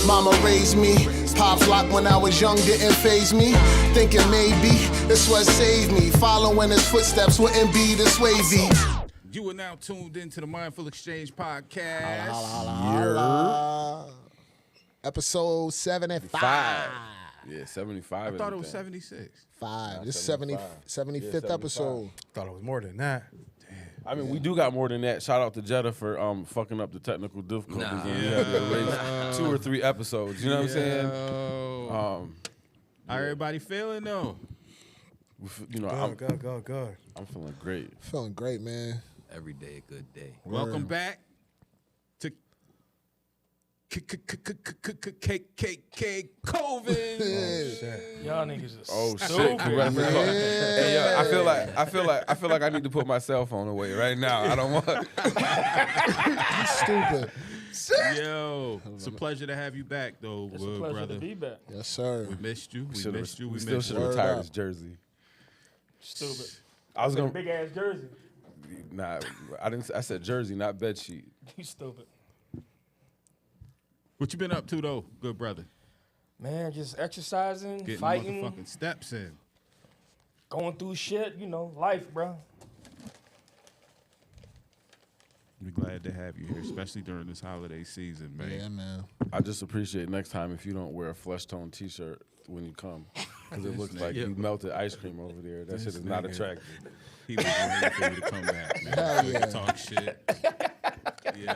Mama raised me. Pop lock when I was young didn't faze me. Thinking maybe this what saved me. Following his footsteps wouldn't be this wavy. You are now tuned into the Mindful Exchange podcast. Holla. Episode 75. Yeah, 75. I thought it was 76. This is 75th episode. Thought it was more than that. I mean, we do got more than that. Shout out to Jetta for fucking up the technical difficulties. And we had to erase 2 or 3 episodes. You know what I'm saying? How everybody feeling though? You know, Good. I'm feeling great. Feeling great, man. Every day, a good day. Welcome back to COVID. Y'all niggas is Oh shit! Hey, yo, I feel like I need to put my cell phone away right now. I don't want. You stupid. Yo, it's a pleasure to have you back, though, It's a pleasure brother. to be back. Yes, sir. We missed you. We We missed still should have Word retired up. his jersey. Stupid. I was gonna. Big ass jersey. Nah, I didn't. I said jersey, not bed sheet. You stupid. What you been up to, though, good brother? Man, just exercising, Getting fighting, motherfucking steps in. going through shit. You know, life, bro. We're glad to have you here, especially during this holiday season, man. Yeah, man. I just appreciate next time if you don't wear a flesh tone T-shirt when you come, because it looks like you melted ice cream over there. That shit is not nigga. attractive. He was waiting for you to come back, man. Hell So we yeah. can talk shit. Yo.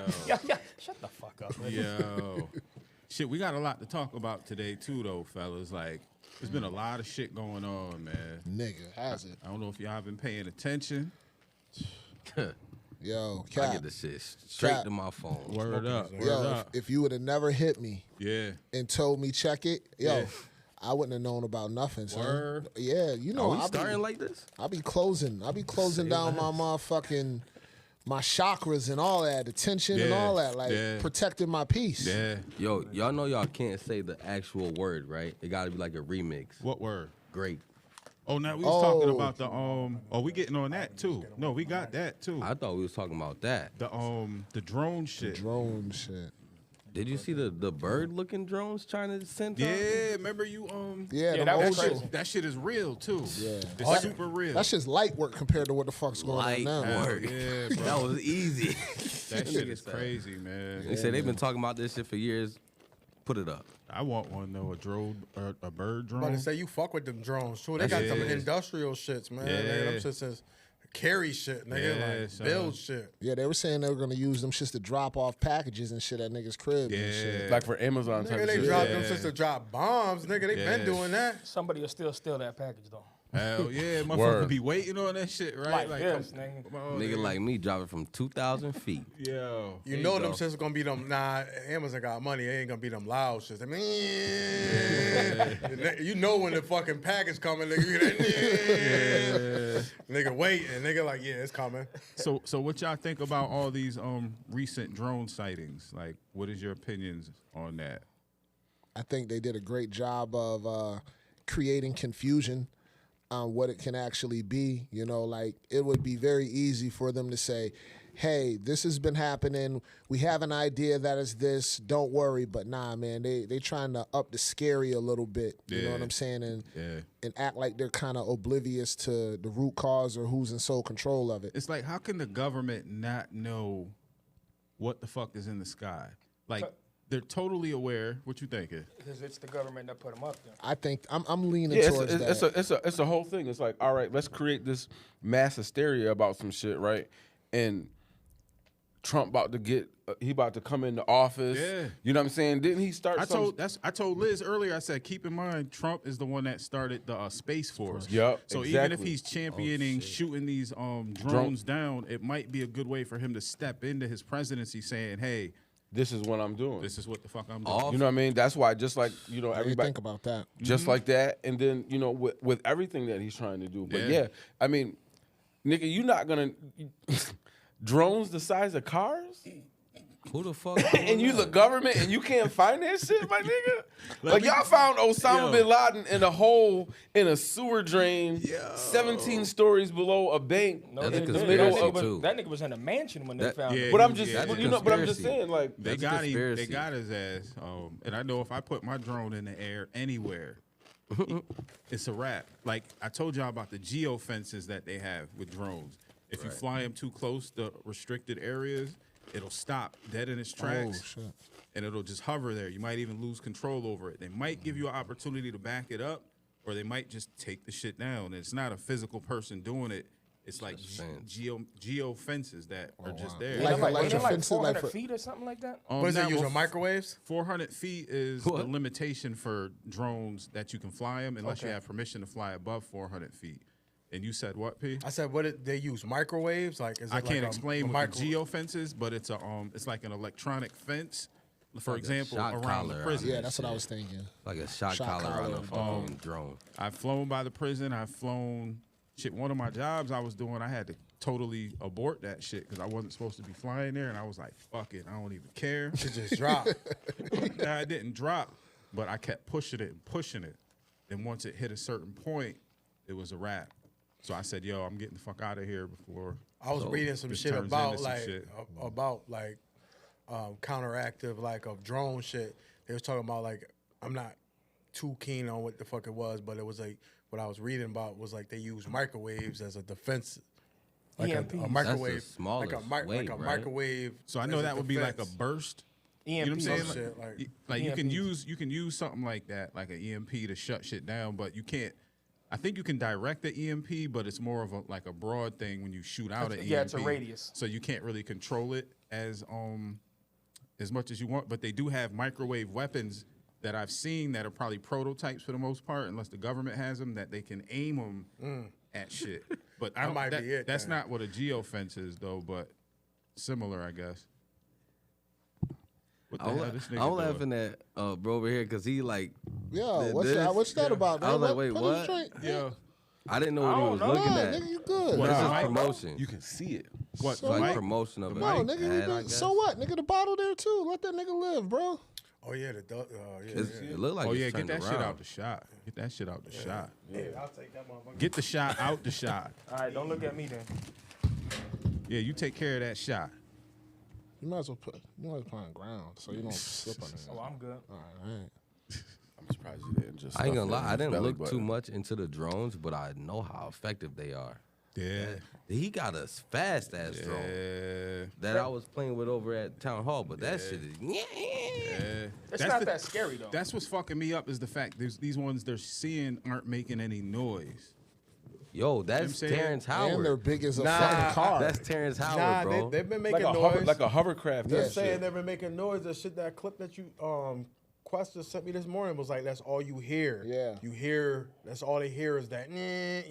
Shut the fuck up, man. Yo. Shit, we got a lot to talk about today, too, though, fellas. Like, there's been a lot of shit going on, man. Nigga, has it? I don't know if y'all been paying attention. Yo, I Cap. get the shit straight Cap. to my phone. Word up. Word Yo, up. if you would have never hit me Yeah. and told me check it, yo, Yeah. I wouldn't have known about nothing, son. Word. Yeah, you know, Are we starting like this? I be closing down my motherfucking my chakras and all that, the tension and Yeah, all that, like yeah. protecting my peace. Yeah. Yo, y'all know y'all can't say the actual word, right? It got to be like a remix. What word? Great. Oh, now we was talking about the we getting on that too. No, we got that too. I thought we was talking about that. The drone shit. Drone shit. Did you see the bird-looking drones trying to send? Yeah, remember you Yeah, Yeah, them that old was shit. crazy. that shit is real too. Yeah. It's super real. That's just light work compared to what the fuck's going Light on now. work. Yeah, bro. That was easy. That shit is crazy, man. They said they've been talking about this shit for years. Put it up. I want one though, a bird drone. But to say you fuck with them drones too. They got some industrial shits, man. Yeah. Nigga, them shits is carry shit, nigga. Yeah, like son. build shit. Yeah, they were saying they were gonna use them shits to drop off packages and shit at niggas' cribs and shit. Like for Amazon type Nigga, they shit. dropped them shits to drop bombs, nigga. They Yeah. been doing that. Somebody will still steal that package, though. Hell yeah, motherfucker Word. be waiting on that shit, right? Like this, nigga. come on, Nigga like me driving from 2,000 feet. Yo. You know them shits gonna be them. Nah, Amazon got money. They ain't gonna be them loud shits. I mean, you know when the fucking package coming, nigga. You get that, nigga wait, and nigga like, yeah, it's coming. So what y'all think about all these recent drone sightings? Like, what is your opinions on that? I think they did a great job of creating confusion on what it can actually be. You know, like it would be very easy for them to say, hey, this has been happening. We have an idea that is this. Don't worry. But nah, man, they trying to up the scary a little bit. You know what I'm saying? And act like they're kind of oblivious to the root cause or who's in sole control of it. It's like, how can the government not know what the fuck is in the sky? Like, they're totally aware. What you thinking? Because it's the government that put them up there. I think I'm leaning Yeah, towards that. it's a whole thing. It's like, all right, let's create this mass hysteria about some shit, right? And Trump about to come into office. Yeah. You know what I'm saying? Didn't he start? I told Liz earlier. I said, keep in mind, Trump is the one that started the Space Force. Yup, So even if exactly. he's championing shooting these drones down, it might be a good way for him to step into his presidency, saying, "Hey, This is what I'm doing. this is what the fuck I'm doing." You know what I mean? That's why, just like, you know, What do you everybody think about that? just like that, and then, you know, with everything that he's trying to do. But yeah, I mean, nigga, you're not gonna drones the size of cars? Who the fuck? And you the government and you can't find that shit, my nigga? Like y'all found Osama bin Laden in a hole in a sewer drain 17 stories below a bank No, That's they a did. conspiracy, too. That nigga was in a mansion when they found him. But I'm just, Yeah, but, you know, but I'm just conspiracy. saying, like, They That's a got him. They conspiracy. got his ass. And I know if I put my drone in the air anywhere, it's a wrap. Like I told y'all about the geo-fences that they have with drones. If you fly them too close to restricted areas, it'll stop dead in its tracks. shit. And it'll just hover there. You might even lose control over it. They might give you an opportunity to back it up, or they might just take the shit down. And it's not a physical person doing it. It's like geo fences that are just there. Like Like, electric ain't it like fences, 400 like for- feet or something like that? What is it now, using? well, Microwaves? 400 feet is the limitation for drones that you can fly them unless you Okay. have permission to fly above 400 feet. And you said what, P? I said, what did they use? Microwaves? Like, is it I like can't a explain what micro- the geo fences, but it's a it's like an electronic fence. For Like a example, shot around the collar prison. Yeah, that's what I was thinking. Like a shot Shot collar on a collar. fucking drone. I've flown by the prison. I've flown shit. One of my jobs I was doing, I had to totally abort that shit because I wasn't supposed to be flying there, and I was like, "Fuck it, I don't even care." It just dropped. Nah, it didn't drop, but I kept pushing it and pushing it. Then once it hit a certain point, it was a wrap. So I said, "Yo, I'm getting the fuck out of here before." I was reading some this shit turns about into some like shit. about like counteractive like of drone shit. They was talking about like I'm not too keen on what the fuck it was, but it was like what I was reading about was like they use microwaves as a defense. Like a EMPs. microwave, That's the smallest like a wave, right? microwave. So I know as a that would be like a defense. burst. EMP. You know what I'm saying? Some Like, shit, like- you EMPs. can use something like that, like an EMP to shut shit down, but you can't. I think you can direct the EMP, but it's more of a like a broad thing when you shoot out an EMP. Yeah, it's a radius. So you can't really control it as much as you want. But they do have microwave weapons that I've seen that are probably prototypes for the most part, unless the government has them, that they can aim them at shit. But I That don't, might be it, that's then. not what a geofence is, though. But similar, I guess. What the hell this nigga I'm doing? laughing at bro over here because he like. Yeah, did what's this. that? What's that about, man? I was like, wait, Put it what? straight. Yeah. I didn't know what he was don't know. looking Nah, at. nigga, you good. What This is is it? promotion. you can see it. What? It's like Mike? promotion of No, an nigga, you ad, I good. guess. So what? Nigga, the bottle there too. Let that nigga live, bro. Oh yeah, yeah. It looked like Oh it's yeah, get turned that around. shit out the shot. Get that shit out the shot. Yeah, I'll take that motherfucker. Get the shot out the shot. All right, don't look at me then. Yeah, you take care of that shot. You might as well put on ground so you don't slip on it. Oh, I'm good. All right. I'm surprised you didn't just. I ain't stuff gonna it in lie, I his didn't belly look too button. much into the drones, but I know how effective they are. Yeah. He got a fast ass drone Yeah. that I was playing with over at Town Hall, but that shit is Yeah. It's not that scary though. That's what's fucking me up is the fact these ones they're seeing aren't making any noise. yo, that's saying? Terrence And they're Howard. big as a Nah, fucking car. That's Terrence Howard, Nah, bro. they've been Like making a, noise. like a hovercraft. They're and saying shit. they've been making noise. That shit, that clip that you Quest just sent me this morning was like that's all you hear. Yeah. You hear that's all they hear is that you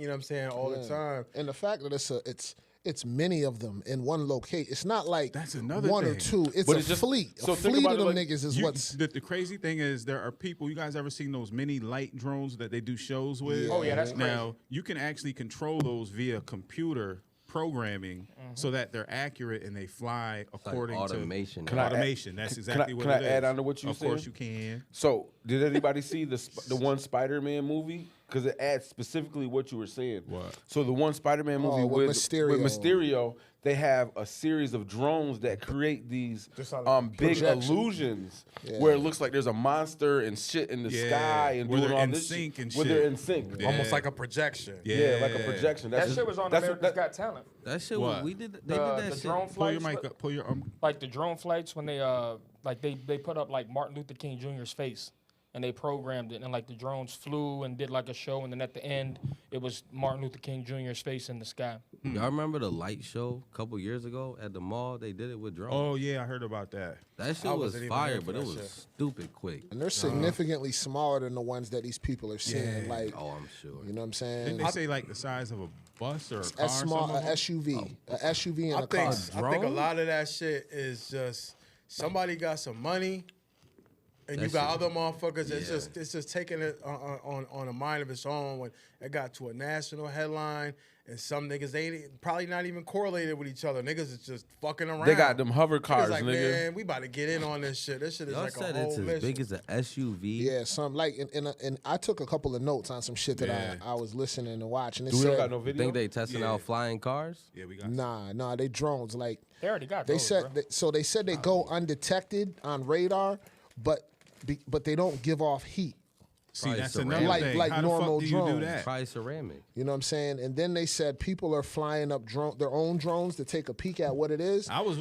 know what I'm saying all the time. And the fact that it's many of them in one location. It's not like That's another one or thing. two. It's But a it's just- fleet. so A think fleet about of it them like niggas is what's. The crazy thing is there are people. You guys ever seen those mini light drones that they do shows with? Yeah. Oh, yeah, that's crazy. Now you can actually control those via computer programming so that they're accurate and they fly according automation. to Can I automation. That's exactly what can it I is. add on to what you Of said? course you can. So, did anybody see the one Spider-Man movie? Because it adds specifically what you were saying. What? So the one Spider-Man movie with with Mysterio. Mysterio, they have a series of drones that create these Just like big projection. illusions Yeah. where it looks like there's a monster and shit in the Yeah, sky and where doing they're all in this sync shit, and where shit. they're in sync. Yeah. Almost like a projection. Yeah, like a projection. That shit was on America's Got Talent. That shit, What? we did. They The did that shit. drone Pull your flights. mic up. Pull your Like the drone flights when they they put up like Martin Luther King Jr.'s face and they programmed it and like the drones flew and did like a show and then at the end it was Martin Luther King Jr.'s face in the sky. Y'all remember the light show a couple years ago at the mall? They did it with drones. Oh yeah, I heard about that. That I shit was wasn't even fire, here for but it that was shit. stupid quick. And they're significantly smaller than the ones that these people are seeing. Like, Oh, I'm sure. you know what I'm Didn't saying? they say like the size of a bus or a car? As small, some of a them? SUV, a SUV and I a car. think a lot of that shit is just somebody got some money And you got other motherfuckers. It's just taking it on a mind of its own. When it got to a national headline, and some niggas ain't probably not even correlated with each other. Niggas is just fucking around. They got them hover cars, like, nigga. Man, we about to get in on this shit. This shit is Y'all like said a whole it's as mission. big as an SUV. Yeah, some like, and I took a couple of notes on some shit that I was listening and watching. It We don't said, got no video. Think they testing out flying cars? Yeah, we got. nah, they drones. Like They already got they those, said, bro. they said they go undetected on radar, but they don't give off heat. See, Probably that's ceramic. another thing. Like How normal the fuck do you do drones. that? Probably ceramic. You know what I'm saying? And then they said people are flying up their own drones to take a peek at what it is. I was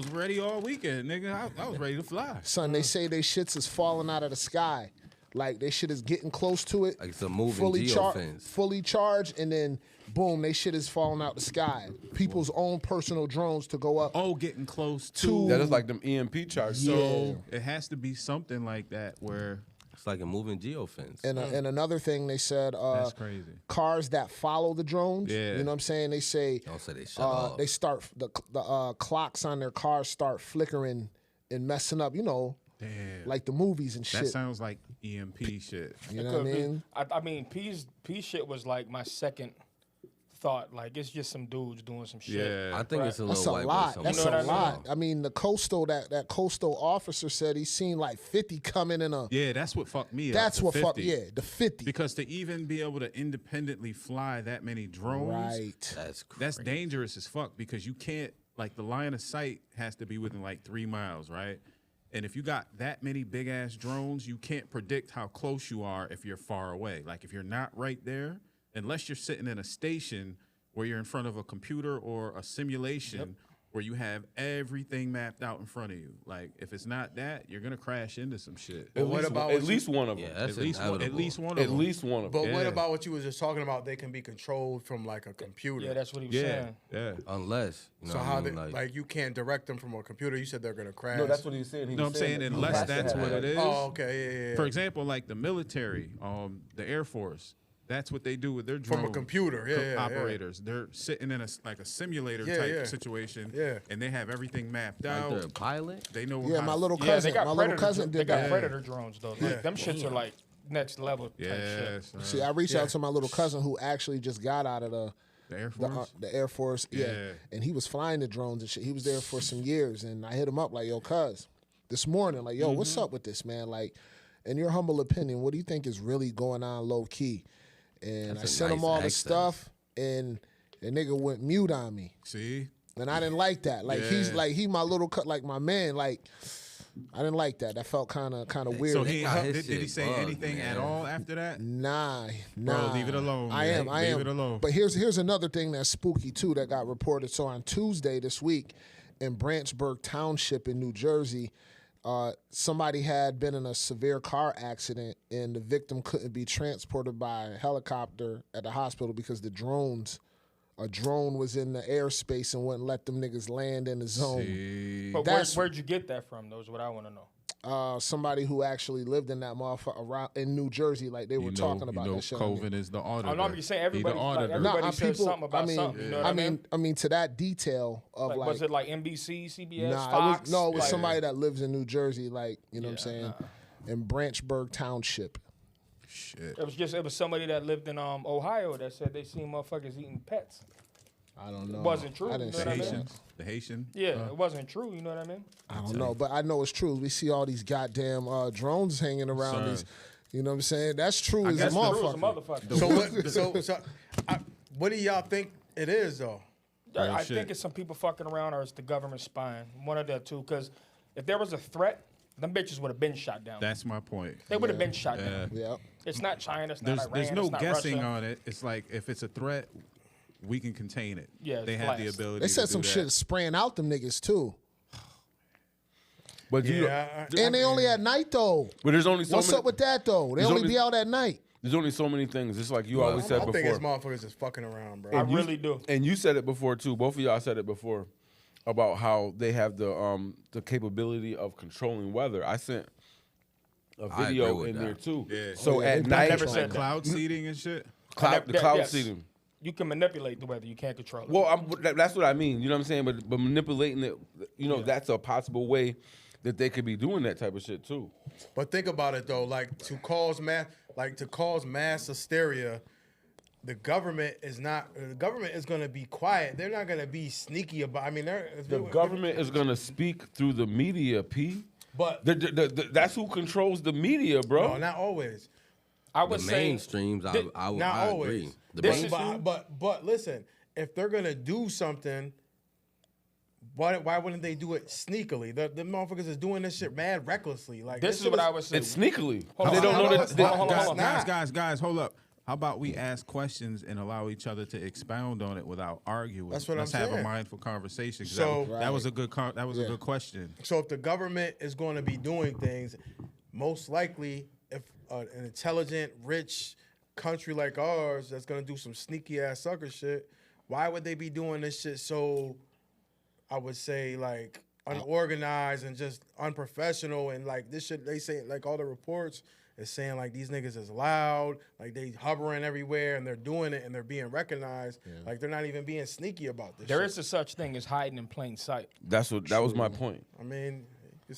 ready all weekend, nigga. I was ready to fly. Son, they say they shits is falling out of the sky. Like they shit is getting close to it. Like it's a moving fully Geo-Fence. fully charged, and then boom, they shit is falling out the sky. People's own personal drones to go up. Oh, getting close to. That is like them EMP charges. So it has to be something like that where It's like a moving Geo-Fence. And another thing they said, that's crazy. cars that follow the drones. Yeah. You know what I'm saying? They say Don't say they shut off. they start the clocks on their cars start flickering and messing up. You know, Damn. like the movies and That shit. sounds like EMP shit. You know what I mean? I mean, P's shit was like my second thought. Like it's just some dudes doing some shit. Yeah. I think it's a That's little a white lot. boy That's somewhere. a know what I lot. I mean, the coastal that coastal officer said he seen like 50 coming in a. Yeah, that's what fucked me up. That's the what 50. fuck. Yeah, the 50. Because to even be able to independently fly that many drones, Right. That's crazy. that's dangerous as fuck because you can't, like, the line of sight has to be within like 3 miles, right? And if you got that many big ass drones, you can't predict how close you are if you're far away. Like, if you're not right there, unless you're sitting in a station where you're in front of a computer or a simulation where you have everything mapped out in front of you. Like, if it's not that, you're gonna crash into some shit. At what least, about at what you- least one of them? Yeah, that's At least one of them. At least one of them. But what Yeah. about what you was just talking about? They can be controlled from like a computer. Yeah, that's what he was Yeah, saying. yeah. Unless, you know So what how I they mean? like you can't direct them from a computer? You said they're gonna crash. No, that's what he said. He No, was I'm saying that unless you have to that's have what that. it is. Oh, okay, yeah. For example, like the military, the Air Force, that's what they do with their drone From a computer, yeah. operators. They're sitting in a simulator Yeah, type yeah. situation, Yeah. and they have everything mapped Like out. they're a pilot? They know. Yeah, how my to- little Yeah, cousin. they got My little predator. cousin They did got that. predator drones though. Like, them shits are like next level type shit. Yes, See, I reached out to my little cousin who actually just got out of the Air Force. the Air Force. Yeah. Yeah. And he was flying the drones and shit. He was there for some years. And I hit him up like, yo, cuz, this morning, like, yo, what's up with this, man? Like, in your humble opinion, what do you think is really going on low key? And That's I a sent him nice all the access. stuff, and the nigga went mute on me. See, And I didn't like that. Like, he's Yeah. like, he my little, like, my man. Like, I didn't like that. That felt kind of weird. so he got his did he shit say bugged, anything man. at all after that? Nah. leave it alone, I man. am. Leave it alone. But here's another thing that's spooky too that got reported. So on Tuesday this week, in Branchburg Township in New Jersey, somebody had been in a severe car accident, and the victim couldn't be transported by a helicopter at the hospital because a drone was in the airspace and wouldn't let them niggas land in the zone. See, But where'd you get that from? Though is what I want to know. Somebody who actually lived in that motherfucker around in New Jersey, like they were talking about that shit. Coven is the auditor. I'm just saying everybody. He the Like, auditor. everybody says something about something. You know what I mean, to that detail of Like, like was it like NBC, CBS, nah, Fox? it was Like, somebody that lives in New Jersey, like, you know what I'm saying, in Branchburg Township. Shit. It was somebody that lived in Ohio that said they seen motherfuckers eating pets. I don't know. It wasn't true. I didn't you know see what I that. mean? The Haitian. Yeah, it wasn't true. You know what I mean? I don't know, but I know it's true. We see all these goddamn drones hanging around Son. these. You know what I'm saying? That's true as a That's true as a motherfucker. motherfucker. So what do y'all think it is though? Real I shit. think it's some people fucking around or it's the government spying. One of the two. Because if there was a threat, them bitches would have been shot down. That's my point. They would have been shot down. Yeah. It's not China. It's not Iran. There's no it's not guessing Russia. on it. It's like if it's a threat, we can contain it. Yeah, they it's have the blast. ability. They said to some do shit that. is spraying out them niggas too. But And they only at night though. but there's only so What's many. up with that though? They There's only only- be out at night. There's only so many things. It's like you always said I before. think it's motherfuckers just fucking around, bro. I And you- really do. And you said it before too. Both of y'all said it before about how they have the capability of controlling weather. I sent a I agree video with in that. there too. Yeah. So Oh, yeah, at they night, never said that. Cloud seeding and shit. the cloud Yes. seeding. You can manipulate the weather. You can't control it. Well, that's what I mean. You know what I'm saying? But manipulating it, you know, that's a possible way that they could be doing that type of shit too. But think about it though, like to cause mass hysteria, the government is going to be quiet. They're not going to be sneaky about. I mean, The government is gonna speak through the media, P. But That's who controls the media, bro. no, not always. I The would say mainstreams, I Not agree. always. The This main, is- But listen, if they're gonna do something, why wouldn't they do it sneakily? The motherfuckers is doing this shit mad recklessly. Like this is what I would say. It's sneakily. Hold They on, don't hold know on, that. hold they- on, hold on, hold on. Guys, hold up. How about we ask questions and allow each other to expound on it without arguing? That's what Let's I'm have a mindful mindful conversation. 'Cause So- that was a good a good question. So if the government is going to be doing things, most likely, if an intelligent, rich country like ours that's going to do some sneaky ass sucker shit, why would they be doing this shit so, I would say, like, unorganized and just unprofessional? And like this shit, they say, like all the reports is saying like these niggas is loud, like they hovering everywhere and they're doing it and they're being recognized. Like they're not even being sneaky about this There shit. is a such thing as hiding in plain sight. That was my point. I mean,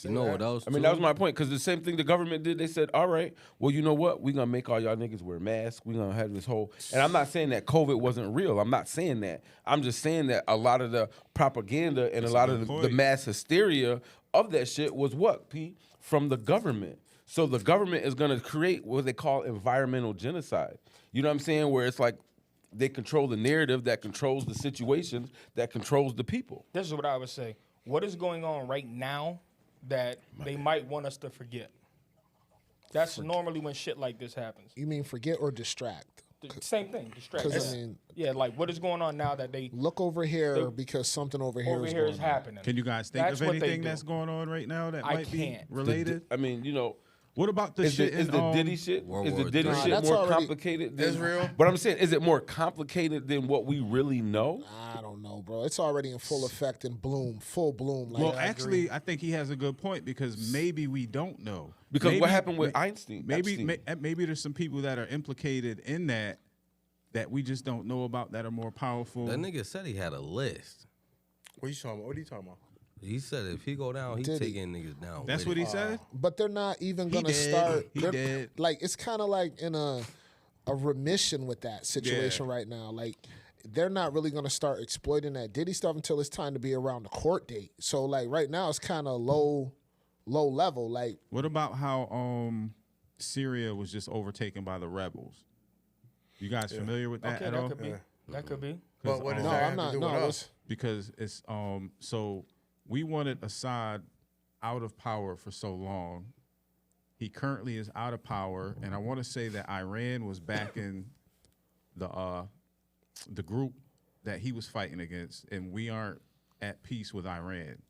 you know what else? I mean, that was my point, because the same thing the government did. They said, all right, well, you know what? We're going to make all y'all niggas wear masks. We're going to have this whole... And I'm not saying that COVID wasn't real. I'm not saying that. I'm just saying that a lot of the propaganda and a lot of the mass hysteria of that shit was what, P? From the government. So the government is going to create what they call environmental genocide. You know what I'm saying? Where it's like they control the narrative that controls the situations that controls the people. This is what I would say. What is going on right now that they might want us to forget? That's normally when shit like this happens. You mean forget or distract? Same thing, distract. 'Cause, I mean- yeah, like what is going on now that they Look over here because something over here is going on. happening. Can you guys think That's of what they anything do. that's going on right now that I might be can't. related? I mean, you know... What about the Is shit the in, Diddy shit? World Is the War Diddy III. shit Nah, that's more already- complicated than Israel? But I'm saying, is it more complicated than what we really know? I don't know, bro. It's already in full effect and bloom, full bloom. Like, Well, actually, I think he has a good point because maybe we don't know. Because Maybe- what happened with Einstein? Maybe Epstein? maybe there's some people that are implicated in that we just don't know about that are more powerful. That nigga said he had a list. What are you talking about? He said if he go down, he Diddy. taking niggas down. That's with what it. he said. but they're not even gonna did. start. He they're- did. Like it's kind of like in a remission with that situation right now. Like they're not really gonna start exploiting that Diddy stuff until it's time to be around the court date. So like right now it's kind of low level. Like What about how Syria was just overtaken by the rebels? You guys familiar with that Okay, at that all? could be. That could be. But what does no, that I'm have not. to do No, with it's- us? Because it's so we wanted Assad out of power for so long. He currently is out of power, and I want to say that Iran was backing the group that he was fighting against, and we aren't at peace with Iran.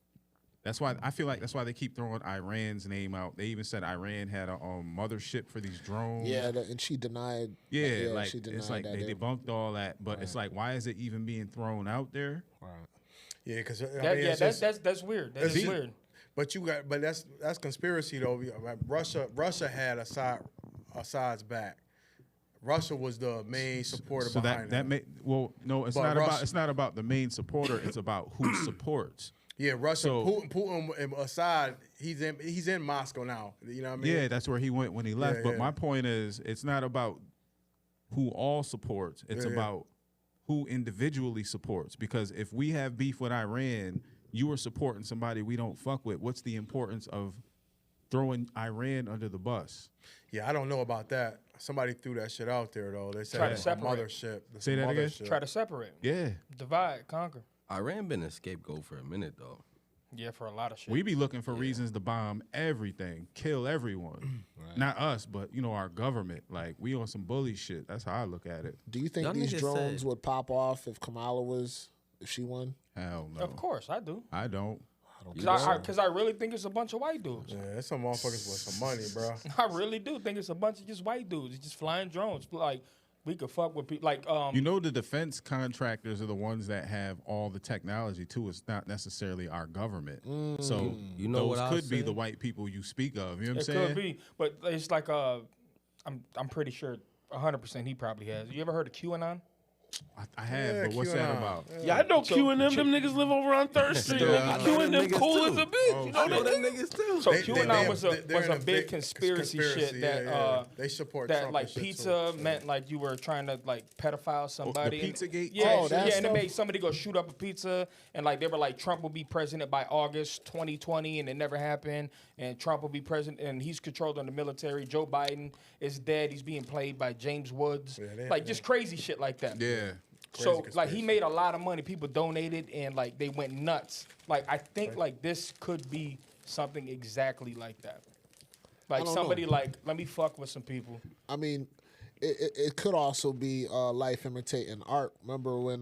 That's why I feel like that's why they keep throwing Iran's name out. They even said Iran had a mothership for these drones. and she denied. Yeah, like she denied it's like that. they debunked all that, but it's like, why is it even being thrown out there? Yeah, because That's weird. That's See, weird. but that's conspiracy though. Like, Russia had Assad's back. Russia was the main supporter So behind that may no, it's But not Russia- about it's not about the main supporter. It's about who supports. Yeah, Russia. So- Putin and Assad. He's in Moscow now. You know what I mean? Yeah, that's where he went when he left. Yeah, But yeah. my point is, it's not about who all supports. It's Yeah, yeah. about who individually supports. Because if we have beef with Iran, you are supporting somebody we don't fuck with. What's the importance of throwing Iran under the bus? Yeah, I don't know about that. Somebody threw that shit out there though. They said Try to it's a separate. mothership. It's Say a that again? mothership. Try to separate, Yeah, divide, conquer. Iran been a scapegoat for a minute though. Yeah, for a lot of shit. we be looking for reasons to bomb everything, kill everyone. Not us, but our government. Like we on some bully shit. That's how I look at it. Do you think Y'all these niggas drones said- would pop off if if she won? Hell no. Of course, I do. I don't. Because I really think it's a bunch of white dudes. Yeah, there's some motherfuckers with some money, bro. I really do think it's a bunch of just white dudes. Just flying drones. Like, we could fuck with people. Like, The defense contractors are the ones that have all the technology too. It's not necessarily our government. So You know those what I'll could be say? the white people you speak of. You know what I'm it saying? could be. But it's like, I'm pretty sure 100% he probably has. You ever heard of QAnon? I have, Yeah, but what's QAnon. that about? Yeah, I know Q and them niggas live over on 3rd Street. Yeah, I Nigga. know Q and them them niggas cool too. as a bitch. You know I know them them niggas? niggas too. So They- QAnon they- was they're in a big conspiracy shit that they support that Trump like and shit, pizza too. meant like you were trying to like pedophile somebody. and- Pizzagate? Yeah, Oh, that yeah, and it stuff? made somebody go shoot up a pizza, and like they were like Trump will be president by August 2020, and it never happened. And Trump will be president, and he's controlled on the military. Joe Biden is dead. He's being played by James Woods. Like just crazy shit like that. Yeah. So Crazy like he conspiracy. made a lot of money. People donated and like they went nuts. Like I think like this could be something exactly like that. Like don't somebody know. like let me fuck with some people. I mean, it could also be life imitating art. Remember when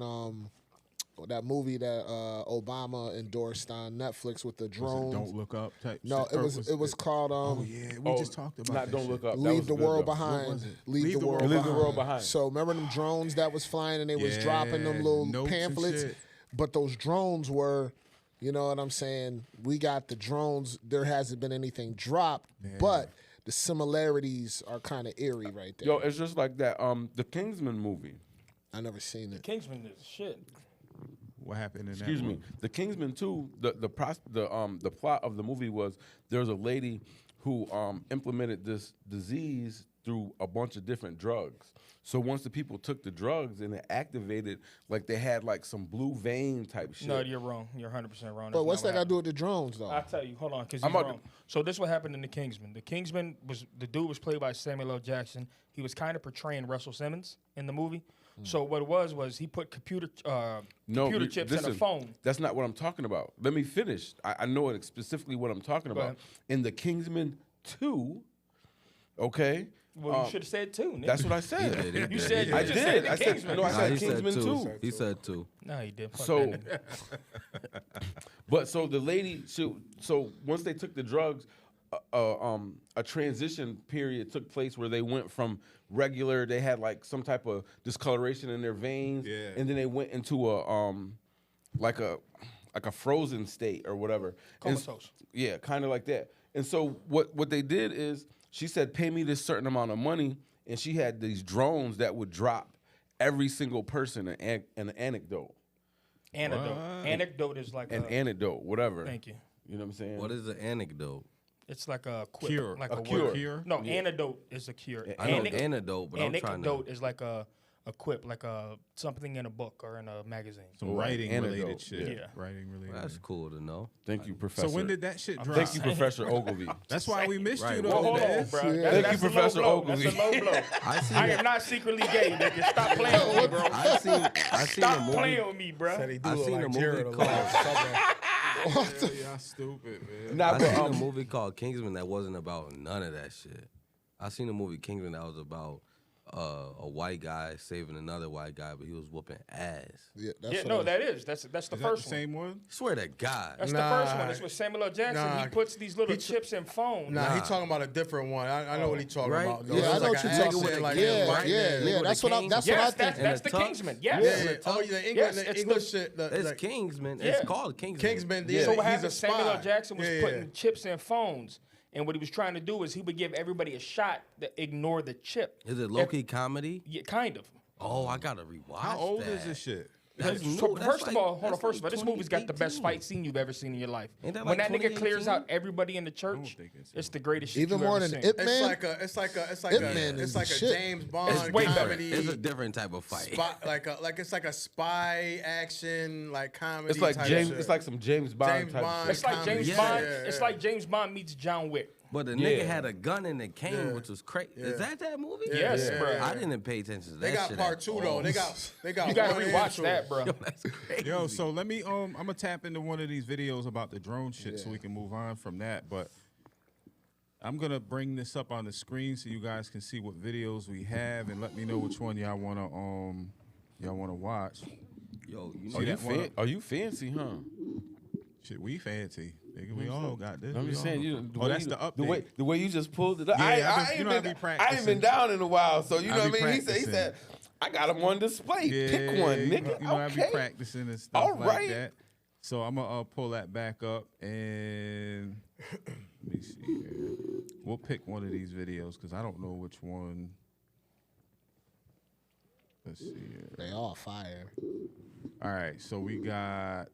that movie that Obama endorsed on Netflix with the drones? Don't Look Up type No, shit? Or it was called Oh, yeah. We just talked about Not that Don't shit. Look Up. That Leave was the good, World though. Behind. was it? Leave the world Leave behind. the World Behind. So remember them drones that was flying and they was dropping them Yeah, little notes and pamphlets, shit. but those drones were, you know what I'm saying? We got the drones. There hasn't been anything dropped, but the similarities are kind of eerie right there. Yo, it's just like that. The Kingsman movie. I never seen it. Kingsman is shit. What happened in Excuse that me. one? The Kingsman 2, the plot of the movie was there was a lady who implemented this disease through a bunch of different drugs. So once the people took the drugs and it activated, like they had like some blue vein type shit. No, you're wrong. You're 100% wrong. But That's what's not that got what to do with the drones, though? I'll tell you. Hold on, because I'm he's about wrong. So this is what happened in the Kingsman. The Kingsman was the dude was played by Samuel L. Jackson. He was kind of portraying Russell Simmons in the movie. So what it was he put computer chips in a phone. That's not what I'm talking about. Let me finish. I know it specifically what I'm talking about. ahead. In the Kingsman 2, okay? Well, you should have said two. Nigga. That's what I said. He did. You said I you just did. said the I said Kingsman. no. I Nah, said he said Kingsman 2. two. He said two. No, he did. Fuck So, that nigga. but so the lady, so once they took the drugs, a transition period took place where they went from regular, they had like some type of discoloration in their veins, Yeah. and then they went into a like a frozen state or whatever. And Comatose. yeah, kind of like that. And so what they did is she said, pay me this certain amount of money, and she had these drones that would drop every single person an anecdote. Anecdote. Anecdote is like An a, anecdote, whatever. Thank you. You know what I'm saying? What is an anecdote? It's like a quip, Cure. like A a, cure. word. Cure? No, antidote is a cure. I know Anec- anecdote, but I'm trying to. Anecdote is like a quip, like a something in a book or in a magazine. Some Right. writing Anecdote, related shit. yeah. Writing related. That's cool to know. Thank you, Professor. So when did that shit drop? Thank you, Professor Ogilvy. That's why we missed Right, you, well, though. Hold on, man. bro. Yeah. Thank That's you, a low Professor blow. Ogilvy. That's a low blow. I seen I it. am not secretly gay, nigga. Stop playing with me, bro. I seen a Stop movie. playing with me, bro. Said he do I look seen a like movie Jared a called- lot. Y'all stupid, man. Nah, I but, seen a movie called Kingsman that wasn't about none of that shit. I seen a movie Kingsman that was about a white guy saving another white guy, but he was whooping ass. Yeah, that's Yeah, what no, I- that is. That's the Is that the first one. same one? Swear to God. That's the Nah. first one. It's with Samuel L. Jackson. Nah. He puts these little chips in phones. Nah, he talking about a different one. I know what he talking Right? about. though. Yeah, It I was know like what you're an talking accent, about. like Yeah, a white yeah, man. yeah. with That's the what I. Kings. That's what I Yes, think. that's the tux? Kingsman. Yes. Yeah. Oh, the Yes, English, it's the- English shit. It's like, Kingsman. Yeah. It's called Kingsman. Kingsman. Yeah, So what he's happened? a spy. Samuel L. Jackson was Yeah, putting yeah. chips in phones, and what he was trying to do is he would give everybody a shot that ignore the chip. Is it low-key comedy? Yeah, kind of. Oh, I gotta rewatch How old that. is this shit? That's So new. That's first of like- all, hold on. that's First of all, like this movie's got the best 2018. fight scene you've ever seen in your life. Ain't that When like that nigga clears 2018? out everybody in the church, think it's- it's the greatest shit Even you've more ever than seen. Ip Man. It's like a is it's like a shit. James Bond It's way better. comedy. It's a different type of fight. It's like a spy action like comedy. It's like type James. shit. It's like some James Bond James type Bond. shit. It's like comedy. James Yeah. Bond. Yeah, It's yeah. like James Bond meets John Wick. But the Yeah. nigga had a gun and it came, Yeah. which was crazy. Yeah. Is that movie? Yes, Yeah. bro. I didn't pay attention to that They got shit part at two all. though. They got You gotta one and rewatch two. that, bro. That's crazy. Yo, so let me I'm gonna tap into one of these videos about the drone shit so we can move on from that. But I'm gonna bring this up on the screen so you guys can see what videos we have and let me know which one y'all wanna watch. Yo, you Oh, know yeah. that Are you fancy, huh? Shit, we fancy. Nigga, we all got this. I'm We just all saying. know. You, oh, that's the update. The way you just pulled it up. Yeah, I I've been- ain't you know, I be been, I ain't practicing. been down in a while, so you know I what I be mean. He practicing. said, I got him on display. Pick one, nigga. You know, I be Okay. practicing and stuff All like right. that. So I'm gonna pull that back up and let me see here. We'll pick one of these videos because I don't know which one. Let's see here. They all fire. All right, so we got.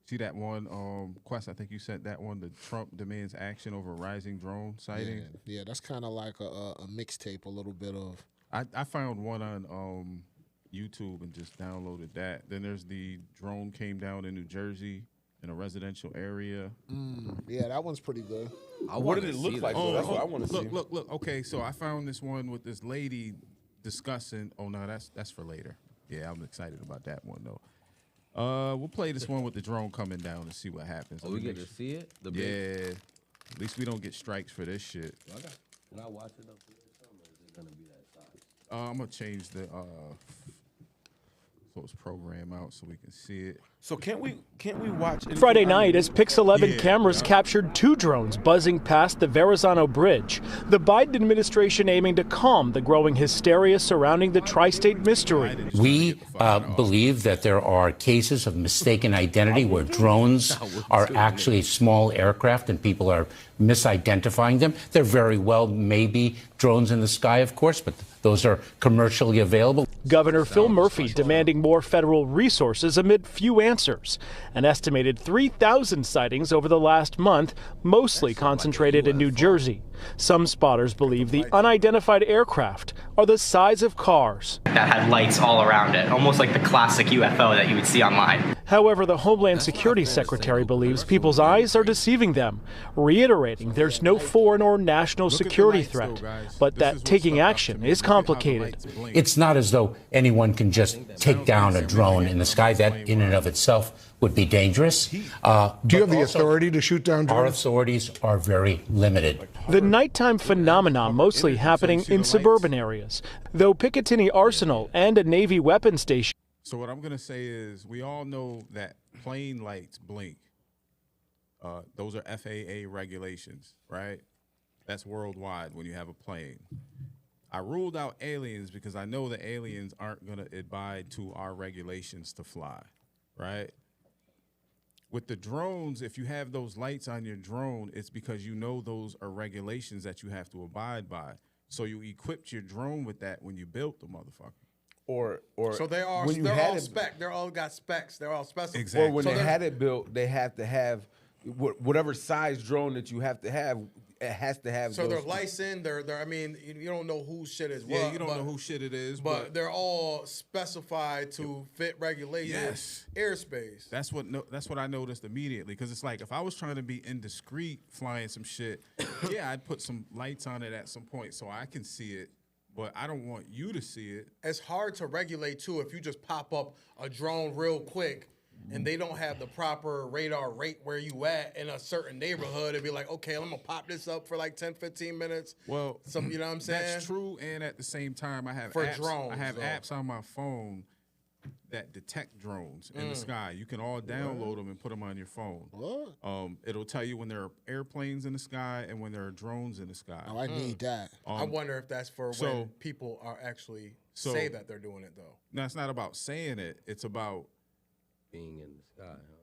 See that one, Quest? I think you sent that one. The Trump demands action over rising drone sightings. Yeah, that's kind of like a mixtape, a little bit of. I found one on YouTube and just downloaded that. Then there's the drone came down in New Jersey in a residential area. Yeah, that one's pretty good. What did it look like? Though? That's what I want to see. Look. Okay, so I found this one with this lady discussing. Oh no, that's for later. Yeah, I'm excited about that one though. We'll play this one with the drone coming down and see what happens. Oh, we get to see it? Yeah. At least we don't get strikes for this shit. Can I watch it up here or something, or is it going to be that size? I'm going to change the so it's program out so we can see it. So can't we watch Friday night as Pix 11 Yeah, cameras captured 2 drones buzzing past the Verrazano Bridge. The Biden administration aiming to calm the growing hysteria surrounding the tri-state mystery. We believe that there are cases of mistaken identity where drones are actually small aircraft and people are misidentifying them. There very well may be drones in the sky, of course, but those are commercially available. Governor Phil Murphy demanding more federal resources amid few answers. An estimated 3,000 sightings over the last month, mostly concentrated in New Jersey. Some spotters believe the unidentified aircraft are the size of cars. That had lights all around it, almost like the classic UFO that you would see online. However, the Homeland Security Secretary believes people's eyes are deceiving them, reiterating there's no foreign or national security threat, but that taking action is complicated. It's not as though anyone can just take down a drone in the sky. That in and of itself would be dangerous. Do you have the authority to shoot down drones? Our authorities are very limited. The nighttime phenomenon mostly happening in suburban areas, though Picatinny Arsenal and a Navy weapons station. So what I'm going to say is we all know that plane lights blink. Those are FAA regulations, right? That's worldwide when you have a plane. I ruled out aliens because I know the aliens aren't going to abide to our regulations to fly, right? With the drones, if you have those lights on your drone, it's because you know those are regulations that you have to abide by. So you equipped your drone with that when you built the motherfucker. or So they are. when you They're had all it, spec. They're all got specs. They're all special. Exactly. or when So they they're- had it built, they have to have whatever size drone that you have to have. It has to have. So those they're licensed. They're. I mean, you don't know whose shit is what. Yeah, you don't but, know who shit it is, But they're all specified to fit regulations. Yes. Airspace. That's what I noticed immediately, because it's like if I was trying to be indiscreet flying some shit, yeah, I'd put some lights on it at some point so I can see it, but I don't want you to see it. It's hard to regulate too if you just pop up a drone real quick and they don't have the proper radar rate where you at in a certain neighborhood and be like, okay, I'm gonna pop this up for like 10, 15 minutes. Well, you know what I'm saying? That's true, and at the same time, I have For apps, drones, I have though. apps on my phone that detect drones in the sky. You can all download them and put them on your phone. What? It'll tell you when there are airplanes in the sky and when there are drones in the sky. Oh, I need that. I wonder if that's for so- when people are actually say that they're doing it though. Now, it's not about saying it. It's about Being in the sky, huh?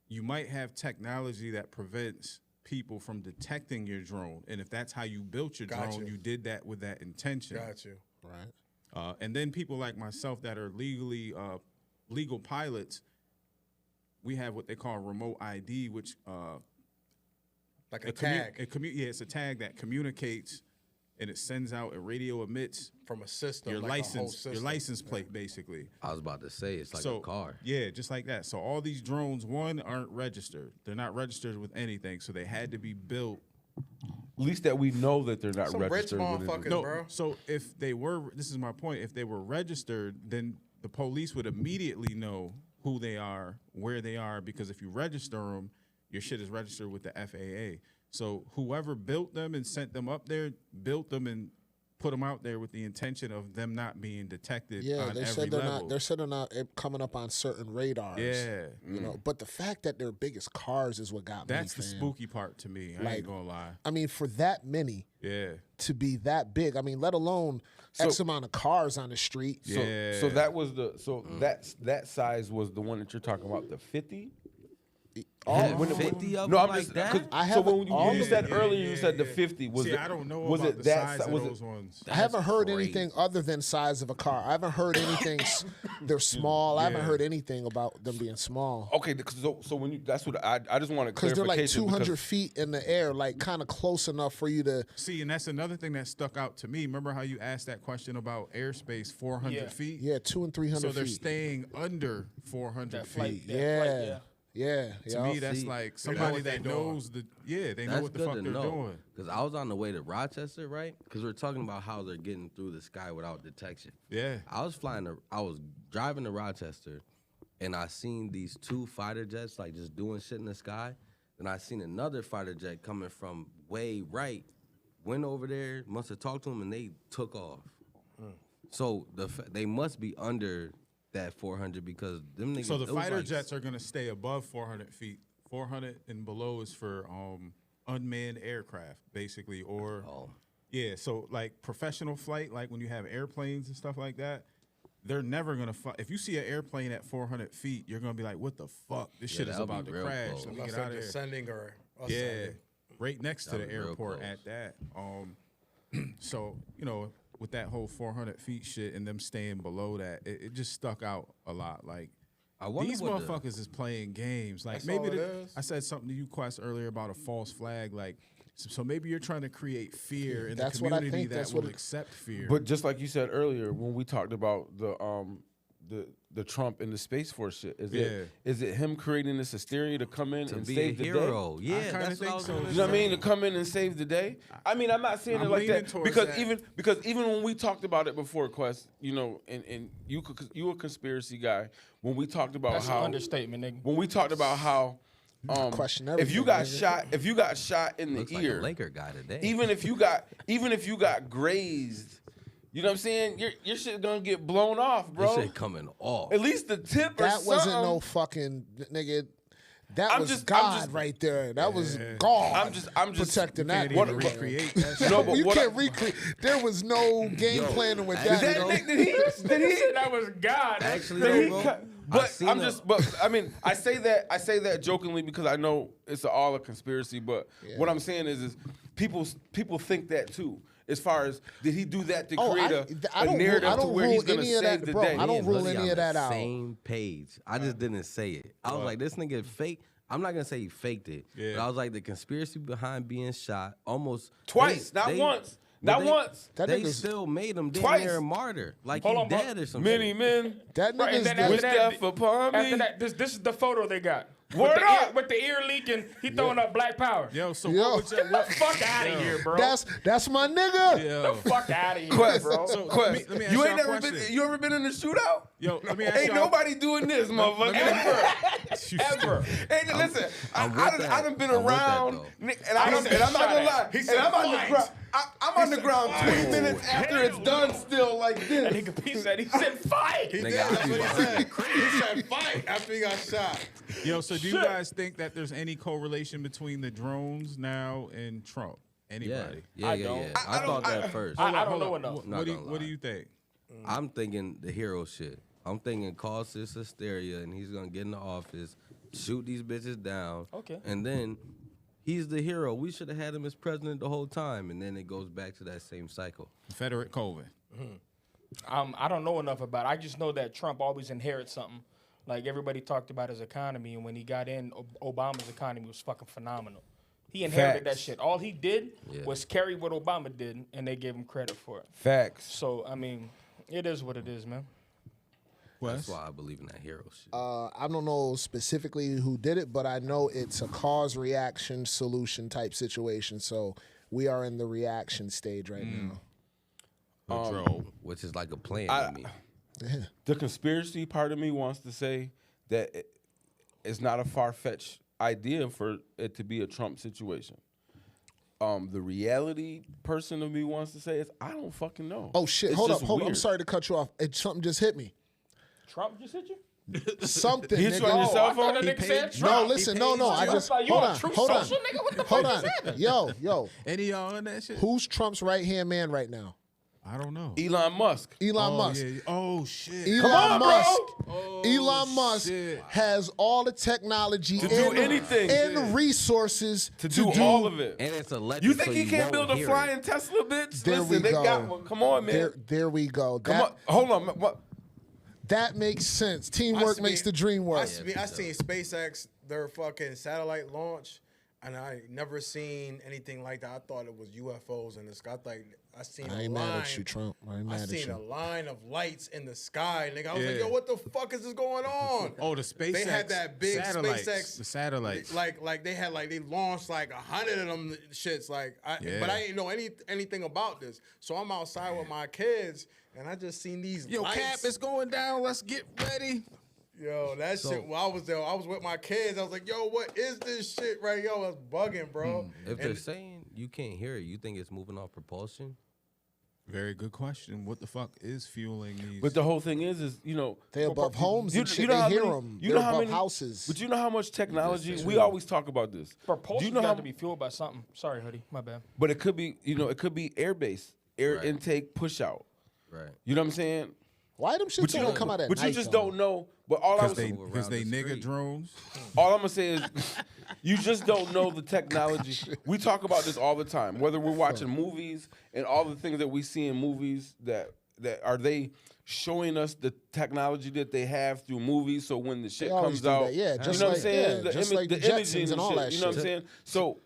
you might have technology that prevents people from detecting your drone. And if that's how you built your Got drone, you. you did that with that intention. Got you. Right. And then people like myself that are legal pilots, we have what they call remote ID, which Like a tag it's a tag that communicates and it sends out, it radio emits from a system. your like a whole license, your system. license plate, basically. I was about to say it's like So a car. yeah, just like that. So all these drones, one, aren't registered. They're not registered with anything. So they had to be built. At least that we know that they're not Some rich registered. with motherfuckers, it. No, bro. so if they were, this is my point. If they were registered, then the police would immediately know who they are, where they are, because if you register them, your shit is registered with the FAA. So whoever built them and sent them up there, built them and put them out there with the intention of them not being detected Yeah, on they every said they're level. not. They're said they're not coming up on certain radars. Yeah. you know. But the fact that they're big as cars is what got That's me. the fam. spooky part to me. I Like, ain't gonna lie. I mean, for that many Yeah. to be that big, I mean, let alone X amount of cars on the street. Yeah. So that was that size was the one that you're talking about, the 50. 50 of No, them I'm like just that? I so haven't when all you of said it. earlier, you said the 50. Was See, it? I don't know was about it the that? size of Was those it? ones. I haven't heard crazy. anything other than size of a car. I haven't heard anything. They're small. I haven't Yeah. heard anything about them being small. Okay, so when you that's what I just want to Because they're like clarification 200 feet in the air, like kind of close enough for you to. See, and that's another thing that stuck out to me. Remember how you asked that question about airspace, 400 Yeah. feet? Yeah, 200 and 300 So they're feet. staying under 400 That feet. flight, that Yeah. flight, yeah. Yeah. To yeah. me, that's See, like know somebody what that they're doing. knows they know That's what the good fuck to they're know. doing. Because I was on the way to Rochester, right? Because we're talking about how they're getting through the sky without detection. Yeah. I was driving to Rochester, and I seen these 2 fighter jets like just doing shit in the sky. Then I seen another fighter jet coming from way right, went over there, must have talked to them, and they took off. So they must be under that 400 because them niggas. So the it was fighter like- jets are going to stay above 400 feet. 400 and below is for unmanned aircraft, basically, or yeah. So like professional flight, like when you have airplanes and stuff like that, they're never gonna. If you see an airplane at 400 feet, you're gonna be like, "What the fuck? This shit is that'll be about to real crash. close. Let me Unless get they're out of here." descending or Yeah, ascending. right next to the That'll be real airport close. at that. So with that whole 400 feet shit and them staying below that, it just stuck out a lot. Like I wonder these what motherfuckers is playing games. Like That's maybe all it is. I said something to you, Quest, earlier about a false flag. Like so maybe you're trying to create fear in That's the what I community think. that That's will what it- accept fear. But just like you said earlier, when we talked about the Trump and the Space Force shit, is it him creating this hysteria to come in to and be save a the hero. day? Yeah, kinda that's what I think was so. gonna You know what I mean? say. To come in and save the day. I mean, I'm not saying I'm it like leaning that towards because that. even when we talked about it before, Quest, and you a conspiracy guy. When we talked about That's how an understatement, nigga. when we talked about how Question if you everything, got nigga. if you got shot in the Looks like ear, a Laker guy today. even if you got grazed, you know what I'm saying? Your shit gonna get blown off, This bro. shit coming off. At least the tip or That something. wasn't no fucking nigga. That I'm was just- God right there. That was God. I'm just protecting that. Can't even What- recreate that shit. No, but you what can't recreate. There was no game planning with that. Did you know? did he That was God. Actually, Did he bro, cut- I But seen I'm a- just, but I mean, I say that jokingly because I know it's all a conspiracy. But what I'm saying is people think that too. As far as did he do that to Oh, create I a don't narrative rule- I to don't where he's rule gonna any of save that, the bro. day? I don't Me and rule Lily any on of that the out. Same page. I just didn't say it. I was like, this nigga fake. I'm not gonna say he faked it. Yeah. But I was like, the conspiracy behind being shot almost Twice, not once. Not once. That They nigga's- still made him damn Twice. near a martyr, like Hold he on, bro. dead or something. Many men. That Right, and nigga's then the- after Wish that, death upon me. after that, this is the photo they got. Word up. With the ear leaking, he throwing up black power. Yo, so Yo. what would you, what, Fuck out of here, bro. that's my nigga. yo, Fuck out of here, Quest, bro. So Quest. let me ask You y'all ain't a never question. been. You ever been in a shootout? Yo, let me ask Ain't y'all. nobody doing this, motherfucker. Ever. Hey, listen, I'm with I that. done been I'm with that, around, though. and I'm not gonna lie. He And said I'm on the fight. ground. I'm on the ground 20 minutes after it's done, still like That this. nigga P said he said fight. He Nigga, did. That's what he said. He said fight after he got shot. Yo, so do you guys think that there's any correlation between the drones now and Trump? Yeah, Anybody? yeah, I yeah, don't. yeah. I I don't- thought that first. I don't Hold know up. enough. What, Not do you, gonna what do lie. you think? I'm thinking the hero shit. I'm thinking cause this hysteria and he's gonna get in the office, shoot these bitches down. Okay. And then he's the hero. We should have had him as president the whole time. And then it goes back to that same cycle. Confederate Colvin. I don't know enough about it. I just know that Trump always inherits something. Like everybody talked about his economy, and when he got in, Obama's economy was fucking phenomenal. He inherited that Facts. shit. All he did Yeah. was carry what Obama did, and they gave him credit for it. Facts. So I mean, it is what it is, man. That's why I believe in that hero shit. I don't know specifically who did it, but I know it's a cause reaction solution type situation. So we are in the reaction stage right now. The drone. Which is like a plan to me. The conspiracy part of me wants to say that it's not a far-fetched idea for it to be a Trump situation. The reality person of me wants to say is I don't fucking know. Oh shit! It's Hold up, just hold up. I'm weird. sorry to cut you off. Something just hit me. Trump just hit you? Something. Hit you nigga. on your cell I thought phone? that nigga said No, Trump. listen, no. I just like, you hold on on, Truth hold on, Social, nigga? What the hold fuck on. is that? Yo, Any of y'all on that shit? who's Trump's right hand man right now? I don't know. Elon Musk. Elon Musk. Yeah. Oh shit. Elon Musk. Oh, Elon Musk shit. has all the technology To do anything. and resources To do all of it. And it's electric. You think so he can't won't build a hear flying it. Tesla, bitch? There Listen, we they go. got one. Come on, man. There we go. Come on. Hold on. What? That makes sense. Teamwork makes the dream work. I seen SpaceX, their fucking satellite launch, and I never seen anything like that. I thought it was UFOs in the sky. I seen I a ain't line. mad at you, Trump. I ain't mad at seen you. a line of lights in the sky, nigga. I was like, Yeah. yo, what the fuck is this going on? Oh, the SpaceX. They had that big satellites. SpaceX. The satellites. Like they launched like 100 of them shits. Yeah. But I didn't know anything about this. So I'm outside with my kids, and I just seen these Yo, lights. Cap is going down. Let's get ready. Yo, that shit. While I was there, I was with my kids. I was like, yo, what is this shit right? Yo, I was bugging, bro. If they're saying you can't hear it, you think it's moving off propulsion? Very good question. What the fuck is fueling these? But the whole thing is They above homes and shit. how They hear many- them. You They're know how above many houses. But you know how much technology? We always talk about this. Propulsion Do you know got how? to be fueled by something. Sorry, hoodie. My bad. But it could be, it could be airbase, air Right. intake, push out. Right. You know what I'm saying? Why them shits don't come out at But night? you just though? don't know. But all I was, Because they around the nigga street. drones. all I'm gonna say is, you just don't know the technology. We talk about this all the time. Whether we're watching movies and all the things that we see in movies, that are they showing us the technology that they have through movies? So when the shit always comes do out, that. Yeah, you just know what like- I'm saying? yeah, just like the imaging Jetsons and all that You know what I'm shit. saying? So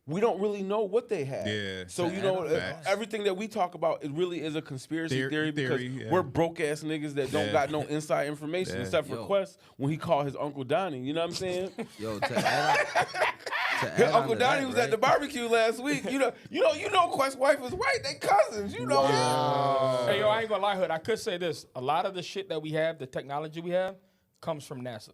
we don't really know what they have. Yeah. So Facts. everything that we talk about, it really is a conspiracy theory because yeah. we're broke ass niggas that don't Yeah. got no inside information Yeah. except for Yo. Quest when he called his Uncle Donnie. You know what I'm saying? Yo, to add His on Uncle to Donnie that, was right? at the barbecue last week. You know, Quest's wife is white. They cousins. You know that. Hey, yo, I ain't gonna lie, hood. I could say this. A lot of the shit that we have, the technology we have, comes from NASA.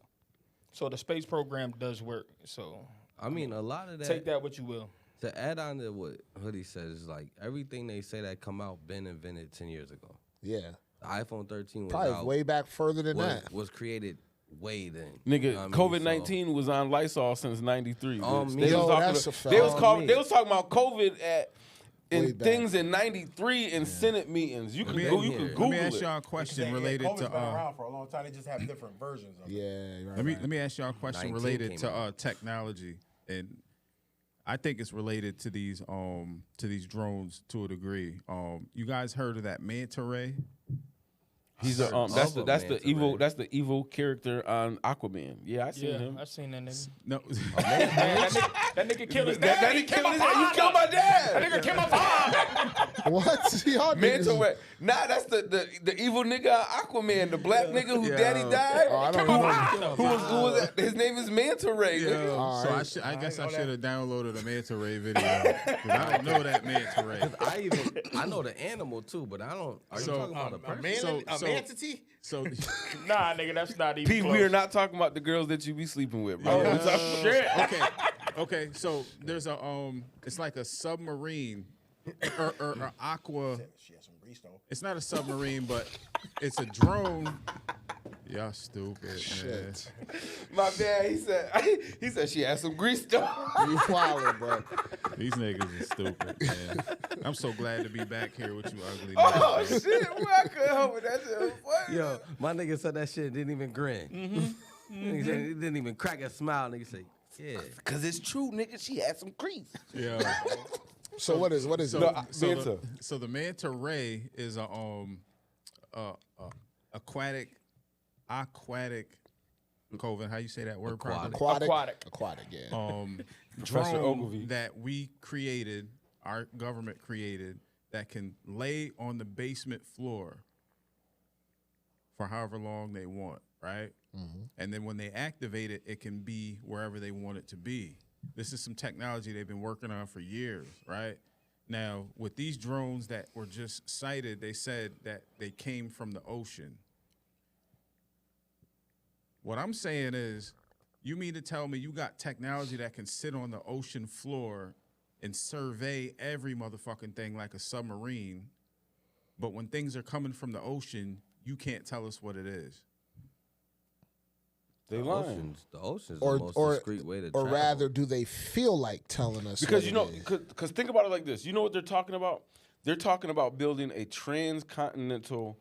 So the space program does work. So I mean, a lot of that. take that what you will. To add on to what Hoodie says, is like everything they say that come out been invented 10 years ago. Yeah. The iPhone 13 was Probably out, way back further than was, that. was created way then. Nigga, You know what I mean? COVID-19 was on Lysol since '93. Oh, bitch. me. Yo, that's a fact. They was Oh, called. me. They was talking about COVID Way in back. things in '93 in Senate meetings. You can me- go. You Let can me Google Let me ask it. y'all a question Yeah, related COVID's to. been around for a long time. They just have different versions of it. Yeah. Right, Let me ask y'all a question 19 related came to out. technology, and I think it's related to these drones to a degree. You guys heard of that manta ray? He's a that's Of the a evil manta that's the evil character on Aquaman. Yeah, I seen Yeah, him. I seen that nigga. No. That nigga killed his dad. That He nigga killed my killed his- you father. killed my dad. That nigga killed my father. What? Y'all Manta niggas- Ray. Nah, that's the evil nigga on Aquaman, the black nigga who Yeah. daddy died. Oh, I don't know. Who was that? His name is Manta Ray. nigga. All So I guess I should have downloaded a manta ray video. 'Cause I don't know that manta ray. I know the animal too, but I don't. Are you So, talking about a person? So- Manatee? So Nah, nigga, that's not even P, close. we are not talking about the girls that you be sleeping with, bro. We talking- Shit. okay. So there's a it's like a submarine or aqua. She has some grease though. It's not a submarine, but it's a drone. Y'all stupid. Shit. My bad. He said she had some grease though. You wildin', bro. Man. These niggas is stupid, man. I'm so glad to be back here with you ugly Oh niggas. shit! Boy, I couldn't help it. That shit was funny. Yo, my nigga said that shit didn't even grin. Nigga said he didn't even crack a smile. Nigga say, yeah. Cause it's true, nigga. She had some grease. Yeah. So what is it? So the manta ray is a aquatic Coven, how you say that word properly? Aquatic, yeah. Professor Drone Ogilvy. that we created, our government created, that can lay on the basement floor for however long they want, right? And then when they activate it, it can be wherever they want it to be. This is some technology they've been working on for years, right? Now, with these drones that were just sighted, they said that they came from the ocean. What I'm saying is, you mean to tell me you got technology that can sit on the ocean floor and survey every motherfucking thing like a submarine, but when things are coming from the ocean, you can't tell us what it is? They lying. The ocean's Or the most or discreet way to or travel. rather, do they feel like telling us? Because what you know, it is? because think about it like this. You know what they're talking about? They're talking about building a transcontinental.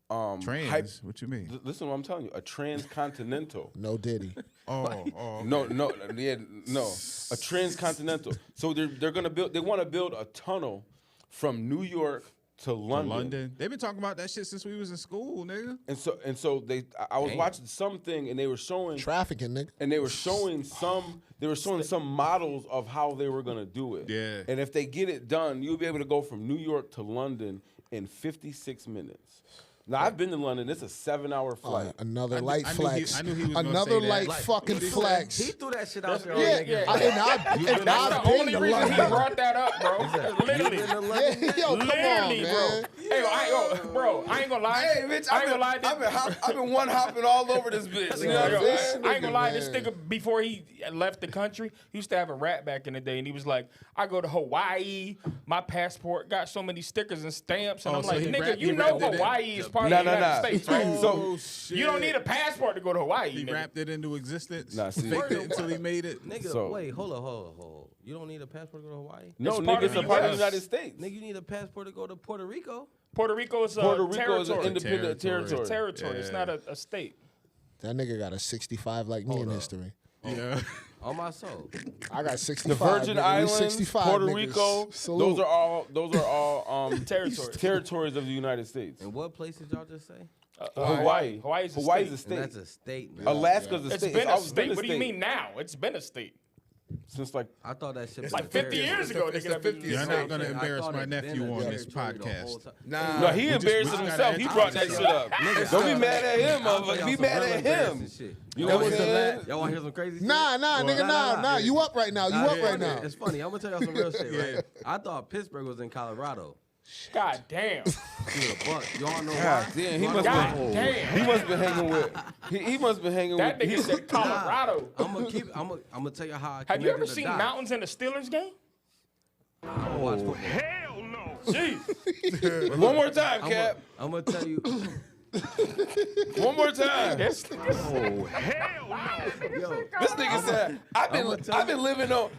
Trans? What you mean? Listen to what I'm telling you. A transcontinental. No Diddy. Oh. No. A transcontinental. So they're gonna build. They want to build a tunnel from New York to London. They've been talking about that shit since we was in school, nigga. And so I was watching something and they were showing Trafficking, nigga. and they were showing some models of how they were gonna do it. Yeah. And if they get it done, you'll be able to go from New York to London in 56 minutes. Now I've been to London. It's a 7-hour flight. Another light flex. I knew he was gonna Another say light that. fucking flex. He threw that shit out there. Yeah. And That's I've the been only to reason he London. brought that up, bro. Literally. Yeah, yo, come on, Literally, bro. man. Hey, bro, I ain't gonna lie. Hey, bitch, I ain't gonna lie. I've been one hopping all over this bitch. You know what I'm saying? I ain't gonna lie, this man. nigga, before he left the country, he used to have a rap back in the day, and he was like, I go to Hawaii, my passport got so many stickers and stamps, and I'm so like, he nigga, rapped- you he know rapped it in. Hawaii is part of the United States, right? So shit. You don't need a passport to go to Hawaii, He nigga. wrapped it into existence. Nah, see. Faked it until he made it. Nigga, So- wait, hold on. You don't need a passport to go to Hawaii? no, It's nigga, part it's of a part of the US. United States. Nigga, you need a passport to go to Puerto Rico? Puerto Rico is a Puerto Rico is an territory. independent territory. Territory. It's not a state. That nigga got a 65 like me in history. Yeah. On my soul. I got The 65. Virgin nigga. We Islands, 65 Puerto niggas. Rico, Salute. those are all Territories. territories of the United States. And what place did y'all just say? Hawaii. Hawaii's a Hawaii's state. a state. And that's a state, man. Alaska's a It's state. been a always state. What do you mean now? It's been a state. Since like I thought that shit was Like a 50 territory. years ago, It's nigga. the that been- 50s. You're not gonna I embarrass thought my it been nephew a on this territory the whole podcast. time. Nah. no, he embarrassed we just himself. gotta He ask brought that him. shit up. Don't be mad at him, I'll tell motherfucker. y'all Be some mad real at embarrassing him. shit. You Y'all know what I'm saying? Y'all want to hear some crazy shit? Nah, nigga, nah. You up right now. You up right now. It's funny. I'm going to tell y'all some real shit, right? I thought Pittsburgh was in Colorado. God damn. Dude, a buck. Y'all know God why? damn, he Y'all must know God why? damn. He must have been hanging with. He must have been hanging That with. nigga said Colorado. I'm gonna tell you how I Have you ever connected the seen dots. mountains in the Steelers game? I don't watch football. Jeez. One more time, Cap. I'm gonna tell you. One more time. This nigga Yo, This nigga said, I've I'ma tell been living on.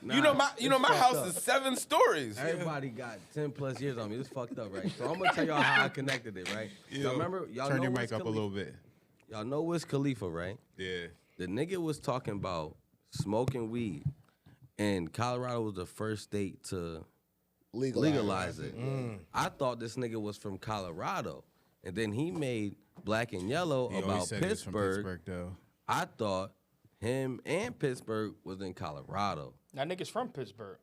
You know my it's house fucked is up. 7 stories. everybody got 10 plus years on me. It's fucked up, right? So I'm gonna tell y'all how I connected it, right? Y'all remember? Y'all Turn know your Wiz mic up a Khalifa? little bit. Y'all know Wiz Khalifa, right? Yeah. The nigga was talking about smoking weed, and Colorado was the first state to legalize it. I thought this nigga was from Colorado, and then he made Black and Yellow He always about said he was from Pittsburgh. Pittsburgh, though. I thought him and Pittsburgh was in Colorado, That nigga's from Pittsburgh.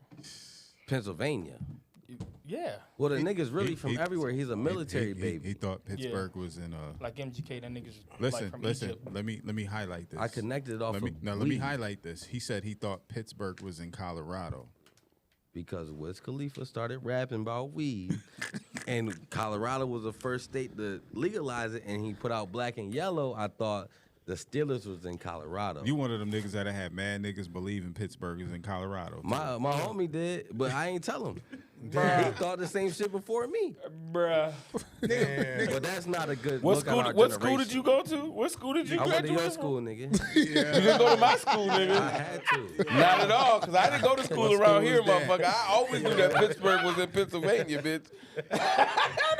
Pennsylvania. Yeah. Well, the nigga's really he- from he- everywhere. He's a military He baby. thought Pittsburgh was in Like MGK, that nigga's Listen, like from listen. Egypt. Let me highlight this. I connected it off Let me of let me weed highlight this. He said he thought Pittsburgh was in Colorado. because Wiz Khalifa started rapping about weed, and Colorado was the first state to legalize it, and he put out Black and Yellow. I thought the Steelers was in Colorado. You one of them niggas that had mad niggas believing Pittsburgh is in Colorado. My homie did, but I ain't tell him. He thought the same shit before me. Bruh. But that's not a good What look at school? our What school generation. did you go to? What school did you I went to graduate your from? school, nigga. You didn't go to my school, I nigga. had to. Not at all, because I didn't go to school What around school here, was that? motherfucker. I always knew that Pittsburgh was in Pennsylvania, bitch.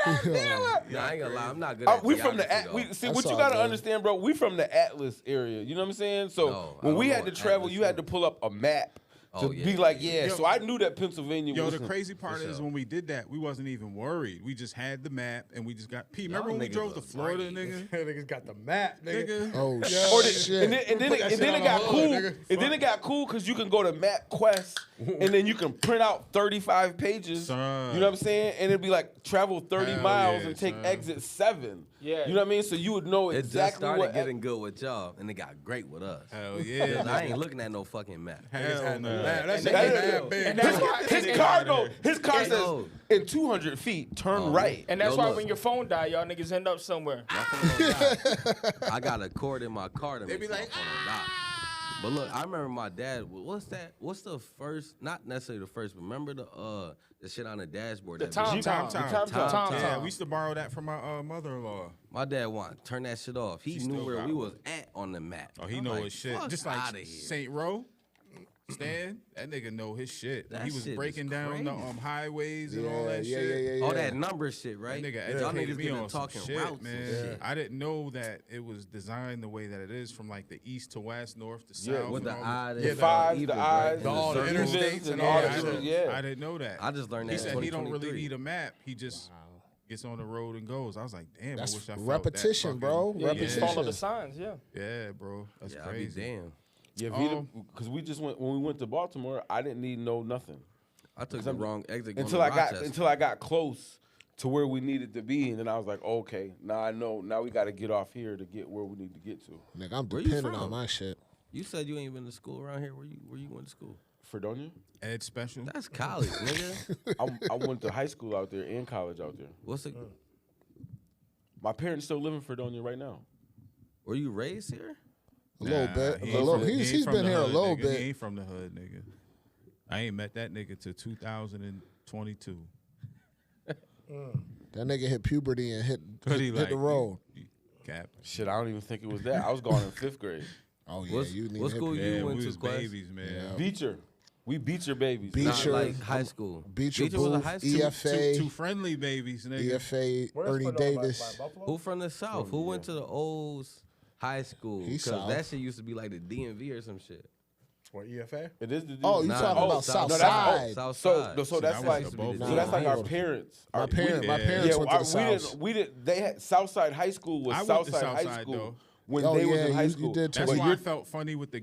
Nah, I ain't gonna lie. I'm not good at We from the geography, though. see That's what you all gotta good. understand, bro. We from the Atlas area. You know what I'm saying? So No, I when don't we know had to what travel, Atlas you had is. to pull up a map to Oh, yeah. be like, yeah. Yo- So I knew that Pennsylvania Yo, was. the crazy part is sure. when we did that, we wasn't even worried. We just had the map and we just got. P, remember Y'all when we niggas drove to was Florida, right. nigga? Niggas got the map, nigga. Nigga. Oh, Or shit. and then it got cool. And then it got cool because you can go to MapQuest and then you can print out 35 pages. Son. You know what I'm saying? And it'd be like travel 30 Hell miles yeah, and take son. exit 7. Yeah. You know what I mean? So you would know It just exactly started what. getting good with y'all, and it got great with us. Hell yeah. I ain't looking at no fucking map. Hell no. That shit That ain't is- that big. And that's why His car says Yo. in 200 feet, turn right. And that's Yo, why look. when your phone die, y'all niggas end up somewhere. I got a cord in my car to make be sure my like, phone don't die. But look, I remember my dad. What's that? What's the first? Not necessarily the first, but remember the shit on the dashboard. The that Tom be- Tom. Tom. Yeah, we used to borrow that from my mother-in-law. My dad wanted turn that shit off. He She knew still where got we one. was at on the map. Oh, he I'm know like, his shit. fuck Just like outta here. St. Row. Stan, that nigga know his shit. That He was shit breaking is down the crazy. highways and all that shit. All that number shit, right? That nigga Y'all educated niggas me get to on some talking shit, routes man. and shit. I didn't know that it was designed the way that it is, from like the east to west, north to Yeah, south. With the and all eye, this- The the fives, even, the right? eyes, And all the circles. interstates and all all that that shit. shit. Yeah. I didn't know that. I just learned that He said in he don't really 2023. need a map. He just gets on the road and goes. I was like, damn, That's I wish I felt repetition, that bro. fucking- Yeah, you Repetition. just follow the signs. Yeah. Yeah, bro. That's Yeah, I be crazy. damn. Yeah, Vita, because we just went when we went to Baltimore. I didn't need no nothing I took the wrong exit going until to I got Rochester. until I got close to where we needed to be, and then I was like, okay, now I know. Now we got to get off here to get where we need to get to. Nigga, I'm Where you dependent on from? my shit. You said you ain't been to school around here. Where you went to school? Fredonia. Ed Special. That's college, nigga. I went to high school out there and college out there. What's it? My parents still live in Fredonia right now. Were you raised here? A little bit. he A ain't little, from- he he's ain't from been the here a hood, little nigga. bit. He ain't from the hood, nigga. I ain't met that nigga till 2022. That nigga hit puberty and hit the road. Cap. Shit, I don't even think it was that. I was going in 5th grade. Oh yeah, you need what to school hit you Yeah, went we to, was Quest? babies, man. Beecher. We Beecher babies. Beecher. Not Sure. like high school. Beecher was a Booth, high school. EFA, Two friendly babies, nigga. EFA, Where's Ernie Fredonia, Davis. by Buffalo? Who from the South? Who went to the old high school? He's Because that South. shit used to be like the DMV or some shit. What, EFA? It is the Oh, you Nah, talking no, about South South Side. Side? South So, Side. so that's I like, went to both. so that's like Nah, our parents. My parents Yeah. went to the South. We didn't. They had Southside High School was I went to Southside High Southside, School though. when Oh, they was yeah, in high you school. did too. That's But why I felt funny with the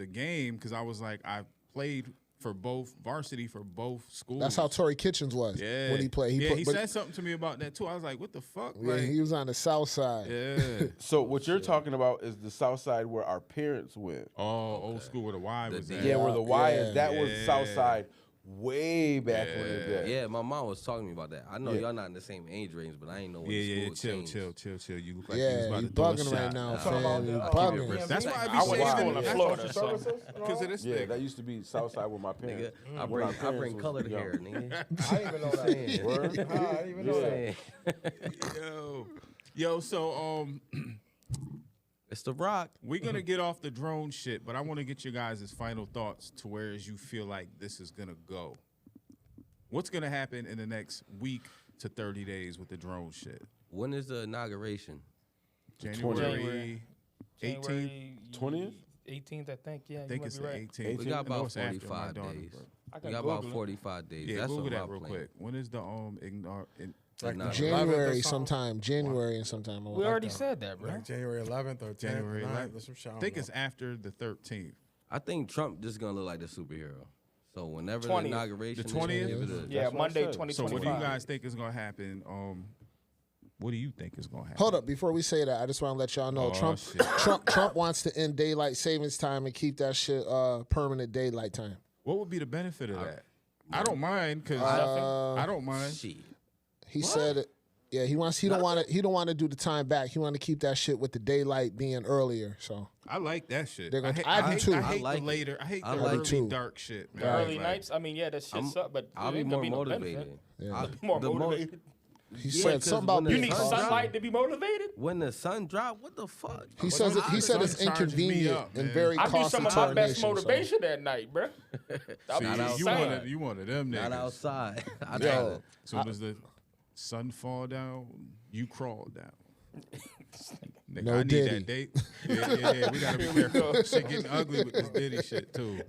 game, because I was like, I played for both varsity for both schools. That's how Tory Kitchens was Yeah. when he played. He but- said something to me about that too. I was like, what the fuck? yeah, Like, he was on the South Side. yeah. So what you're talking about is the South Side where our parents went. Oh, old school where the Y was The at. Yeah, where the Y is. That was Yeah. South Side way back when it was. Yeah, my mom was talking to me about that. I know Yeah. y'all not in the same age range, but I ain't know when Yeah, the yeah, school chill. changed. You look like you was Yeah, about you to throw a bugging right shot. now, Nah, fam. You I'll keep it bugging. real. That's why I be I went saving to the Florida, so- because of this Yeah, thing. that used to be South Side with my Nigga, parents. I When our bring parents was colored young. hair, nigga. I didn't even know that. Word? I didn't even know that. Yo, so It's the Rock. we're gonna get off the drone shit, but I want to get your guys' final thoughts to where you feel like this is gonna go. What's gonna happen in the next week to 30 days with the drone shit? When is the inauguration? January 18th. January 20th? 18th, I think. Yeah, I think you it's might the be right. 18th. We got I know about it's after my 45 daughter, days. but- I We can got about Google it. 45 days. Yeah, That's Google what that I'm real playing. quick. When is the Like the 11th or January something? sometime. January and sometime. We already said that, bro. Like January 11th or 10th. January 11th? That's some shit. I think it's after the 13th. I think Trump just gonna look like the superhero. So whenever 20th. the inauguration, The is, 20th? give it a- Yeah, That's what I Monday, said. 2025. So what do you guys think is gonna happen? What do you think is gonna happen? Hold up, before we say that, I just want to let y'all know Oh, shit. Trump wants to end daylight savings time and keep that shit permanent daylight time. What would be the benefit of that? I don't mind because I don't mind. Shit. He said it. Yeah, he don't want to do the time back. He want to keep that shit with the daylight being earlier. So I like that shit. They're gonna- hate, I do too. I I hate like the it. later. I hate I the like it early too. dark shit, man. The early Like, nights, I mean, yeah, that shit suck, but I'll it be ain't gonna more be no motivated. benefit. Yeah. More the mo- motivated. he Yeah, said 'cause something about when the You being need sun caught. sunlight to be motivated? When the sun drop, what the fuck? He said it's sun charges me inconvenient up, and man. very I do costly some of to my our best nation, so- motivation at night, bro. See, Not you outside. one of them niggas. Not outside. I Yo, try to- soon as the sun fall down, you crawl down. Nigga, No I need Diddy. that date. Yeah. We gotta be careful. Shit getting ugly with this Diddy shit too.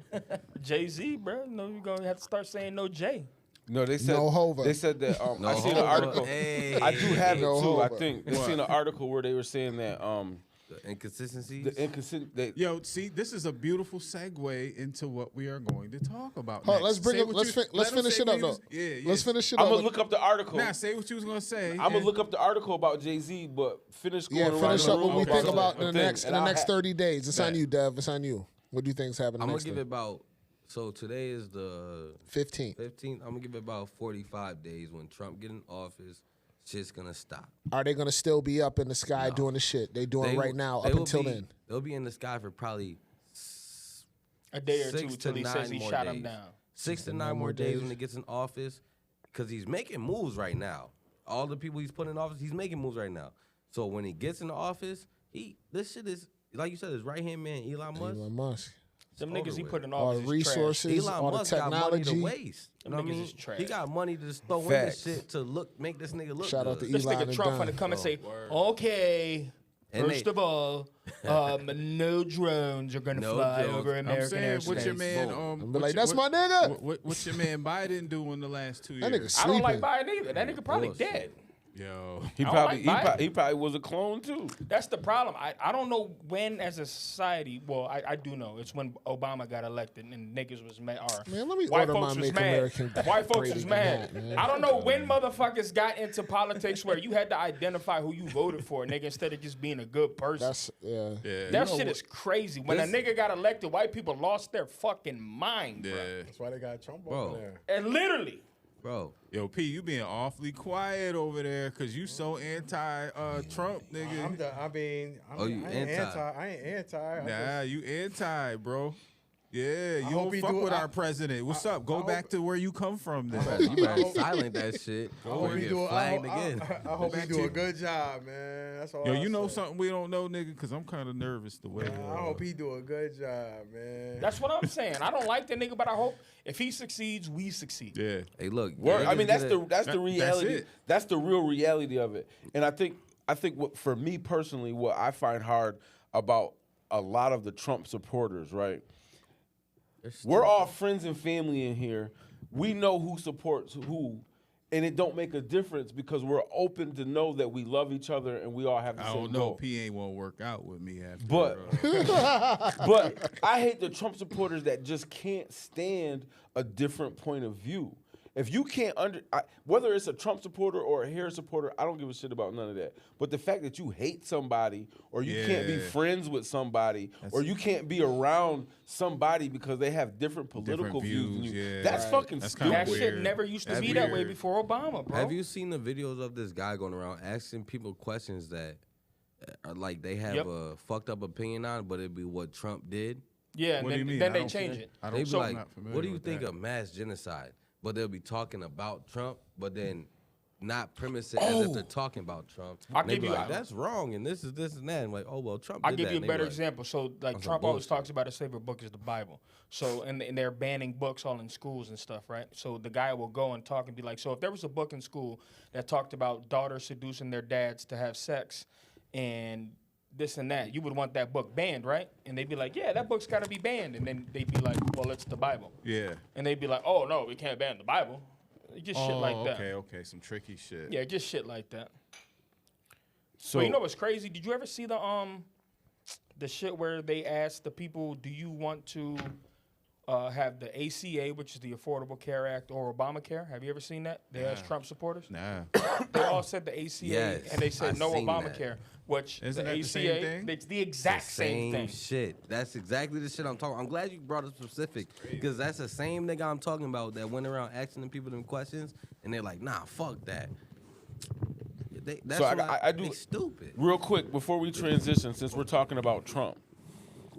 Jay-Z, bro. No, you're going to have to start saying no J. No, they said No Hova. They said that No I seen an Hova. article. Hey. I do have it No too. I Hova. think they seen an article where they were saying that The inconsistencies. the inconsistent. They, Yo, see, this is a beautiful segue into what we are going to talk about. Hold on, next. let's bring Say it. what Let's you- let's let 'em finish say it up what though. you was- Yeah. Let's finish it I'm up. gonna look up the article. Nah, say what you was gonna say. I'm gonna look up the article about Jay-Z, but finish going Yeah, around finish the up what room we think the about in the thing, next and I'll 30 days. It's on Bet. you, Dev. It's on you. What do you think's happening I'm gonna next? give day? it about. So today is the 15. 15th. I'm gonna give it about 45 days. When Trump get in office, shit's gonna stop. Are they gonna still be up in the sky doing the shit they doing right now up until then? They'll be in the sky for probably A day or 6 two to till he 9 says he more shot days. him down. 6 to 9 more days when he gets in office, because he's making moves right now. All the people he's putting in office, he's making moves right now. So when he gets into office, this shit is like you said, his right hand man, Elon Musk. Elon Musk. Them niggas over he with. put in All office the is trash. resources, Elon all the Musk got money to technology. waste. You know what I niggas mean? is trash. He got money to just throw in Facts. this shit to make this nigga look Shout out good. to This Elon nigga and Trump Don. finna come and say, word. okay, And first they- of all, no drones are gonna No fly drones. over I'm I'm American saying, airspace. what's your man? Be like, that's my nigga. What's your man Biden do in the last 2 years? That nigga I don't like sleeping. Biden either. That nigga probably Bullshit. dead. Yo, He I don't probably, like Biden. he probably was a clone too. That's the problem. I don't know when, as a society. Well, I do know. It's when Obama got elected and niggas was mad. Or Man, let me white order folks my was Make mad. American White folks Great was Again mad. hat, man. I don't know when motherfuckers got into politics where you had to identify who you voted for, nigga, instead of just being a good person. That's yeah. That shit is crazy. When a nigga got elected, white people lost their fucking mind, bro. yeah. That's why they got Trump Bro. over there. And literally, Bro, Yo, P, you being awfully quiet over there because you so anti-Trump, nigga. I'm the, I mean, Oh, you I ain't anti. I ain't anti. I Nah, just- you anti, bro. Yeah, you hope don't he fuck do- with I- our president. What's up? Go I back hope- to where you come from then. you better silent that shit. I hope Or he get do. flagged again. I hope he Back do to- a good job, man. That's all. Yo, I you know say. something we don't know, nigga? Because I'm kind of nervous the way. I hope he do a good job, man. that's what I'm saying. I don't like that nigga, but I hope if he succeeds, we succeed. Yeah. Hey, look. Word. I mean, that's the That's reality. it. That's the real reality of it. And I think what for me personally, what I find hard about a lot of the Trump supporters, right? We're all friends and family in here. We know who supports who, and it don't make a difference because we're open to know that we love each other and we all have the I same don't know. goal. P ain't won't work out with me after. But but I hate the Trump supporters that just can't stand a different point of view. If you can't whether it's a Trump supporter or a Harris supporter, I don't give a shit about none of that. But the fact that you hate somebody or you can't be Yeah. friends with somebody or you can't be around somebody because they have different political views than you, yeah. that's fucking That's stupid. kinda That shit weird. never used to That's be that way weird. before Obama, bro. Have you seen the videos of this guy going around asking people questions that are like they have Yep. a fucked up opinion on, but it'd be what Trump did? Yeah, and What do you then, mean? then I they don't change see- it. I They don't. be So, like, not familiar what do you with think that. of mass genocide? But they'll be talking about Trump, but then not premise it as if they're talking about Trump. I'll And they give be you- like, that's wrong, and this is this and that. And like, oh well, Trump. I'll did give that. you a And they better be like, example. So, like, some Trump always bullshit. talks about his favorite book is the Bible. So, and they're banning books all in schools and stuff, right? So the guy will go and talk and be like, so if there was a book in school that talked about daughters seducing their dads to have sex and this and that, you would want that book banned, right? And they'd be like, yeah, that book's got to be banned. And then they'd be like, well, it's the Bible. Yeah. And they'd be like, oh, no, we can't ban the Bible. Just shit like that. Okay. Some tricky shit. Yeah, just shit like that. So Well, you know what's crazy? Did you ever see the shit where they asked the people, do you want to have the ACA, which is the Affordable Care Act, or Obamacare? Have you ever seen that? They asked Trump supporters. Nah. They all said the ACA, Yes, and they said I no seen that. Obamacare, which Isn't the that the ACA, same thing? it's the exact same thing. shit. That's exactly the shit I'm talking. I'm glad you brought it specific because that's the same nigga I'm talking about that went around asking them people them questions, and they're like, nah, fuck that. That's So what I do they stupid. real quick before we transition, since we're talking about Trump.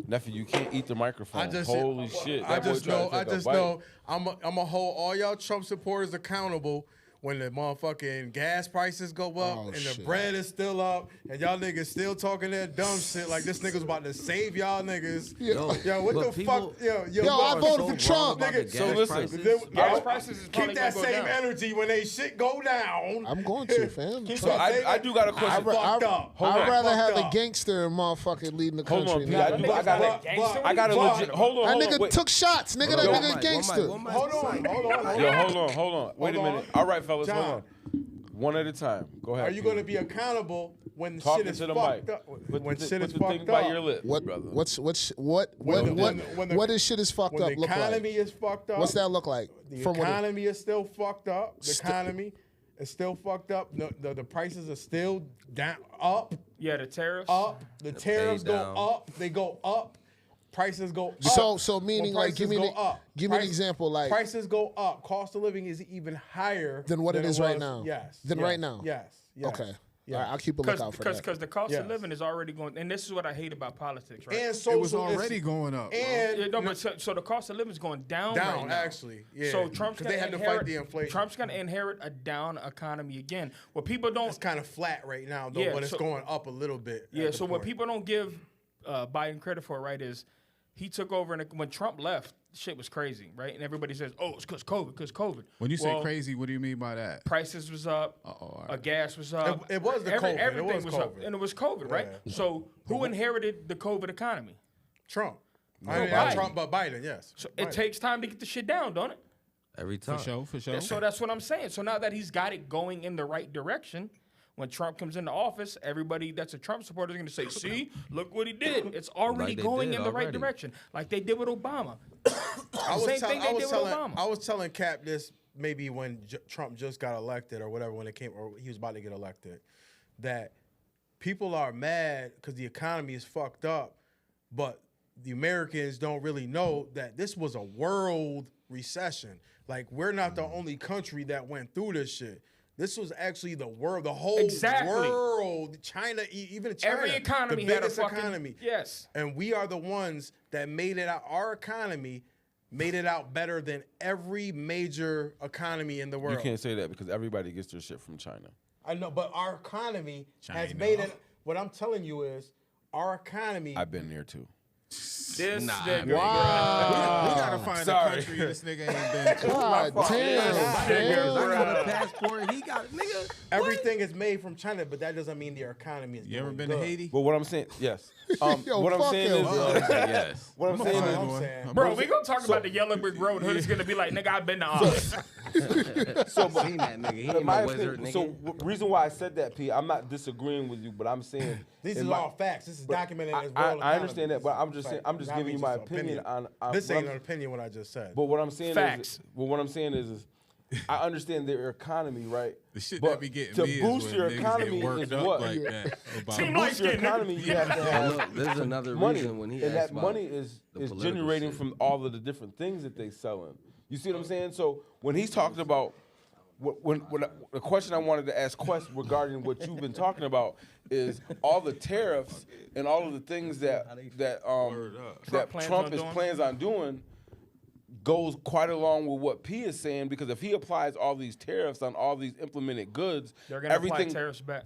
Nephew, you can't eat the microphone. Holy shit! I That boy just tried to know. I take a just bite. know. I'm gonna hold all y'all Trump supporters accountable when the motherfucking gas prices go up Oh, and the shit. bread is still up and y'all niggas still talking that dumb shit like this nigga's about to save y'all niggas. Yo, what but the people- fuck? Yo, I look, voted for Trump. Nigga, So listen, Gas prices is keep probably that gonna go same down. energy when they shit go down. I'm going to, fam. Keep So that I do got a question. fucked up. Hold I'd on. rather have Fucked a up. gangster motherfucking leading the Hold country. on, P. nigga. I got a Fuck. legit. Hold on, That hold nigga on. Wait. took shots, nigga. That nigga a gangster. Hold on. Yo, hold on. Wait a Hold on. minute. All right, fellas, John. hold on. One at a time. Go ahead. Are you P. going to be accountable when Talking shit is to the fucked mic? up? Put When the, shit put is the thing fucked by up. your lips, What? brother. When What is shit is fucked when up the look economy like? is fucked up. What's that look like? The From what? economy is still fucked up. The economy is still fucked up. The prices are still down, up. Yeah, the tariffs. The tariffs go down. up. They go up. Prices go up. So meaning, When like, give me prices an- go up. give me an example, like- prices go up. Cost of living is even higher Than what it is right was- now? Yes. Than yes, right now? Yes. Okay. Yeah. All right, I'll keep a lookout for that. Because the cost Yes. of living is already going, and this is what I hate about politics, right? And It social was already going up. bro. And Yeah, no, but so the cost of living is going down. down right now. actually. Yeah. So Trump's 'Cause gonna they had to inherit, fight the inflation. Trump's gonna inherit a down economy again. What people don't, It's kind of flat right now though, Yeah, but it's so- going up a little bit. yeah. at So the what point. people don't give Biden credit for, right, is he took over, and when Trump left, shit was crazy, right? And everybody says, "Oh, it's because COVID." When you say crazy, what do you mean by that? Prices was up. Right. Gas was up. It was the COVID. Everything was up, and it was COVID, right? So who inherited the COVID economy? Trump. Biden. Trump, but Biden, yes. So it takes time to get the shit down, don't it? Every time. For sure. So that's what I'm saying. So now that he's got it going in the right direction, when Trump comes into office, everybody that's a Trump supporter is going to say, see, look what he did. It's already going in the right direction. Like they did with Obama. I was telling Cap this maybe when Trump just got elected or whatever, when it came, or he was about to get elected, that people are mad because the economy is fucked up, but the Americans don't really know that this was a world recession. Like, we're not the only country that went through this shit. This was actually the world, the whole world. China, even China. Every economy the had a biggest fucking economy. Yes. And we are the ones that made it out. Our economy made it out better than every major economy in the world. You can't say that because everybody gets their shit from China. I know, but our economy has made it. What I'm telling you is, our economy. I've been there too. This nigga. We gotta find a country this nigga ain't been to. God damn, I got a passport. He got nigga. Everything is made from China, but that doesn't mean their economy is. You ever been good. to Haiti? But what I'm saying, yes. Yo, what I'm fuck saying him. is, Yes. what I'm saying is, Bro, we gonna talk about the Yellow Brick Road. Hood is gonna be like, nigga, I've been to Oz. So seen that nigga. He ain't no wizard, nigga. So reason why I said that, P, I'm not disagreeing with you, but I'm saying These are all facts. This is documented as world I understand that, but I'm just saying, I'm just giving you my opinion on this ain't an opinion what I just said. But what I'm saying Facts. is I understand their economy, right? The shit but that be getting to me boost is your when niggas economy get worked is up what? like that. About Seem To like boost your skin, nigga. economy, you have to have Look, there's another money, reason when he and asked that about money is political generating shit. from all of the different things that they selling. You see what I'm saying? So when he's talking about the question I wanted to ask Quest regarding what you've been talking about is all the tariffs and all of the things that Trump plans on doing goes quite along with what P is saying, because if he applies all these tariffs on all these implemented goods, They're gonna apply tariffs back.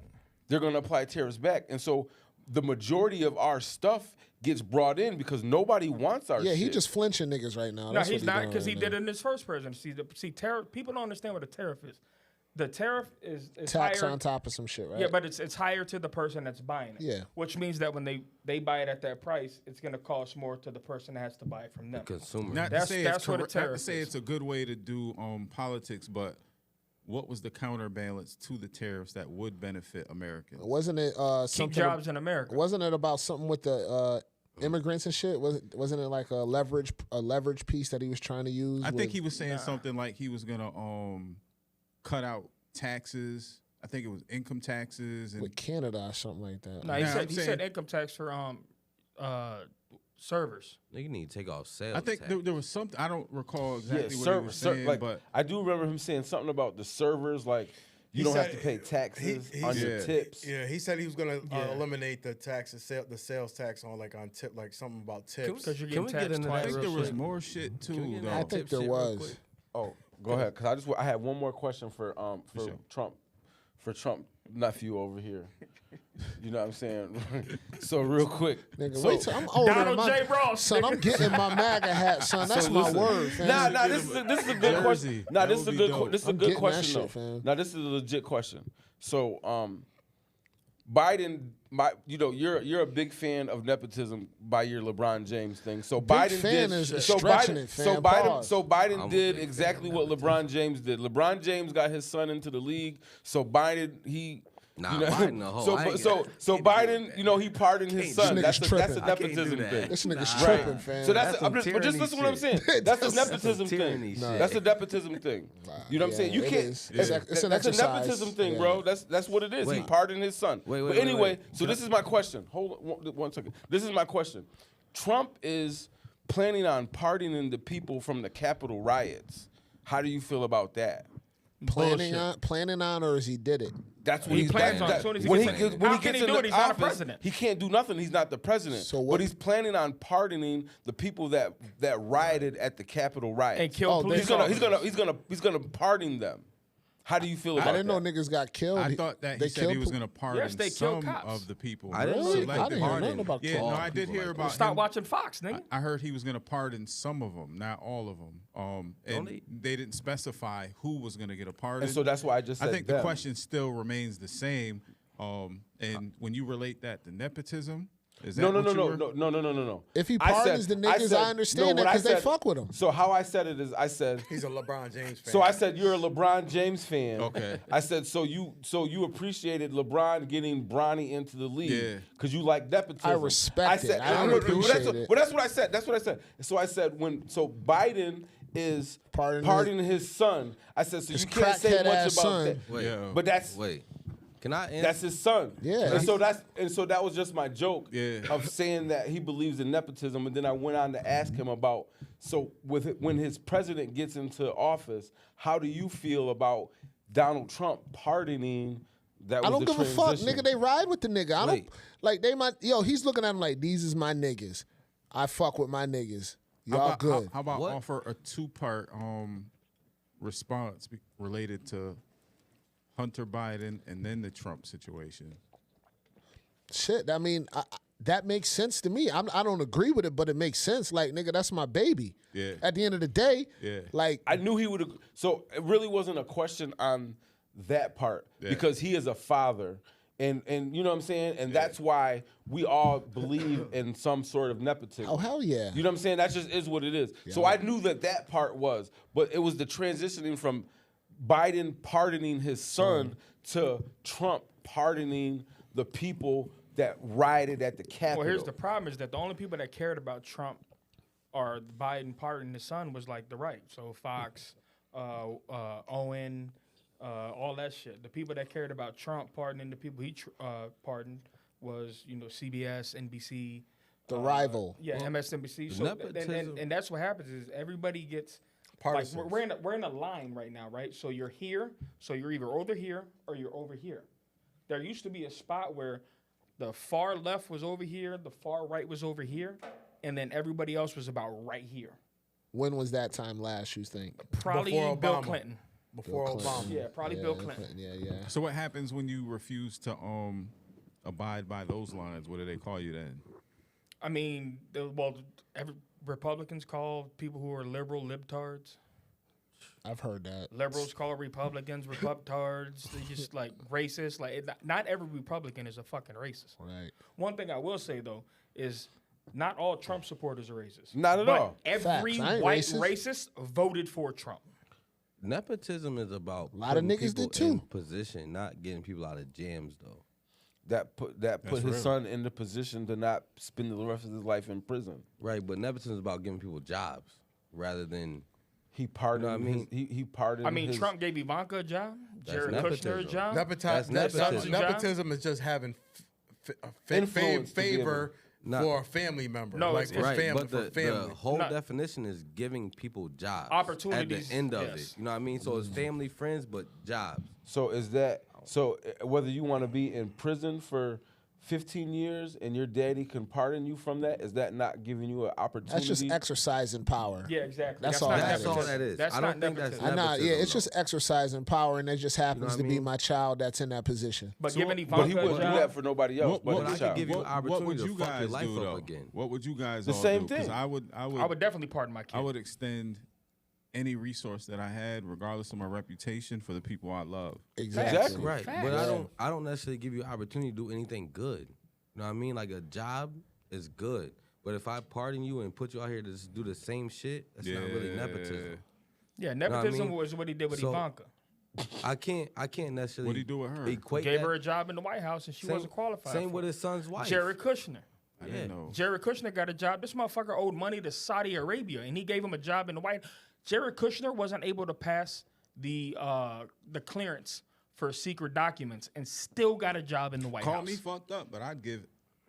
They're going to apply tariffs back. And so the majority of our stuff gets brought in because nobody wants our shit. Yeah, he just flinching niggas right now. No, That's he's what not, doing because he right did now. it in his first presidency. See, tariff. People don't understand what a tariff is. The tariff is Tax higher, on top of some shit, right? Yeah, but it's higher to the person that's buying it. Yeah. Which means that when they buy it at that price, it's going to cost more to the person that has to buy it from them. Consumer. Not That's- to say that's it's what a correct, not to tariff say is. it's a good way to do politics, but what was the counterbalance to the tariffs that would benefit Americans? Wasn't it Keep something? jobs in America. Wasn't it about something with the immigrants and shit? Wasn't it like a leverage piece that he was trying to use? I think he was saying something like he was gonna cut out taxes. I think it was income taxes and with Canada or something like that. No, he said income tax for servers. Nigga need to take off sales. I think there was something, I don't recall exactly what he server, was saying, but I do remember him saying something about the servers, like you don't have to pay taxes on your tips. Yeah, he said he was gonna eliminate the taxes, the sales tax on tip, like something about tips. Because you're Can getting we get taxed into twice. I think real there was shit? more shit too, though. I think there was. Oh, go ahead, because I had one more question for sure. Trump nephew over here. You know what I'm saying? So real quick, Nigga, wait till I'm older Donald than J. Ross, son. I'm getting my MAGA hat, son. That's my word, fam. Nah, this is a good question. Nah, That this is would a be good dope. this is a I'm good getting that question shit, though. fam. Now this is a legit question. So Biden, you're a big fan of nepotism by your LeBron James thing. So Biden fan did. is So stretching Biden, it, fam. so Biden, Pause. so Biden I'm a did big exactly what LeBron James did. LeBron James got his son into the league. So Biden, Nah, Biden a hoe. So Biden, he pardoned his son. This nigga's That's a tripping. nepotism that. thing. This nigga's Nah. tripping, fam. So That's some but just tyranny listen to what I'm shit. saying. That's a That's nepotism some tyranny thing. shit. That's a nepotism thing. You know what I'm saying? You it can't. is. It's an That's a exercise. nepotism thing, Yeah. bro. That's what it is. He Wait. pardoned his son. Wait, But wait, anyway, wait. so this is my question. Hold on one second. This is my question. Trump is planning on pardoning the people from the Capitol riots. How do you feel about that? planning on, or is he did it? That's what He he's plans on that- as soon as he when gets in. when How he can gets he do into it? He's not a office, president. He can't do nothing. He's not the president. So what- But he's planning on pardoning the people that rioted at the Capitol riots. And killed police He's gonna pardon them. How do you feel about I didn't know that? niggas got killed. I thought that he said he was going to pardon Yes, they killed some cops. of the people. I didn't know Really? like I didn't hear pardon. nothing about Yeah, no, killing I did hear about Stop him. watching Fox, nigga. I heard he was going to pardon some of them, not all of them. And they didn't specify who was going to get a pardon. And so that's why I just said I think them. the question still remains the same. And when you relate that to nepotism, is that No. no. If he I pardons said- the niggas, I understand that what I because they said- fuck with him. So how I said it is, I said. He's a LeBron James fan. So I said you're a LeBron James fan. Okay. I said so you appreciated LeBron getting Bronny into the league Yeah. because you like nepotism. I respect it. I don't no, appreciate that's it. Well, that's what I said. That's what I said. So I said Biden is pardoning his son. I said so His you can't say crackhead much ass about son. that. Wait, Yeah. But that's wait. Can I answer? that's his son. Yeah. And so that was just my joke Yeah. of saying that he believes in nepotism. And then I went on to ask him about when his president gets into office, how do you feel about Donald Trump pardoning? That was I don't the give a fuck, transition. nigga. They ride with the nigga. I don't Wait. like they might. Yo, he's looking at him like these is my niggas. I fuck with my niggas. Y'all good. How about What? offer a two-part response related to Hunter Biden and then the Trump situation? Shit. I mean, that makes sense to me. I don't agree with it, but it makes sense. Like, nigga, that's my baby. Yeah. At the end of the day, Yeah. like I knew he would. So it really wasn't a question on that part because he is a father. And you know what I'm saying? And that's why we all believe in some sort of nepotism. Oh, hell yeah. You know what I'm saying? That just is what it is. So I knew that part was. But it was the transitioning from Biden pardoning his son to Trump pardoning the people that rioted at the Capitol. Well, here's the problem: is that the only people that cared about Trump or Biden pardoning his son was like the right. So Fox, Owen, all that shit. The people that cared about Trump pardoning the people he pardoned was CBS, NBC, the rival. yeah, MSNBC. So and that's what happens is everybody gets. Like we're in a line right now, right? So you're here, so you're either over here or you're over here. There used to be a spot where the far left was over here, the far right was over here, and then everybody else was about right here. When was that time last, you think? Probably Before Bill Obama. Clinton. Before Obama. Yeah, probably Bill Clinton. Yeah. So what happens when you refuse to abide by those lines? What do they call you then? I mean, Republicans call people who are liberal libtards. I've heard that. Liberals call Republicans Republicards. They just like racist. Like not every Republican is a fucking racist. Right. One thing I will say though is not all Trump supporters are racist. Not at but all. Every Facts. I ain't white racist. racist voted for Trump. Nepotism is about A lot of putting niggas people did too. in position, not getting people out of jams though. That put his son in the position to not spend the rest of his life in prison. Right, but nepotism is about giving people jobs rather than He pardoned. You know what I mean? He pardoned. I mean, his, Trump gave Ivanka a job, That's Jared Kushner a nepotism. job. That's nepotism. Nepotism is just having Influence to be favor Not- for a family member. No, like it's for Right, family, but for the family. whole Not- definition is giving people jobs. Opportunities, at the end of yes. it. You know what I mean? So it's family, friends, but jobs. So is that so? Whether you want to be in prison for 15 years and your daddy can pardon you from that, is that not giving you an opportunity? That's just exercising power. Yeah, exactly. That's all not that That's is. all nepotism. that is. That's I not don't think that's nepotism. nepotism. Nah, yeah, it's though. just exercising power, and it just happens what I to be mean? my child that's in that position. But So- giving But he Ivanka a wouldn't do job, that for nobody else. What- but I his could child. give you What opportunity would to you fuck guys your life do up though? again. What would you guys The all same do? 'Cause thing. I would I would definitely pardon my kid. I would extend any resource that I had, regardless of my reputation, for the people I love. Exactly. Right, Facts. but I don't necessarily give you an opportunity to do anything good. You know what I mean? Like a job is good, but if I pardon you and put you out here to just do the same shit, that's not really nepotism. Yeah, I nepotism mean? was what he did with So- Ivanka. I can't necessarily. What'd he do with her? Equate Gave that. her a job in the White House, and she wasn't qualified. Same for with it. his son's wife. Jared Kushner. I didn't know. Jared Kushner got a job. This motherfucker owed money to Saudi Arabia, and he gave him a job in the White House. Jared Kushner wasn't able to pass the clearance for secret documents, and still got a job in the White Call House. me fucked up, but I'd give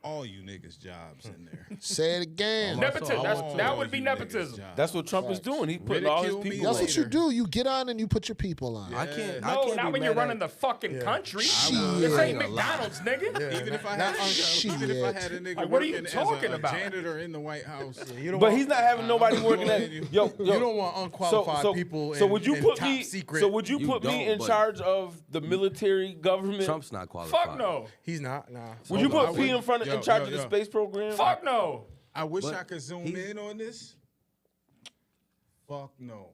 all you niggas jobs in there. Say it again. Nepotism. That would be you nepotism. niggas' jobs. That's what Trump is doing. He's putting all his Ridicule me people. That's what you later. do. You get on and you put your people on. I can't. No, I can't not be when you're mad running at- the fucking country. Shit. This ain't I ain't McDonald's, nigga. Even if I had, even if I had a nigga Like, what are you working talking as a about? janitor in the White House, You don't But want, he's not having nobody working at. you. Yo, you don't want unqualified people. So in, would you in put top me? secret. So would you You put me don't, in but- charge of the military government? Trump's not qualified. Fuck no. He's not. Nah. Would you Hold put on, P in front of in yo, charge yo, of the yo. space program? Fuck no. I wish But I could zoom he's- in on this. Fuck no.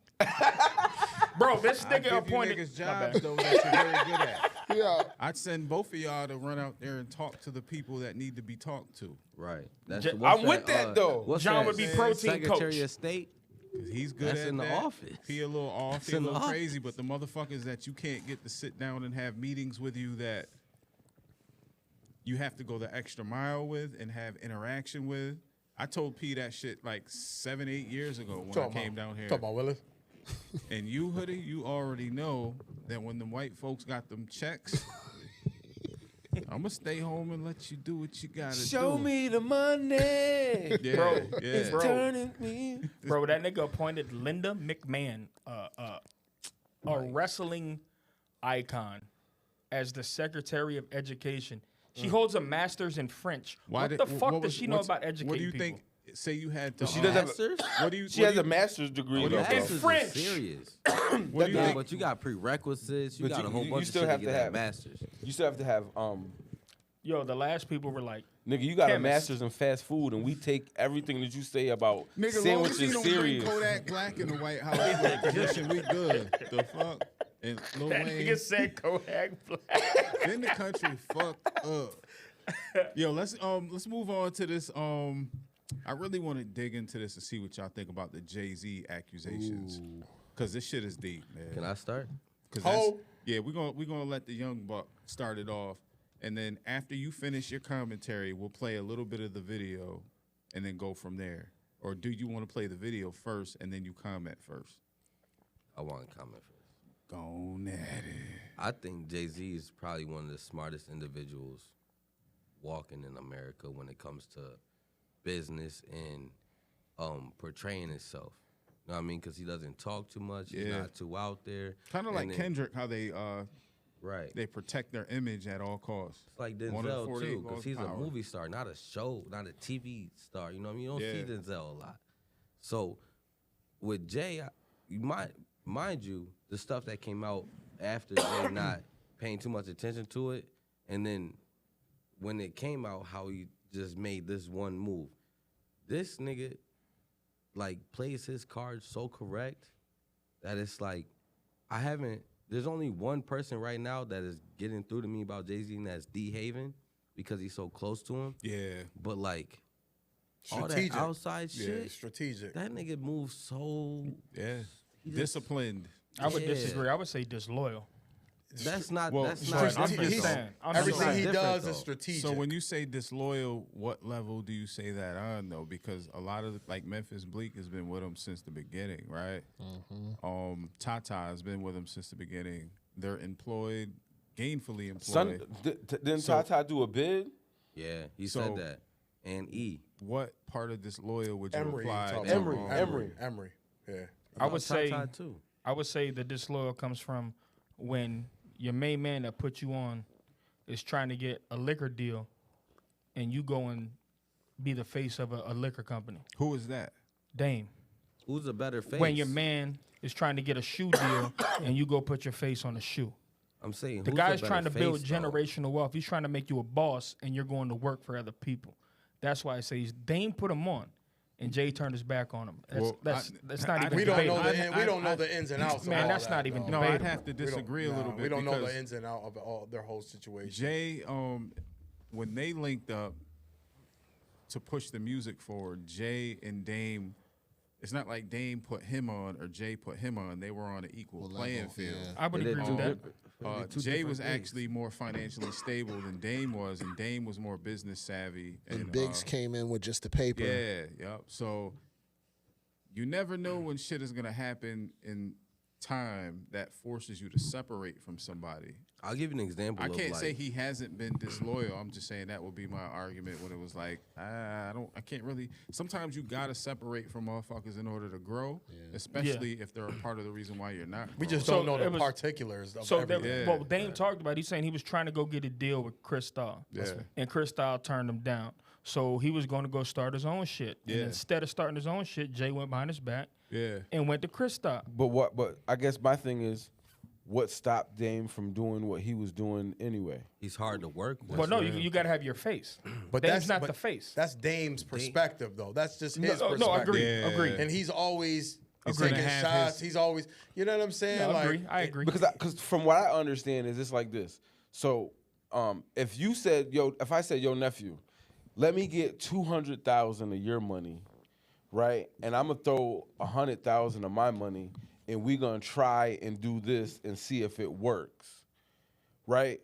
Bro, this I nigga give you appointed. niggas My jobs bad. though that you're very good at. Yeah. I'd send both of y'all to run out there and talk to the people that need to be talked to. Right. That's J- what's I'm with that, though. what's John that? would be protein Secretary coach. of State. 'Cause he's good That's at in the that. office. He a little off, It's he a in the little office. crazy, but the motherfuckers that you can't get to sit down and have meetings with you that you have to go the extra mile with and have interaction with. I told P that shit like 7-8 years ago when I came down here. Talk about Willis. And you, Hoodie, you already know that when the white folks got them checks, I'm gonna stay home and let you do what you gotta do. Show me the money. Yeah, Bro, yeah. it's bro. Turning me. Bro, that nigga appointed Linda McMahon, a wrestling icon, as the Secretary of Education. She holds a master's in French. What the fuck does she know about educating What do you people? think? Say you had to. She doesn't have. Masters? What do you? She what has do a you- master's degree. What do you though. think? Masters is French. serious. What do you Yeah, think? but you got prerequisites. You But got a whole you bunch still of shit have to to get that have- masters. You still have to have Yo, the last people were like, nigga, you got a Chemist. master's in fast food, and we take everything that you say about Nigga, long as he sandwiches don't bring serious. Kodak Black in the White House for a position, we good. The fuck? And Lil that Wayne, nigga said Kodak Black. then the country fucked up. Yo, let's move on to this. I really want to dig into this and see what y'all think about the Jay-Z accusations, because this shit is deep, man. Can I start? Yeah, we're gonna let the young buck start it off, and then after you finish your commentary, we'll play a little bit of the video, and then go from there. Or do you want to play the video first and then you comment first? I want to comment first. Go at it. I think Jay-Z is probably one of the smartest individuals walking in America when it comes to business and portraying himself. You know what I mean? Because he doesn't talk too much. He's Yeah. not too out there. Kind of like And then- Kendrick, how they Right. they protect their image at all costs. It's like One of Denzel, 48 too, laws because of he's a power. movie star, not a show, not a TV star. You know what I mean? You don't see Yeah. Denzel a lot. So with Jay, mind you, the stuff that came out after Jay not paying too much attention to it, and then when it came out, how he just made this one move. This nigga, like, plays his cards so correct that it's like, there's only one person right now that is getting through to me about Jay-Z, and that's D Haven, because he's so close to him. Yeah. But, like, all that Strategic. outside shit, Strategic. that nigga moves so... Yeah. he just- Disciplined. I would Yeah. disagree. I would say disloyal. That's not... Well, that's right, not... I'm just saying. I'm just Everything saying. he different, does though. is strategic. So when you say disloyal, what level do you say that on though? Because a lot of like Memphis Bleak has been with him since the beginning, right? Tata has been with him since the beginning. They're employed, gainfully employed. Didn't So- Tata do a bid? Yeah, he So- said that. And E. What part of disloyal would you Emery, apply? talking to, about Emery. Yeah. I would say Tata too. I would say the disloyal comes from when your main man that put you on is trying to get a liquor deal, and you go and be the face of a liquor company. Who is that? Dame. Who's a better face? When your man is trying to get a shoe deal, and you go put your face on a shoe. I'm saying The who's guy's better trying to build face, though? generational wealth. He's trying to make you a boss, and you're going to work for other people. That's why I say Dame put him on, and Jay turned his back on him. That's not even We don't know debatable. we don't know the ins and outs. Man, of all that's that, not even though. No, debatable. I'd have to disagree a little bit. We don't know because the ins and outs of all their whole situation. Jay, when they linked up to push the music forward, Jay and Dame, it's not like Dame put him on or Jay put him on. They were on an equal playing field. I would They agree did with that. two Jay different was things. actually more financially stable than Dame was, and Dame was more business savvy. And Biggs came in with just the paper. Yeah, yep. So you never know when shit is gonna happen in time that forces you to separate from somebody. I'll give you an example. I can't of say like, he hasn't been disloyal. I'm just saying that would be my argument when it was like, I can't really. Sometimes you gotta separate from motherfuckers in order to grow, especially if they're a part of the reason why you're not. We growing. just don't know the particulars of everything. Well, Dame talked about. He's saying he was trying to go get a deal with Chris Style, and Chris Style turned him down. So he was going to go start his own shit. And instead of starting his own shit, Jay went behind his back and went to Chris Style. But I guess my thing is, what stopped Dame from doing what he was doing anyway? he's hard to work with. Well, no, you got to have your face. But Dame's not the face. That's Dame's perspective, though. That's just his perspective. No, agree. And he's always Agreed. taking shots. He's always, you know what I'm saying? No, like, I agree. Because from what I understand is it's like this. So if you said, if I said, yo, nephew, let me get $200,000 of your money, right? And I'm gonna throw $100,000 of my money, and we gonna try and do this and see if it works, right?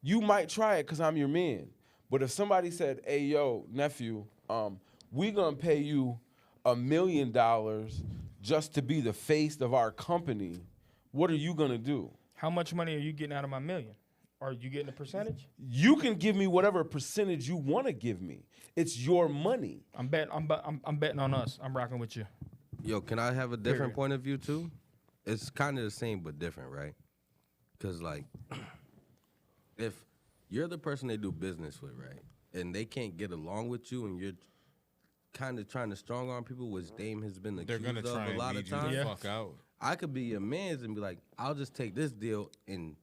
You might try it because I'm your man. But if somebody said, hey, yo, nephew, we gonna pay you $1 million just to be the face of our company, what are you gonna do? How much money are you getting out of my million? Are you getting a percentage? You can give me whatever percentage you want to give me. It's your money. I'm betting on us. I'm rocking with you. Yo, can I have a different point of view too? It's kind of the same but different, right? Because like, if you're the person they do business with, right, and they can't get along with you, and you're kind of trying to strong arm people, which Dame has been accused They're gonna try of a and lot lead of you times. the fuck out. I could be your man's and be like, I'll just take this deal and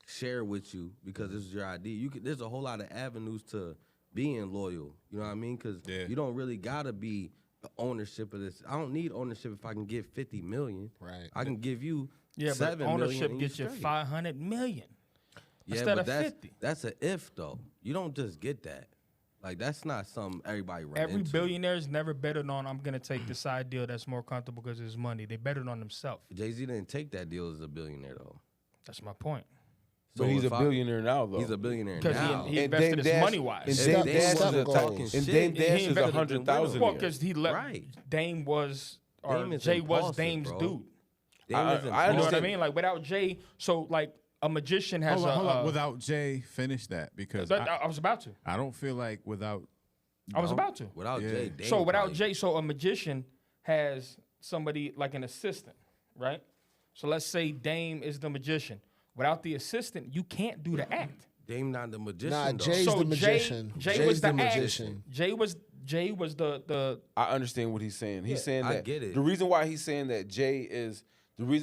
share with you because this is your idea. There's a whole lot of avenues to being loyal. You know what I mean? Because you don't really gotta be the ownership of this. I don't need ownership if I can get $50 million. Right. I can give you Yeah, $7 but million ownership and gets you straight. $500 million Yeah, instead but of that's, 50. That's an if though. You don't just get that. Like that's not something everybody run Every into. billionaire's never betted on, I'm gonna take the side deal that's more comfortable because it's money. They betted on themselves. Jay-Z didn't take that deal as a billionaire though. That's my point. But he's a if billionaire now, though. He's a billionaire Because now. he invested his money wise. And Dame Dash Step is goals. and Dame Dash is $100,000. Well, because he left. Right. Dame was, or Dame is Jay was impulsive, Dame's bro. dude. Dame is I You know what I understand. mean? Like without Jay, so like a magician has Hold on. Without Jay, finish that because I was about to. I don't feel like without. I was about to. Without Jay, Dame So without probably- Jay, so a magician has somebody like an assistant, right? So let's say Dame is the magician. Without the assistant, you can't do the act. Dame not the magician. Nah, though. Jay's So the magician. Jay Jay's was the magician. act. Jay was the I understand what he's saying. He's saying I that get it. the reason why he's saying that Jay is the The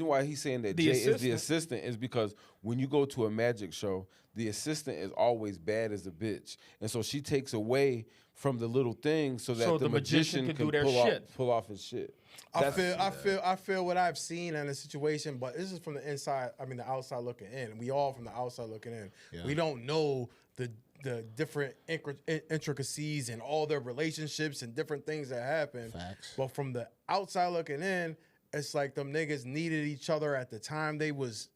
Jay is the assistant. assistant is because when you go to a magic show, the assistant is always bad as a bitch, and so she takes away from the little things so that So the the magician magician can do their pull shit. pull off his shit. I feel what I've seen in the situation, but this is from the inside. I mean, the outside looking in. We all from the outside looking in. Yeah. We don't know the different intricacies and all their relationships and different things that happen. Facts. But from the outside looking in, it's like them niggas needed each other at the time they was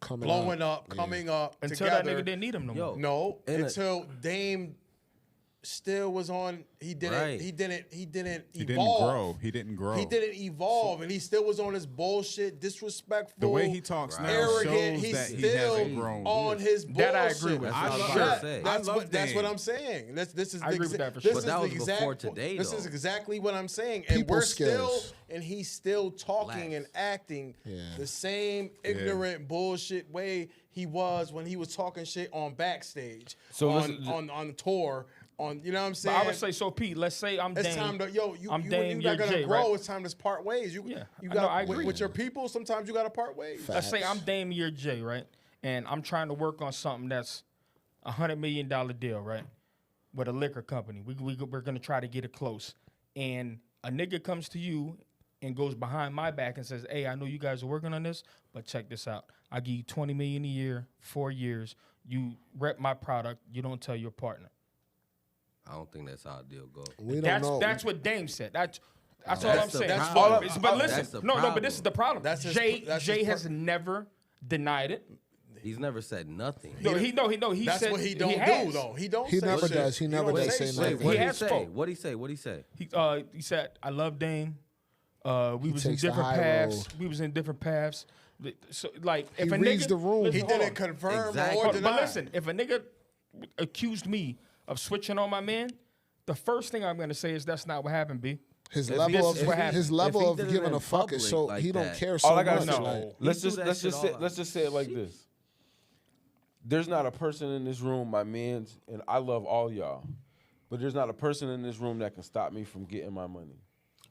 blowing up, coming up until together. that nigga didn't need him no more. No, And until Dame still was on. He didn't. Right. He didn't He didn't evolve. grow. He didn't grow. He didn't evolve, and he still was on his bullshit, disrespectful. The way he talks now arrogant. shows He's that he still hasn't grown. on his bullshit. That I agree with. That's what I was love about to that. say. That's I love what. That's Dame. what I'm saying. This is. I agree with that for this sure. is But that the was exact, before today, This is though. exactly what I'm saying, and People we're skills. still, and he's still talking and acting the same ignorant bullshit way he was when he was talking shit on backstage, So on listen- on tour. On, you know what I'm But saying? I would say so, Pete. Let's say I'm It's Dame. time to I'm you Dame, not you're gonna Jay, grow. right? It's time to part ways. You Yeah. you I got know, I agree. with your people. Sometimes you got to part ways. Let's say I'm Dame, you're Jay, right? And I'm trying to work on something that's $100 million deal, right? With a liquor company. We're gonna try to get it close. And a nigga comes to you and goes behind my back and says, "Hey, I know you guys are working on this, but check this out. I give you $20 million a year, 4 years. You rep my product. You don't tell your partner." I don't think that's how a deal goes. We don't know. That's what Dame said. That's all I'm That's the saying. problem. But That's listen, the no, but problem. this is the problem. That's his- Jay that's his Jay pro- has never denied it. He's never said nothing. No, he That's said what he don't has. do though. He don't. He say never shit. does. He never don't does say shit. nothing. Wait, what He did he has say? spoke. What did he say? What did he say? He said, "I love Dame. We was in takes the different high paths. road. We was in different paths. So, like, if He a reads nigga, the room. listen, He hold didn't on. confirm Exactly. or But deny. listen, if a nigga accused me of switching on my man, the first thing I'm gonna say is that's not what happened, B. His If level he- of if he- his if level he of did it giving in a fuck is public so like he don't that, care so All I gotta much. say, Like, let's do just that let's shit just all say out. let's just say it like this. There's not a person in this room, my mans, and I love all y'all, but there's not a person in this room that can stop me from getting my money.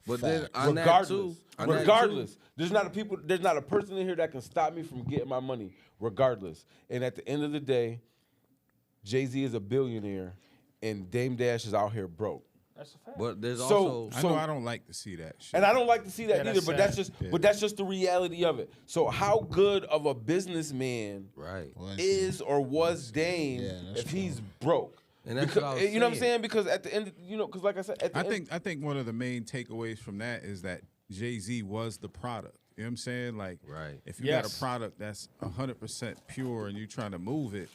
But then Fact. on that Regardless, too, on that regardless, there's not a person in here that can stop me from getting my money, regardless. And at the end of the day, Jay-Z is a billionaire, and Dame Dash is out here broke. That's a fact. but there's So- also I know I don't like to see that shit. And I don't like to see that Yeah, either, that's but that's sad. just but that's just the reality of it. So how good of a businessman right. is or was Dame Yeah, that's if he's broke? And that's Because, what I was you know what I'm saying. saying? Because at the end, because like I said, at the end, I think one of the main takeaways from that is that Jay-Z was the product. You know what I'm saying? Like, Right. if you got Yes. a product that's 100% pure and you're trying to move it,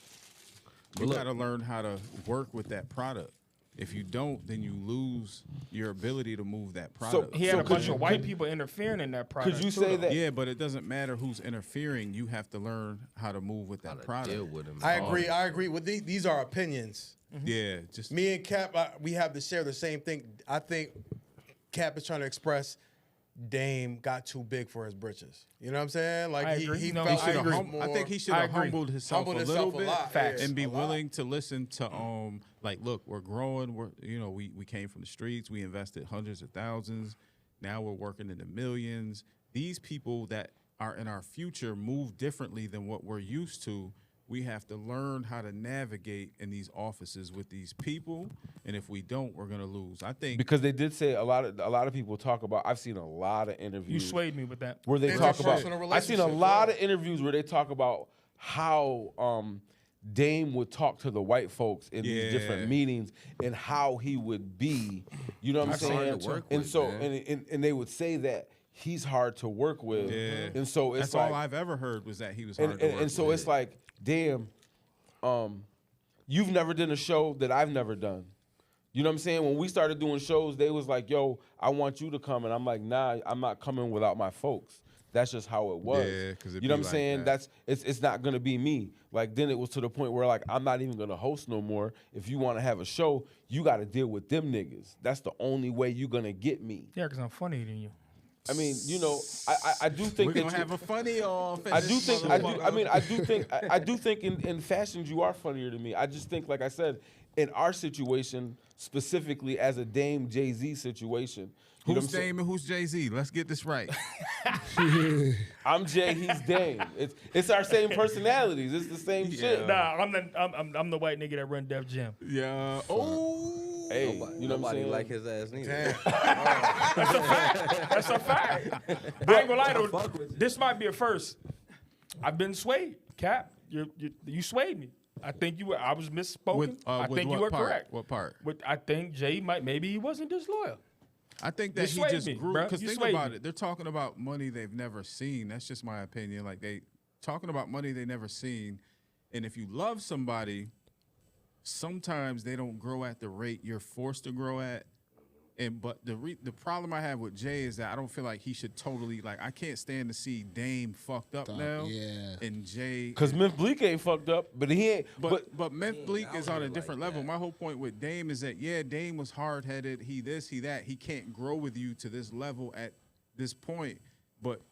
you look- got to learn how to work with that product. If you don't, then you lose your ability to move that product. He had a could bunch you- of white people interfering in that project. could you too, say though. that? Yeah, but it doesn't matter who's interfering. You have to learn how to move with that Deal product. with him. I agree. I agree with these are opinions. Yeah, just Me and Cap, we have to share the same thing. I think Cap is trying to express Dame got too big for his britches. You know what I'm saying? Like I he agree. No, felt I agree. more. I think he should I have agree. humbled himself Humbled a himself little a bit lot, Facts. and be a lot. willing to listen to like, look, we're growing. We came from the streets. We invested hundreds of thousands. Now we're working in the millions. These people that are in our future move differently than what we're used to. We have to learn how to navigate in these offices with these people, and if we don't, we're gonna lose. I think Because they did say a lot of people talk about. I've seen a lot of interviews. You swayed me with that. where they talk about. Interpersonal I've seen a relationships, lot yeah. of interviews where they talk about how Dame would talk to the white folks in these different Yeah. meetings and how he would be. You know what I'm He's hard saying? to work and with, so man. and they would say that he's hard to work with. Yeah. And so it's that's like all I've ever heard was that he was hard and, to and, work and so with. it's like, damn, you've never done a show that I've never done. You know what I'm saying? When we started doing shows, they was like, yo, I want you to come. And I'm like, nah, I'm not coming without my folks. That's just how it was. Yeah, 'cause it you know be what I'm like saying? that. It's not gonna be me. Like then it was to the point where like I'm not even gonna host no more. If you want to have a show, you got to deal with them niggas. That's the only way you're gonna get me. Yeah, because I'm funnier than you. I mean, you know, I do think we're that gonna you, have a funny off. I do think I do think in fashions you are funnier to me. I just think, like I said, in our situation specifically as a Dame Jay-Z situation. You know Who's what I'm saying? Dame and who's Jay-Z? Let's get this right. I'm Jay, he's Dame. It's our same personalities. It's the same shit. Nah, I'm the white nigga that run Def Jam. Yeah. Oh. Hey, you know what I'm Nobody saying? like his ass neither. That's a fact. I ain't gonna lie though. This might be a first. I've been swayed. Cap, you swayed me. I think you were. I was misspoken. I with think what you were part? correct. What part? I think Jay maybe he wasn't disloyal. I think You that he swayed just me, grew. bruh. Because You think swayed about me. it. They're talking about money they've never seen. That's just my opinion. Like they talking about money they never seen. And if you love somebody, sometimes they don't grow at the rate you're forced to grow at. But the problem I have with Jay is that I don't feel like he should totally I can't stand to see Dame fucked up now. yeah. And Jay. Because Memphis Bleak ain't fucked up, but he ain't. But Memphis Bleak is on a different level. My whole point with Dame is that Dame was hard headed. He this, he that. He can't grow with you to this level at this point. But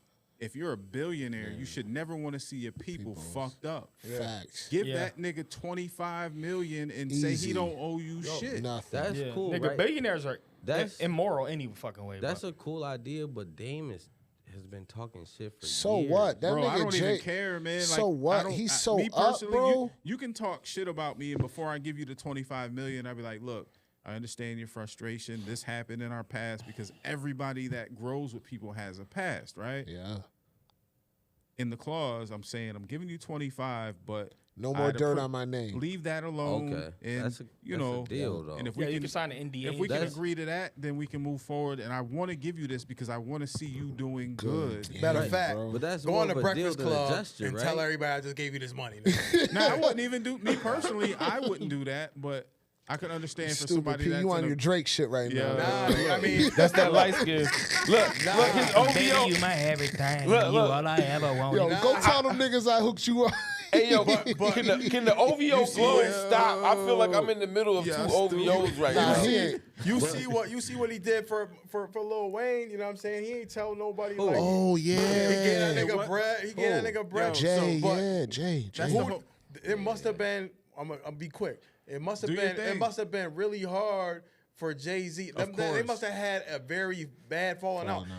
if you're a billionaire, you should never want to see your people fucked up. Facts. Give that nigga $25 million and say Easy. he don't owe you shit. Nothing. That's Yeah. cool, Nigga, right? billionaires are That's- immoral any fucking way. That's bro. a cool idea, but Dame has been talking shit for So years. what? That Bro, I nigga don't Jay. even care, man. So like, what? I don't- He's I- so me up, personally, bro. You can talk shit about me, and before I give you the $25 million, I'll be like, look, I understand your frustration. This happened in our past because everybody that grows with people has a past, right? Yeah. In the clause, I'm saying I'm giving you 25, but No more I'd dirt appro- on my name. Leave that alone. Okay. And That's a deal, though. And if Yeah, we you can sign an NDA. If we can That's- agree to that, then we can move forward. And I want to give you this because I want to see you doing good. Matter Yeah, of fact, bro. But that's go more on of the a deal Breakfast than a Club gesture, and right? tell everybody I just gave you this money. Now, I wouldn't even do me personally. I wouldn't do that, but I can understand for Stupid somebody P, that's you on in a- your Drake shit right Yeah. now. Nah, I mean, That's that light skin. Look, his OVO. my everything. Look, look. all I ever wanted. Yo, go tell them niggas I hooked you up. Hey yo, but can the OVO glowing stop? I feel like I'm in the middle of Yeah, two stupid. OVOs right Nah, now. he ain't. you see what he did for Lil Wayne. You know what I'm saying? He ain't tell nobody. Like, Oh, he gave that yeah. nigga bread. He gave that nigga bread. Jay, So, but yeah, Jay. That's Jay. the whole- it must have been. I'm be quick. It must have Do your been. It thing. must have been really hard for Jay-Z. They course. must have had a very bad falling out. yeah.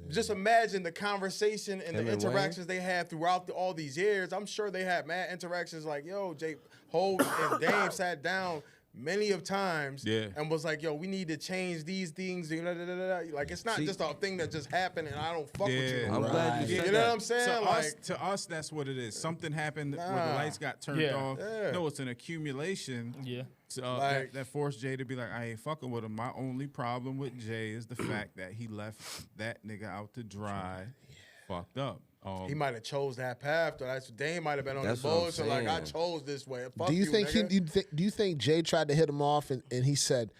Just imagine the conversation and Him the and interactions they had throughout all these years. I'm sure they had mad interactions like, yo, Jay Hov and Dame sat down many of times and was like, yo, we need to change these things. Like, it's not just a thing that just happened and I don't fuck with you. I'm glad you You said know that. what I'm saying? To us, that's what it is. Something happened where the lights got turned Yeah. off. Yeah. No, it's an accumulation. Yeah. Like- That forced Jay to be like, I ain't fucking with him. My only problem with Jay is the fact that he left that nigga out to dry, fucked up. He might have chose that path. Though. Dame might have been on the That's what I'm bullshit. Like, I saying. chose this way. Fuck Do you think nigga. do you think Jay tried to hit him off and he said,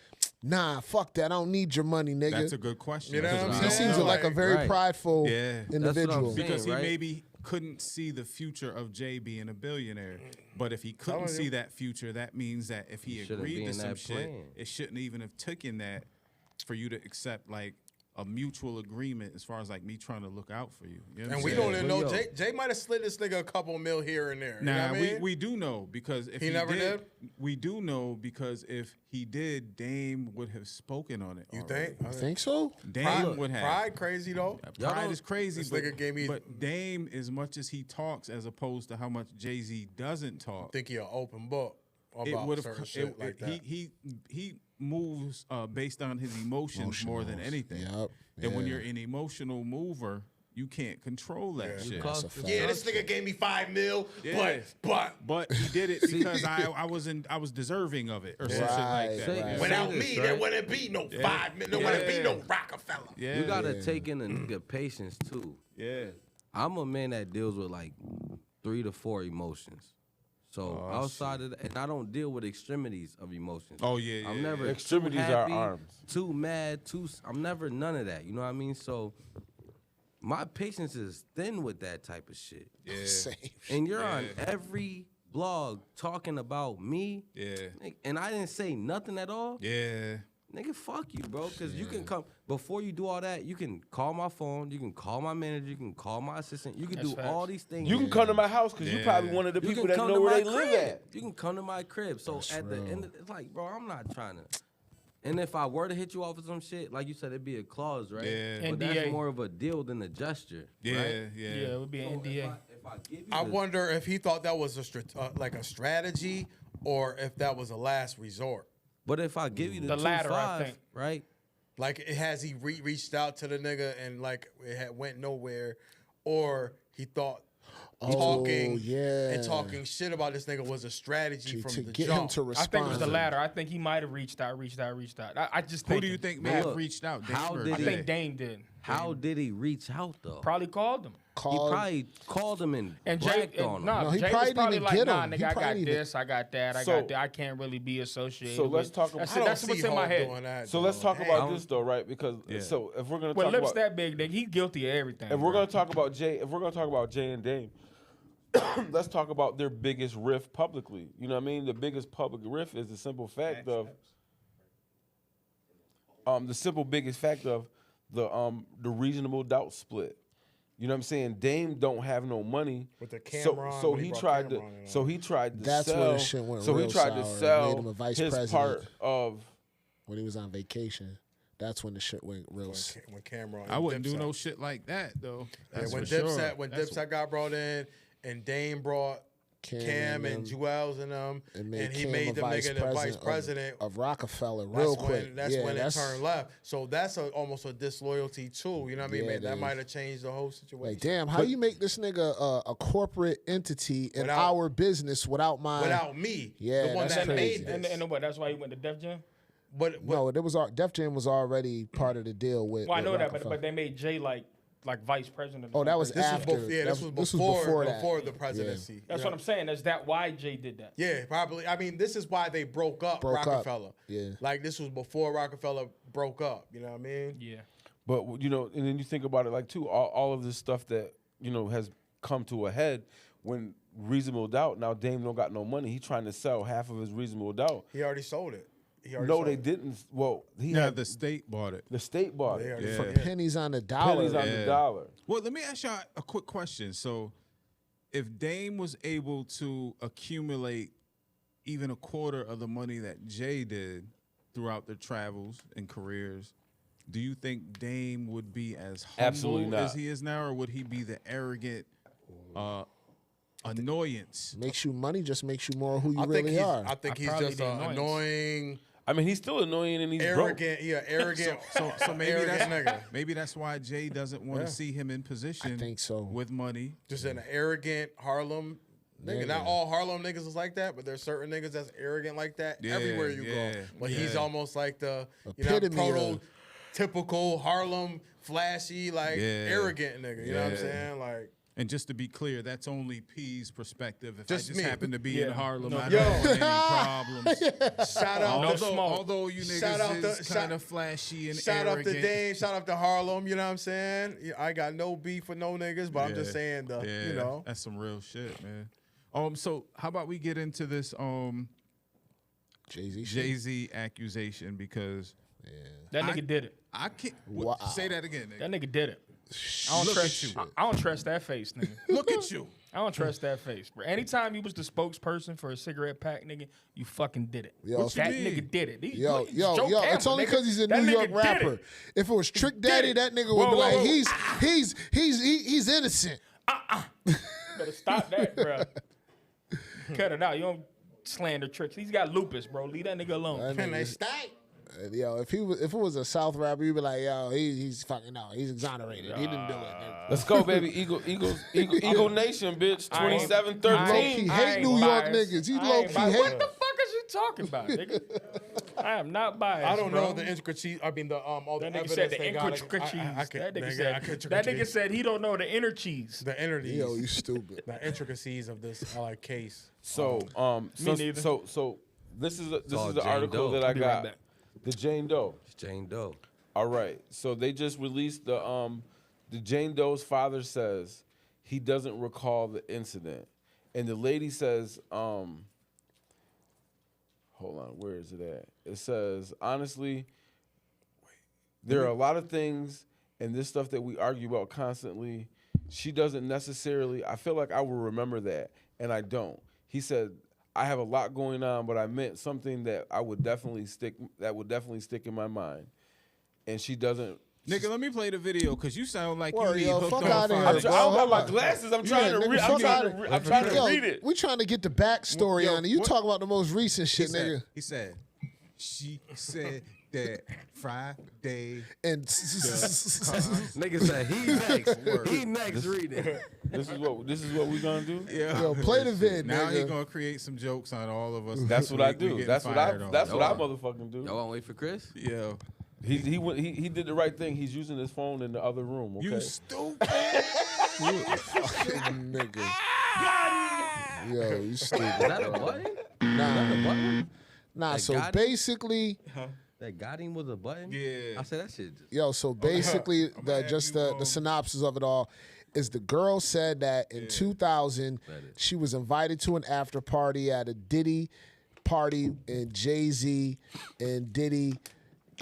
nah, fuck that. I don't need your money, nigga. That's a good question. You know what I'm He saying? seems like a very Right. prideful Yeah. individual. saying. Because he right? maybe couldn't see the future of Jay being a billionaire. But if he couldn't Telling you. see that future, that means that if he shouldn't be agreed to in some that shit, plan. it shouldn't even have taken that for you to accept like a mutual agreement as far as like me trying to look out for you. You know what And I'm we saying? don't even know. Yo. Jay might have slid this nigga a couple mil here and there. You know Nah, what I mean? we do know because if He he, never did? we do know because if he did, Dame would have spoken on it. You already. think? Think so? Dame would have. Pride crazy though. Y'all Pride don't- is crazy, This but, nigga gave me- but Dame, as much as he talks, as opposed to how much Jay-Z doesn't talk, Think he an open book it about would certain have. shit like that. He moves based on his emotions more than anything. Yep. And when Yeah. you're an emotional mover, you can't control that shit. Cost a fact. Yeah, this nigga gave me 5 mil, Yeah. but But he did it because I was deserving of it or some shit like Right, that. right. without this, me, right? there wouldn't be no 5 mil. There wouldn't be no Rockefeller. Yeah, You gotta take in a nigga patience too. yeah. I'm a man that deals with like 3 to 4 emotions. So outside of that, and I don't deal with extremities of emotions. Oh, yeah, I'm yeah, never yeah. Extremities too are happy, arms. too mad, I'm never none of that. You know what I mean? So my patience is thin with that type of shit. Yeah. Same. And you're on every blog talking about me. Yeah. And I didn't say nothing at all. Yeah. Nigga, fuck you, bro. Because you can come, before you do all that, you can call my phone, you can call my manager, you can call my assistant, you can That's do facts. all these things. You can come to my house because you Yeah. probably one of the You people can that come know to where my they live crib. at. You can come to my crib. So at the end, it's like, bro, I'm not trying to. And if I were to hit you off with some shit, like you said, it'd be a clause, right? Yeah. But NDA. that's more of a deal than a gesture. Yeah. Right? Yeah. Yeah, it would be an NDA. If I give you I the- wonder if he thought that was like a strategy or if that was a last resort. But if I give you the, The latter, I 2.5, think. right? Like, has he reached out to the nigga and like went nowhere, or he thought talking yeah. and talking shit about this nigga was a strategy from to the get jump. him to I respond. think it was the latter. I think he might have reached out. I just Who think. do you think may But have look, reached out? how Dame or did I he- Jay? think Dame did. How did he reach out though? Probably called him. He Called, probably called him and And Jay, bragged on him. No, he Jay probably was probably didn't like, get nah, him. He nigga, I probably got didn't- this, I got that, I So- got that. I can't really be associated. So let's with. talk about- That's, I don't that's what's see in my Hov head. doing that, So let's though. talk about Damn. this though, right? Because so if we're gonna With talk lips about that big, nigga, he's guilty of everything. if we're bro. gonna talk about Jay, and Dame, let's talk about their biggest riff publicly. You know what I mean? The biggest public riff is the simple fact of biggest fact of the reasonable doubt split. You know what I'm saying? Dame don't have no money. With the camera on, so when he he brought tried to camera on, so he tried to That's sell where the shit went so he real tried to sour. Made sell him a vice his president. part of when he was on vacation. That's when the shit went real. When camera on. I wouldn't do Dipset. no shit like that though. Yeah, That's when for sure. Dipset That's- got brought in and Dame brought Cam and Jewels and them, and he Cam made a the nigga the vice president of Rockefeller that's real when, quick. That's yeah, when that's it turned left. So that's almost a disloyalty too. You know what I mean? Yeah, Man, it that is. might have changed the whole situation. like, damn, how you make this nigga a corporate entity in Without- our business without my Without me, Yeah, the one that's that crazy. made this. And what? That's why he went to Def Jam. But No, it was Def Jam was already part of the deal with. Well, I with know that, Rockefeller. but they made Jay like like vice president. Oh, that was This after. was before, this was before that. the presidency. That's what I'm saying. Is that why Jay did that? Yeah, probably. I mean, this is why they broke up Rockefeller. Yeah. Like, this was before Rockefeller broke up. You know what I mean? Yeah. But, you know, and then you think about it like, too, all of this stuff that, you know, has come to a head when Reasonable Doubt, now Dame don't got no money. He trying to sell half of his Reasonable Doubt. He already sold it. No, they didn't. Well, the state bought it. The state bought it. Yeah. For pennies on the dollar. Pennies on the dollar. Well, let me ask y'all a quick question. So, if Dame was able to accumulate even a quarter of the money that Jay did throughout their travels and careers, do you think Dame would be as Absolutely humble not. as he is now, or would he be the arrogant annoyance? Makes you money, just makes you more who you I think really are. I think he's probably just the an annoying, I mean, he's still annoying and he's arrogant. Yeah, arrogant. So maybe arrogant that's nigga. maybe that's why Jay doesn't want to see him in position. I think so. With money. Just an arrogant Harlem nigga. Yeah. Not all Harlem niggas is like that, but there's certain niggas that's arrogant like that Yeah, everywhere you yeah, go. But he's yeah. almost like the Epitome of- prototypical Harlem, flashy, like Yeah. arrogant nigga. You know what I'm Yeah. saying? Like, And just to be clear, that's only P's perspective. If Just I just me. happen to be in Harlem, I Yo. don't have any problems. shout out Although you Shout out niggas to- is kind of flashy and Shout out arrogant. to Dame, shout out to Harlem, you know what I'm saying? Yeah, I got no beef with no niggas, but I'm just saying you know. That's some real shit, man. So how about we get into this Jay-Z. Jay-Z accusation, because That nigga did it. I can't Wow. say that again, nigga. That nigga did it. Look at you. I don't trust that face, nigga. Look at you. I don't trust that face, bro. Anytime you was the spokesperson for a cigarette pack, nigga, you fucking did it. Yo, What you that mean? nigga did it. Yo, It's Joe Campbell, it's only nigga. because he's a That New nigga York did rapper. it. If it was Trick Daddy, it. that nigga Whoa, would be whoa, like, whoa. he's innocent. Better stop that, bro. Cut it out. You don't slander Tricks. He's got lupus, bro. Leave that nigga alone. That Can nigga- they stay? Yo, if it was a South rapper, you'd be like, yo, he's fucking no, he's exonerated. He didn't do it. Nigga. Let's go, baby. Eagle Nation, bitch. I ain't- 27-13. Low-key I hate ain't New York biased. niggas. He I ain't low-key biased. hate. What the fuck is you talking about, nigga? I am not biased. I don't bro. know the intricacies. I mean, all the That nigga evidence said the they got. intricacies. That nigga nigga, said that nigga said he don't know the inner cheese. the intricacies. Yo, you stupid. The intricacies of this case. So, neither. so this is all the Jane article Doe. that I Be right got. back. The Jane Doe. It's Jane Doe. All right. So they just released the Jane Doe's father says he doesn't recall the incident. And the lady says, hold on, where is it at? It says, honestly, there are a lot of things and this stuff that we argue about constantly. She doesn't necessarily, I feel like I will remember that, and I don't. He said, I have a lot going on, but I meant something that would definitely stick in my mind. And she doesn't. Nigga, let me play the video, because you sound like Word, you need yo, hooked fuck on outta fire. here, I bro. don't have my Hold on. glasses. I'm Yeah, trying to nigga, read. fuck outta- I'm trying to Yo, read it. we trying to get the backstory Yo, on it. You what- talk about the most recent shit, nigga. He said, she said that Friday. And Nigga said he next. He next reading. This is what we gonna do. Yeah. yo, play the vid, Now he nigga. gonna create some jokes on all of us. That's what I do. getting That's what I fired on. motherfucking do. Y'all want to wait for Chris? Yeah. He did the right thing. He's using his phone in the other room. Okay. You stupid. Nigga. Yo, you stupid. Is that a bro. button? Nah, That so got him? basically, That got him with a button? Yeah. I said that shit. Just, yo, so basically, add you the on. synopsis of it all is the girl said that in 2000 she was invited to an after party at a Diddy party, and Jay-Z and Diddy,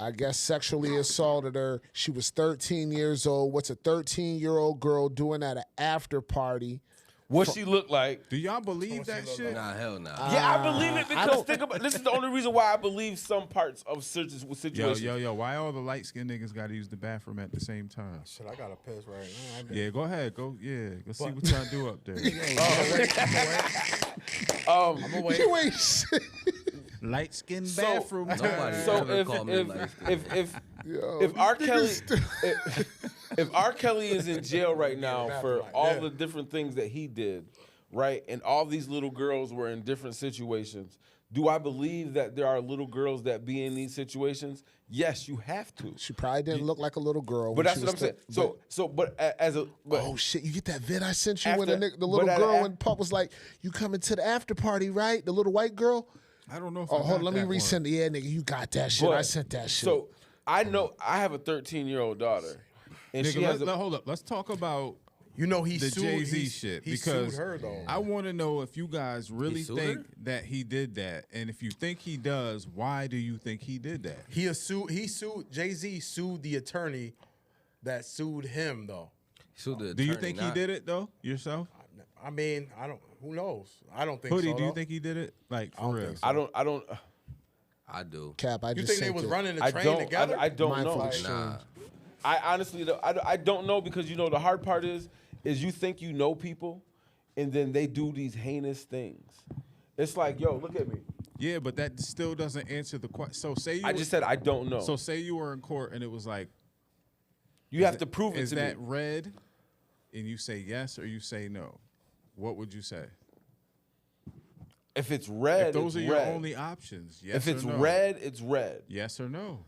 I guess, sexually assaulted her. She was 13 years old. What's a 13-year-old girl doing at an after party? What she looked like? Do y'all believe that shit? nah, hell nah. Yeah, I believe it because think about this is the only reason why I believe some parts of certain situations. Yo, why all the light-skinned niggas got to use the bathroom at the same time? Shit, I got to piss right now. Yeah, go ahead. Go see what y'all do up there. I'm gonna wait. You ain't shit. Light-skinned So- bathroom time. Nobody So ever called me light skinned. if R. Kelly if R. Kelly is in jail right now for all the different things that he did, right, and all these little girls were in different situations, Do I believe that there are little girls that be in these situations? Yes, you have to. She probably didn't look like a little girl. But when that's she what I'm saying. oh shit! You get that vid I sent you when After- the little but girl at- when Pup was like, "You coming to the after party, right?" The little white girl. I don't know if Oh, I hold on, got let me that one. resend it. Yeah, nigga, you got that shit. I sent that shit. So I know I have a 13-year-old daughter, and she has hold up. Let's talk about You know he the sued Jay-Z shit he because sued her though. I want to know if you guys really sued think her? that he did that, and if you think he does, why do you think he did that? He sued Jay-Z sued the attorney that sued him though. Do you think he did it though yourself? I mean, I don't. Who knows? I don't think Hoodie, so. do you though. think he did it? Like I for don't real? think so. I don't. I do. Cap, I You just think they sent was it. running the I train don't. together? I don't Mindful know. exchange. Nah. I honestly, I don't know because you know the hard part is you think you know people, and then they do these heinous things. It's like, yo, look at me. Yeah, but that still doesn't answer the question. So say you I just said I don't know. So say you were in court and it was like, you have to prove it is to that me. red? And you say yes or you say no. What would you say? If it's red, If those it's are your red. only options, yes If it's or no? red, it's red. Yes or no?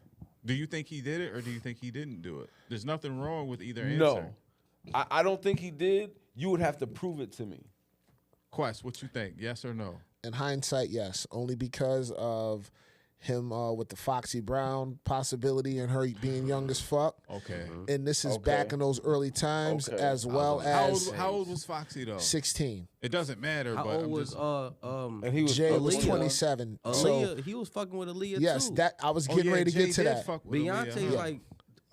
Do you think he did it or do you think he didn't do it? There's nothing wrong with either answer. No, I don't think he did. You would have to prove it to me. Quest, what you think? Yes or no? In hindsight, yes, only because of him with the Foxy Brown possibility and her being young as fuck. Okay. And this is Okay. back in those early times, Okay. as well as How old was Foxy though? 16. It doesn't matter. How but old I'm was just, And he was Jay was Aaliyah. 27. So Aaliyah, he was fucking with Aaliyah yes, too. that I was Oh, getting yeah, ready to Jay get to did that. fuck with Beyonce's Aaliyah, huh? like,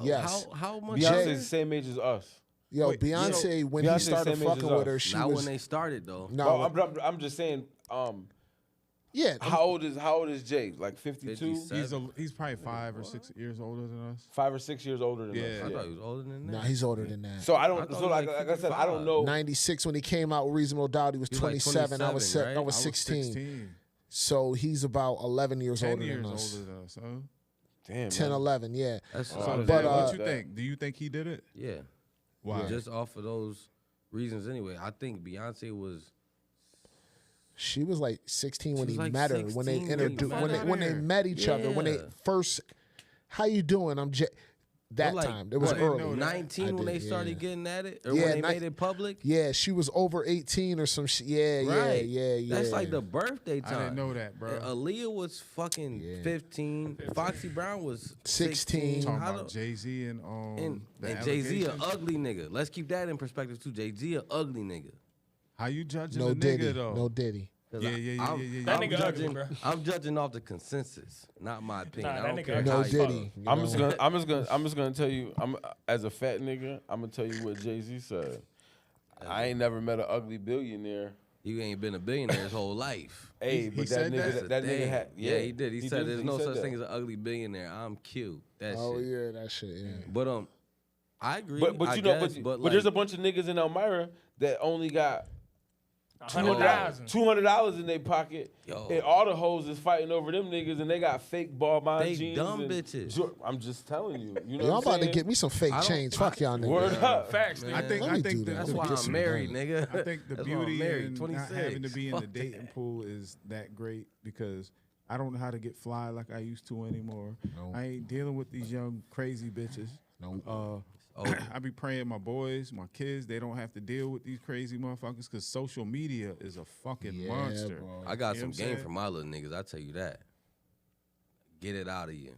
Yes. how much? Beyonce's the same age as us. Yo, Wait, Beyonce, when he Beyonce started same age fucking as with her, us. she Not was when they started though. no, I'm just saying. yeah. How old is Jay? Like 52? 57. He's probably 5 or 6 years older than us. 5 or 6 years older than Yeah. us. I thought he was older than that. No, he's older than that. So I I don't. thought So he like, was like like I said, I don't 55. know. 96 when he came out with Reasonable Doubt, he was He was like 27. I was 27, right? I was 16. So he's about 11 years 10 older years than us. older than us, huh? Damn. 10, man. 11, yeah. That's So, But, Zach, uh, what you think? Do you think he did it? yeah. Why? Just off of those reasons anyway. I think Beyonce was She was like 16 when She he was like met her. When they 16 introduced, when when he they met when they her. met each other, when they Yeah. first, how you doing? That like, time it was what, early. 19 I when they did, started yeah. getting at it, or Yeah, when they ni- made it public. Yeah, she was over 18 or some shit. Yeah, Right. yeah. That's like the birthday I time. didn't know that, bro. And Aaliyah was fucking Yeah. 15. Foxy Brown was 16. Talking How about the- Jay-Z and the Jay Z a allegations? ugly nigga. Let's keep that in perspective too. Jay Z a ugly nigga. How you judging no a Diddy, nigga though? no Diddy. 'Cause Yeah, I- yeah, yeah, I'm, yeah, yeah, That I'm nigga ugly, judging. bro. I'm judging off the consensus, not my opinion. Nah, I that don't nigga care ugly how No as you fuck. Diddy. you I'm know? just gonna tell you. As a fat nigga, I'm gonna tell you what Jay-Z said. I ain't never met an ugly billionaire. You ain't been a billionaire his whole life. Hey, He but that said nigga, that? that nigga Damn. had. Yeah, he did. He said did- there's he no said such that. thing as an ugly billionaire. I'm cute. That Oh shit. yeah, that shit. Yeah. But I agree. But I you know, guess, but like, there's a bunch of niggas in Elmira that only got $100,000. $200 in their pocket, Yo. and all the hoes is fighting over them niggas, and they got fake ball bond They jeans. dumb and bitches. I'm just telling you. You know Yo, I'm what I'm about to saying? get me some fake I don't- change. Fuck y'all niggas. Word up. Facts, I nigga. think Let I me think do the, that. That's the why get I'm some married, done. nigga. I think the That's why I'm beauty married, in not 27. having to be in the Fuck dating that. pool is that great because I don't know how to get fly like I used to anymore. No. I ain't dealing with these young crazy bitches. No. I be praying my boys, my kids, they don't have to deal with these crazy motherfuckers because social media is a fucking Yeah, monster. bro. I got You know some what I'm game saying? for my little niggas. I tell you that. Get it out of you,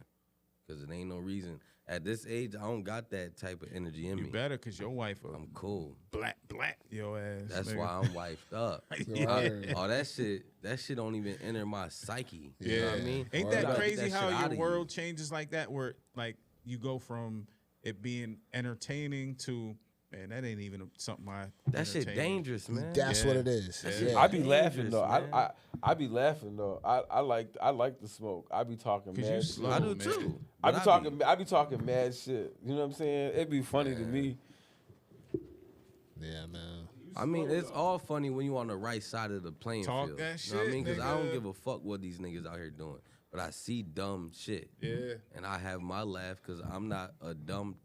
cause it ain't no reason. At this age, I don't got that type of energy in You me. better because your wife a I'm cool. black your ass. That's nigga. why I'm wifed up. Yeah. Oh, that shit don't even enter my psyche. You Yeah, know what I mean? ain't You that gotta get crazy that how shit your outta you. world changes like that? Where like you go from it being entertaining to man, that ain't even something I. That shit entertain. dangerous, man. That's what it is. Yeah. Yeah. I be laughing Dangerous, though. man. I be laughing though. I like the smoke. I be talking 'Cause mad you shit. slow. I do man. too. I But be talking mad shit. You know what I'm saying? It'd be funny to me. Yeah, man. I mean, it's all funny when you on the right side of the playing Talk field. that You know what I shit, mean? Because I don't nigga. give a fuck what these niggas out here doing. But I see dumb shit. Yeah. And I have my laugh because I'm not a dumb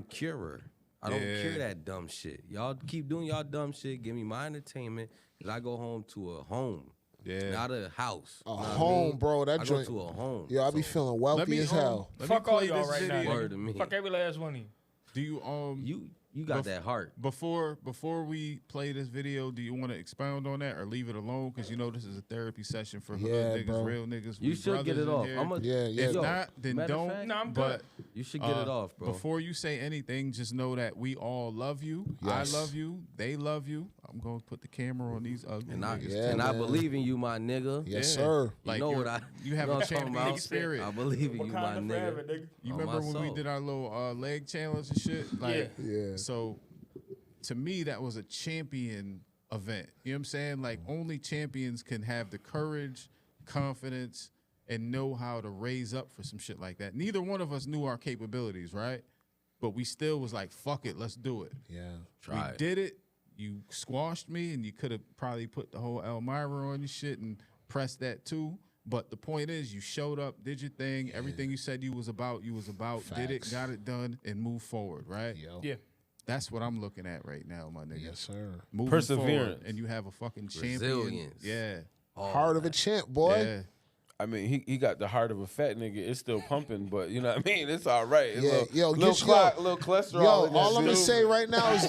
curer. I don't Yeah. cure that dumb shit. Y'all keep doing y'all dumb shit. Give me my entertainment. Cause I go home to a home. Yeah. Not a house. A home, bro. That I joint. go to a home. Yo, I be feeling wealthy as hell. Fuck all y'all right now. Word to me. Fuck every last one of you. Do you You got that heart. Before we play this video, do you want to expound on that or leave it alone? Because you know this is a therapy session for hood niggas, bro. real niggas. You we should get brothers it in off. here. If Yo, not, then matter of don't. fact, No, I'm but good. You should get it off, bro. Before you say anything, just know that we all love you. Yes. I love you. They love you. I'm going to put the camera on these ugly niggas. I believe in you, my nigga. Yes, sir. You know what I? You have know a what I'm talking champion about? spirit. I believe in you, my Wakanda nigga. forever, nigga. You On remember my when we soul. did our little leg challenge and shit? Like, Yeah. So, to me, that was a champion event. You know what I'm saying? Like, only champions can have the courage, confidence, and know how to raise up for some shit like that. Neither one of us knew our capabilities, right? But we still was like, fuck it, let's do it. Yeah. We did it. You squashed me, and you could have probably put the whole Elmira on your shit and pressed that too. But the point is, you showed up, did your thing. Everything you said you was about, did it, Facts. got it done, and moved forward, right? Yo. Yeah. That's what I'm looking at right now, my nigga. Yes, sir. Moving Perseverance. forward, and you have a fucking champion. Resilience. Yeah. Heart of a champ, boy. Yeah. I mean, he got the heart of a fat nigga. It's still pumping, but you know what I mean? It's all right. It's Yeah, little, get little cholesterol. Yo, in all I'm there. gonna say right now is,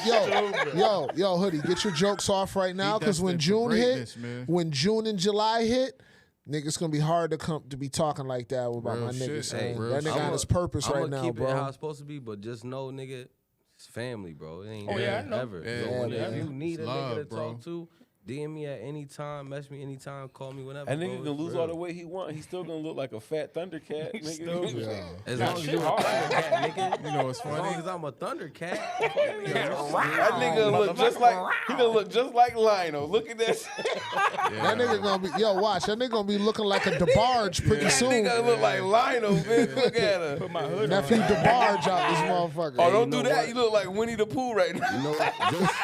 yo, Hoodie, get your jokes off right now, because when destined for June greatness, hit, man. when June and July hit, niggas gonna be hard to be talking like that about Real my shit, nigga. Son. real That nigga shit. on his purpose right I'ma now, keep it how bro. it's supposed to be, but just know, nigga, it's family, bro. It ain't Oh, yeah, I know. ever. Yeah, So yeah, whenever man. you need a Love, nigga to bro. talk to, DM me at any time, message me anytime, call me whenever. And bro. nigga can It's lose real. all the weight he want. He's still gonna look like a fat Thundercat. Nigga. As That long as shit you're a hard. Thundercat, nigga. You know what's As long funny? as I'm a Thundercat. That nigga look just like he gonna look just like Lionel. Look at this. That nigga gonna be watch. That nigga gonna be looking like a DeBarge pretty That soon. nigga look like Lionel, bitch. Look at her. Put my hood Nephew on. DeBarge out this motherfucker. Oh, don't you do know that. what? You look like Winnie the Pooh right now. You know what? Just,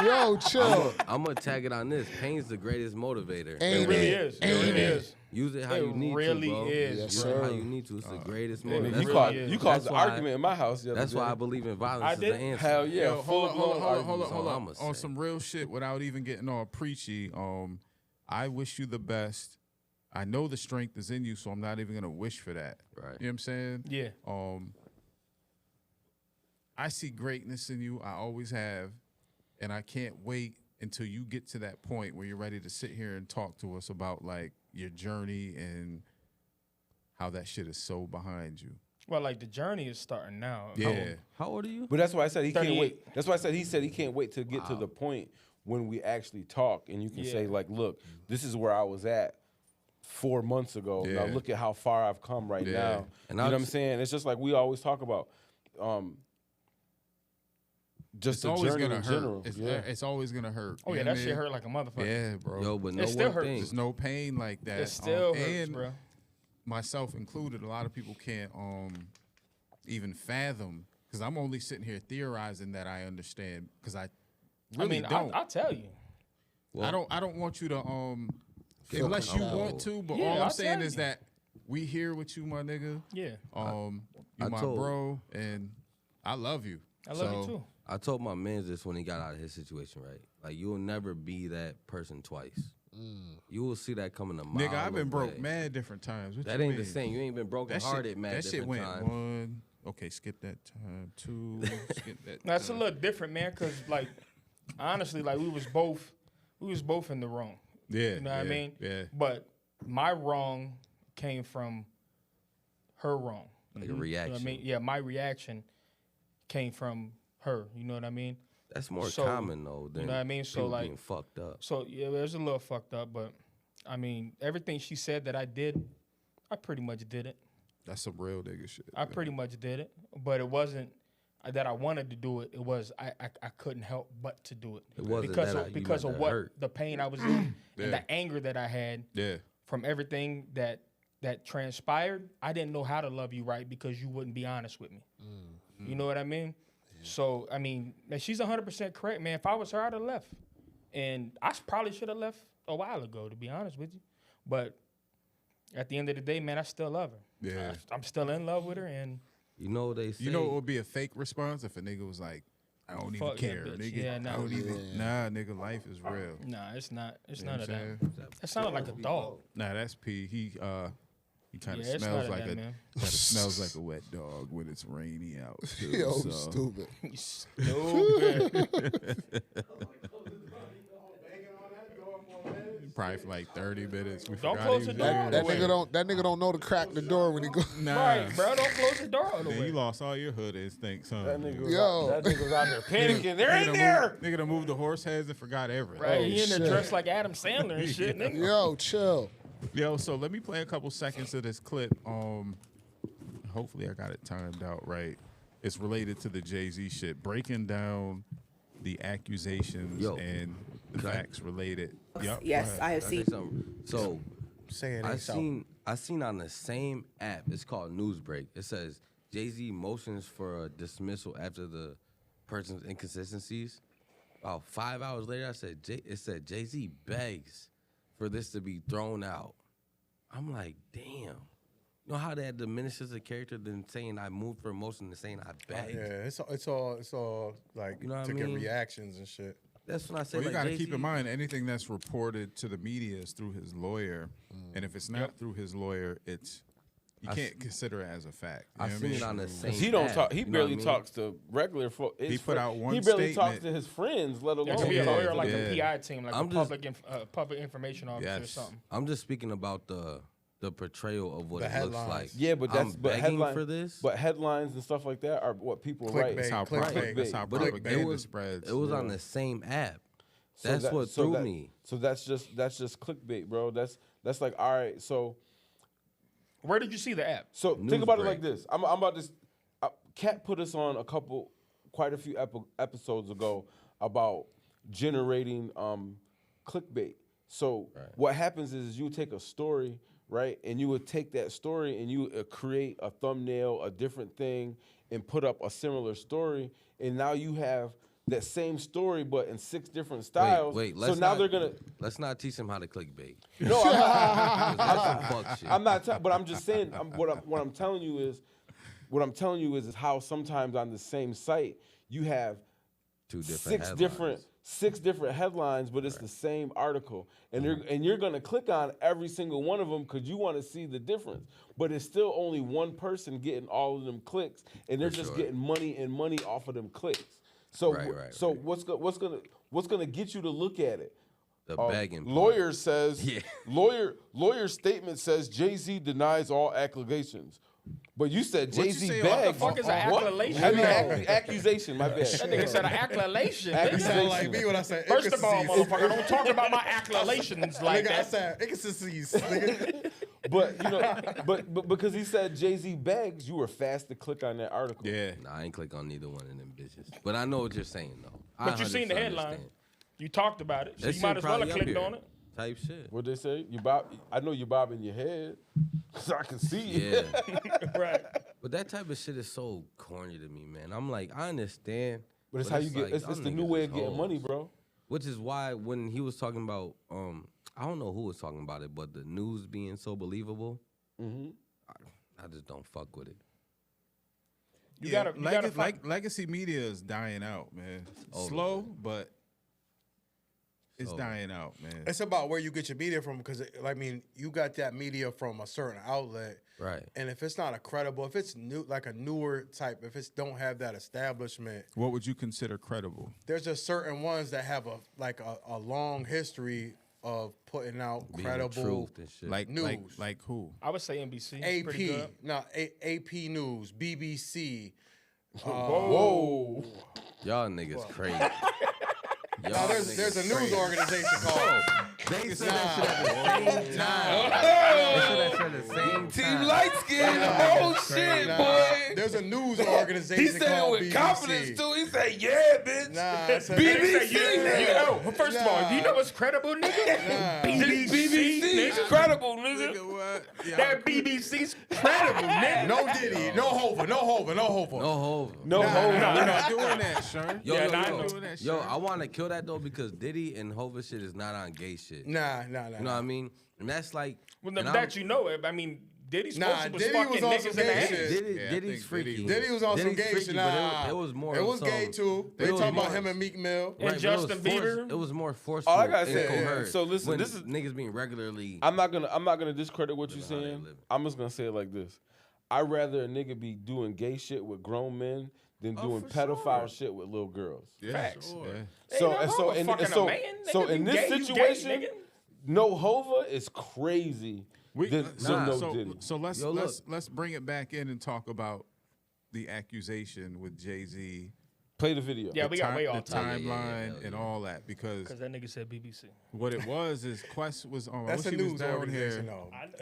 Yo, chill. I'm gonna tag it on this. Pain's the greatest motivator. Ain't It really it? is. It really is. Use it how It you need really to, bro. is, Yes, Use sir. it how you need to. It's the greatest Nigga, motivator. you really caused is. you caused That's an why- argument in my house the other That's day. why I believe in violence I is the did? answer. Hell yeah, Yo, full blown hold argument. on. That's all I'ma On say. some real shit without even getting all preachy. I wish you the best. I know the strength is in you, so I'm not even gonna wish for that. Right. You know what I'm saying? Yeah. I see greatness in you. I always have, and I can't wait until you get to that point where you're ready to sit here and talk to us about like your journey and how that shit is so behind you. Well, like the journey is starting now. Yeah. How old are you? But that's why I said he can't 38. wait. That's why I said he can't wait to get to the point when we actually talk and you can say Yeah. like, look, this is where I was at 4 months ago. Now Yeah. look at how far I've come right Yeah. now. And you know I'll what I'm just- saying? It's just like we always talk about. Just It's the always journey gonna in hurt. general. It's, it's always gonna hurt. Oh You yeah, know that what I shit mean? hurt like a motherfucker. Yeah, bro. Yo, but no still one hurts. thing. There's no pain like that. It still hurts, and bro. myself included, a lot of people can't even fathom, because I'm only sitting here theorizing that I understand, because I really don't. I'll tell you. I don't want you to Feel unless you compelled. want to, but Yeah, all I'm I'll saying tell is you. that we here with you, my nigga. Yeah. You I my told- bro, and I love you. I love you too. I told my man this when he got out of his situation, right? Like, you'll never be that person twice. You will see that coming a mile Nigga, I've been broke away. mad different times. What That you ain't the mean? same. You ain't been broken hearted mad that shit different went times. 1. Okay, skip that time. 2. Skip that. That's a time. little different, man. Cause like, honestly, like we was both in the wrong. Yeah. You know what I mean? Yeah. But my wrong came from her wrong. Like a You know reaction. what I mean? Yeah, my reaction came from her. You know what I mean? That's more So, common though than you know what I mean? So people like, being fucked up. so yeah, it was a little fucked up, but I mean, everything she said that I did, I pretty much did it. That's some real nigga shit. I pretty much did it, but it wasn't that I wanted to do it. It was I couldn't help but to do it. It wasn't because that of, you because let of that what hurt. the pain I was in Yeah. and the anger that I had Yeah. from everything that transpired. I didn't know how to love you right because you wouldn't be honest with me. You know what I mean? So I mean, man, she's 100% correct, man. If I was her, I'd have left, and I probably should have left a while ago, to be honest with you. But at the end of the day, man, I still love her. Yeah. I'm still in love with her, and You know what they say? You know what would be a fake response if a nigga was like, I don't even Fuck that care, bitch. nigga. Yeah, nah. I don't even. Nah, nigga, life is real. Nah, it's not. It's You know none what of I'm that. saying? That sounded like a dog. Nah, that's P. He kind of Yeah, it's smells none of like that, a man. kind of smells like a wet dog when it's rainy out. Too, Yo, so. stupid. Stupid. Probably for like 30 minutes. We Don't forgot close he the was door. there. That nigga don't know to crack the door when he go. Nah. Right, bro. Don't close the door all the Man, way. you lost all your hood instincts, huh? That nigga was, Yo. out, that nigga was out there panicking. They're in there. Nigga done moved the horse heads and forgot everything. Right, he in there shit. dressed like Adam Sandler and shit, nigga. Yo, chill. Yo, so let me play a couple seconds of this clip. Hopefully I got it timed out right. It's related to the Jay-Z shit, breaking down the accusations and the facts related. Yep, Yes, I have Can I say seen. something? So Saying I seen on the same app. It's called Newsbreak. It says Jay-Z motions for a dismissal after the person's inconsistencies. About 5 hours later, it said Jay-Z begs for this to be thrown out. I'm like, damn. You know how that diminishes the character than saying I moved for a motion to saying I begged? Yeah, it's all like You know what to I get mean? reactions and shit. That's when I say Well, you like got to Jay-Z, keep in mind anything that's reported to the media is through his lawyer, and if it's not through his lawyer, you can't consider it as a fact. You I know what seen mean? it on the same. He don't app, talk. He you know barely what I mean? talks to regular folks. He put out one He barely talks statement. to his friends, let alone. There could be a Yeah, lawyer like yeah. a PI team, like I'm a just- public information officer or Yes. something. I'm just speaking about the portrayal of what The it looks headlines. like. Yeah, but that's I'm but begging headline, for this. But headlines and stuff like that are what people write. That's how, Clickbait. that's how But propaganda spreads. It was on the same app. So That's that- what so threw that- me. So that's just clickbait, bro. That's like, all right. So Where did you see the app? think about it Newsbreak. like this. I'm about this. Kat put us on quite a few episodes ago about generating clickbait. So what happens is you take a story, right, and you would take that story and you create a thumbnail, a different thing, and put up a similar story, and now you have that same story but in 6 different styles. Wait, so now they're gonna. Let's not teach him how to clickbait. No, I'm not. That's some fuck shit. I'm not. But I'm just saying. What I'm telling you is how sometimes on the same site you have 2 different six different headlines, but it's the same article, and you're gonna click on every single one of them because you want to see the difference. But it's still only one person getting all of them clicks, and they're just getting money off of them clicks. So what's gonna get you to look at it? The begging part. Lawyer says Yeah. lawyer statement says Jay-Z denies all accusations. But you said What'd you Jay-Z say? begged. What the fuck is an What? accusation? I mean, accusation, my bad. That nigga said an accusation. You nigga. sound like me when I said First of all, inconsistencies. motherfucker, don't talk about my accusations like Nigga, I that. said inconsistencies. Nigga. But you know, but because he said Jay-Z begs, you were fast to click on that article. Yeah. Nah, I ain't click on neither one of them bitches. But I know what you're saying though. But you seen the 100% headline. understand. You talked about it, so That you might shit as well have probably up clicked here. on it. Type shit. What they say? You bob. I know you bobbing your head, so I can see you. Yeah. Right. But that type of shit is so corny to me, man. I'm like, I understand. But it's how you get. like, It's y'all the new niggas way is of getting hoes. money, bro. Which is why when he was talking about, I don't know who was talking about it, but the news being so believable, I just don't fuck with it. You gotta find. Legacy media is dying out, man. over Slow, but it's over. dying out, man. It's about where you get your media from because, I mean, you got that media from a certain outlet. Right. And if it's not a credible, if it's new, like a newer type, if it don't have that establishment, What would you consider credible? there's just certain ones that have a long history of putting out Being the credible truth and shit. Like news. like who? I would say NBC. Pretty AP, good. no, AP News, BBC. Whoa. Y'all niggas crazy. No, there's a news organization called. They It's said that not. shit at the same time. They said that shit at the same Team time. light skin. Oh shit, Nah, boy. there's a news organization He said it called with BBC. confidence too. He said, "Yeah, bitch." Nah, I said BBC. Oh, first of all, do you know what's credible, nigga? BBC's credible, nigga. That BBC's credible, nigga. No Diddy, no Hova, no Hova, no Hova. No hold. No, hold We're on. not doing that, Sean. Yo, Yeah, yo, nah, I yo, know. Doing that yo, shit. I want to kill that though because Diddy and Hova shit is not on gay shit. Nah. You know what I mean? And that's like, Well, and that you know, I mean, Diddy's Nah, supposed to Diddy fucking was on niggas some in the gay head. shit. Yeah, I Diddy's think freaky. Diddy was on some Diddy's gay freaky, shit. but Nah, it was more. It was some- gay too. it They was talking about more- him and Meek Mill. And but Justin it was Bieber. It was more forceful. All I gotta and say, coherent so listen, when this is- niggas being regularly. I'm not gonna discredit what you're Living how they saying. live. I'm just gonna say it like this. I'd rather a nigga be doing gay shit with grown men than doing for pedophile sure. shit with little girls. Yeah, Facts. sure. Ain't So nothing and wrong so with and, fucking and so a man. so Nigga, in you this gay, you situation, gay, nigga. no Hova is crazy. than no Diddy. So let's Yo, let's bring it back in and talk about the accusation with Jay-Z. Play the video. Yeah, we got way the off topic. timeline and all that because Because that nigga said BBC. what it was is Quest was on. That's a she was news down organization, here.